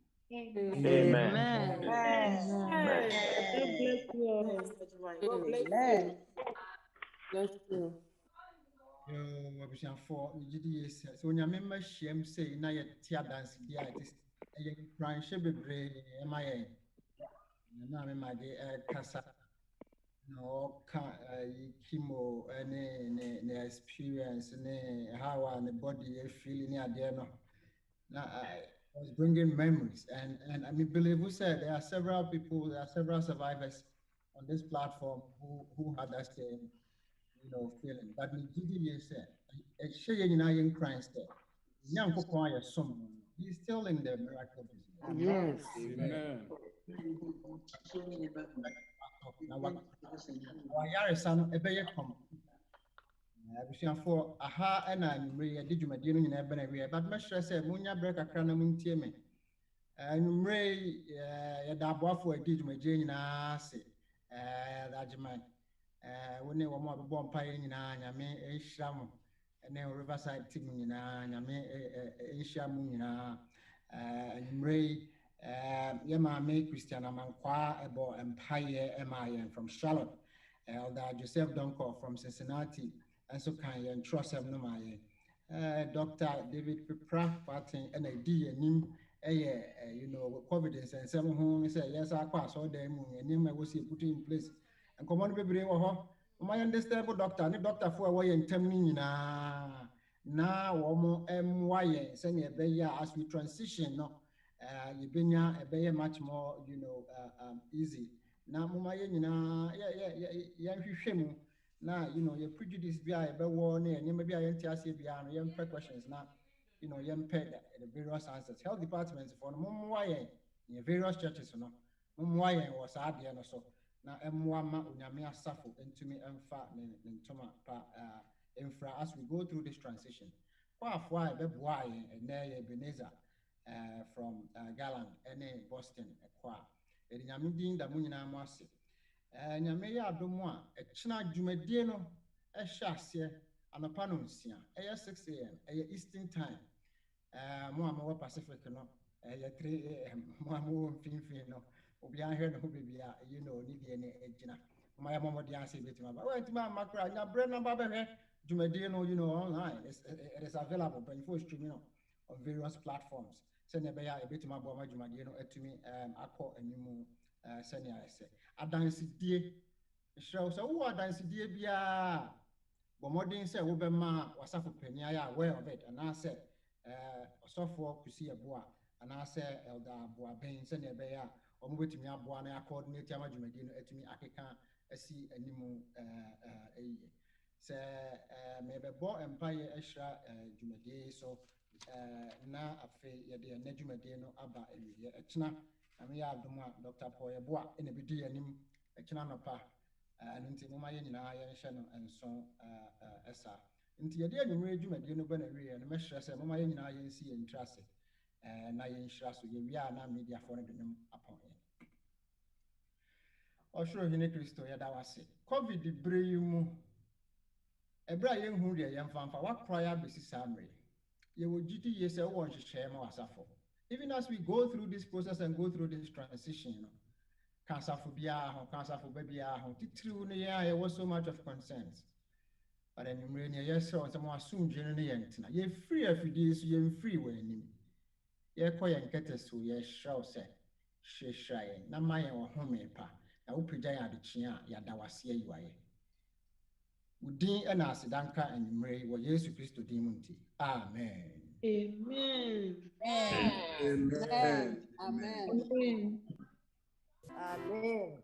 Speaker 1: abusuafo megidi yesa so nyame ma hyiam sei na yɛ tia dance bi a it is ɛyɛ kranhye bebree ɛma yɛ na me ma de kasa no ka chemo ne experience ne how and the body feeling ne ade no na I was bringing memories and I mean believe who said there are several people, there are several survivors on this platform who had that same feeling. But me gidi ye said, in Christ there. He's still in the miracle business.
Speaker 13: Yes.
Speaker 1: Amen. Abusuafo aha ɛna anwummerɛ yɛde dwumadie no nyinaa bɛn awie but mɛhyerɛ sɛ monya berɛ kakra na montie me anwummerɛ yɛda aboafo adi dwumadie nyinaa ase dagyeman wo ne wɔn a bɛbɔ mpaeɛ nyinaa nyame ɛnhyira mo ɛne riverside team nyinaa nyame ɛnhyira mo nyinaa anwummerɛ yɛ maame Christian Amankwaa ɛbɔ mpaeɛ ɛma yɛn from Charlotte, Elder Joseph Donko from Cincinnati. And so can you trust him no my Dr. David Peprah parting and a D and him confidence and some who say yes I pass all them and him I was put in place and come on baby my understand doctor and doctor for away and termini now MY send a bear as we transition no you been a bear much more easy now my now, your prejudice be a better one, and you may be a NTSC beyond young questions now, young pay the various answers. Health departments for Mumway in various churches, Mumway was out there so. Now, Mwama Unyamia suffer into me and fat and Toma infra as we go through this transition. Why, Bebway and Nay Ebenezer from Galland, Boston, Qua. Edinamidin, the Munina Mossy. Nyame ya adomo a ekina dwumadie no ehye ase anapa no nsia 6 a.m. Eastern time mo amawo Pacific no 3 a.m. mo amawo mfinfin no obi ahwe no bebia ni die ne egina mo ya mo de ase betima ba wetima makra nya bre number behwe dwumadie no online it is available but you streaming on various platforms so ne be ya betima bo ma dwumadie no atumi akọ animu senior say adansidie show so who adansidie bia bo modern say wo be ma wasafo pania ya aware of it and I say osofo kusi eboa and I say elder aboa ben senior be ya omo betimi aboa na coordinate amadwumadi no atumi akeka asi animu say me be bo empire extra dwumadi so na afi ye de na dwumadi no aba ewie ekina ami ya adoma Dr. Paul Yeboa ene bidi yanim ekina nopa nti moma ye nyina ye hye no enso esa nti ye de anwumre dwumadi no ba na wie no mehre se moma ye nyina ye nsi ye ntrase na ye nhira so ye wi a na media for no denim apon ye Oshro hine Kristo ye da wase covid breyi mu ebra ye hu de ye mfamfa wa kra ya besi samre You will GT say one share more asafo. Even as we go through this process and go through this transition, cancer phobia, cancer phobia, there was so much of concerns. But then you so someone assume generally you're free every day, so you're free when you're quite and get us to your show say, she shy, na my or home pa, na upijaya the chia, yadawasia you are. Udin and Asidanka and Mray were Yesu Christo Dimunti. Amen.
Speaker 18: Amen.
Speaker 20: Amen.
Speaker 18: Amen.
Speaker 20: Amen.
Speaker 18: Amen.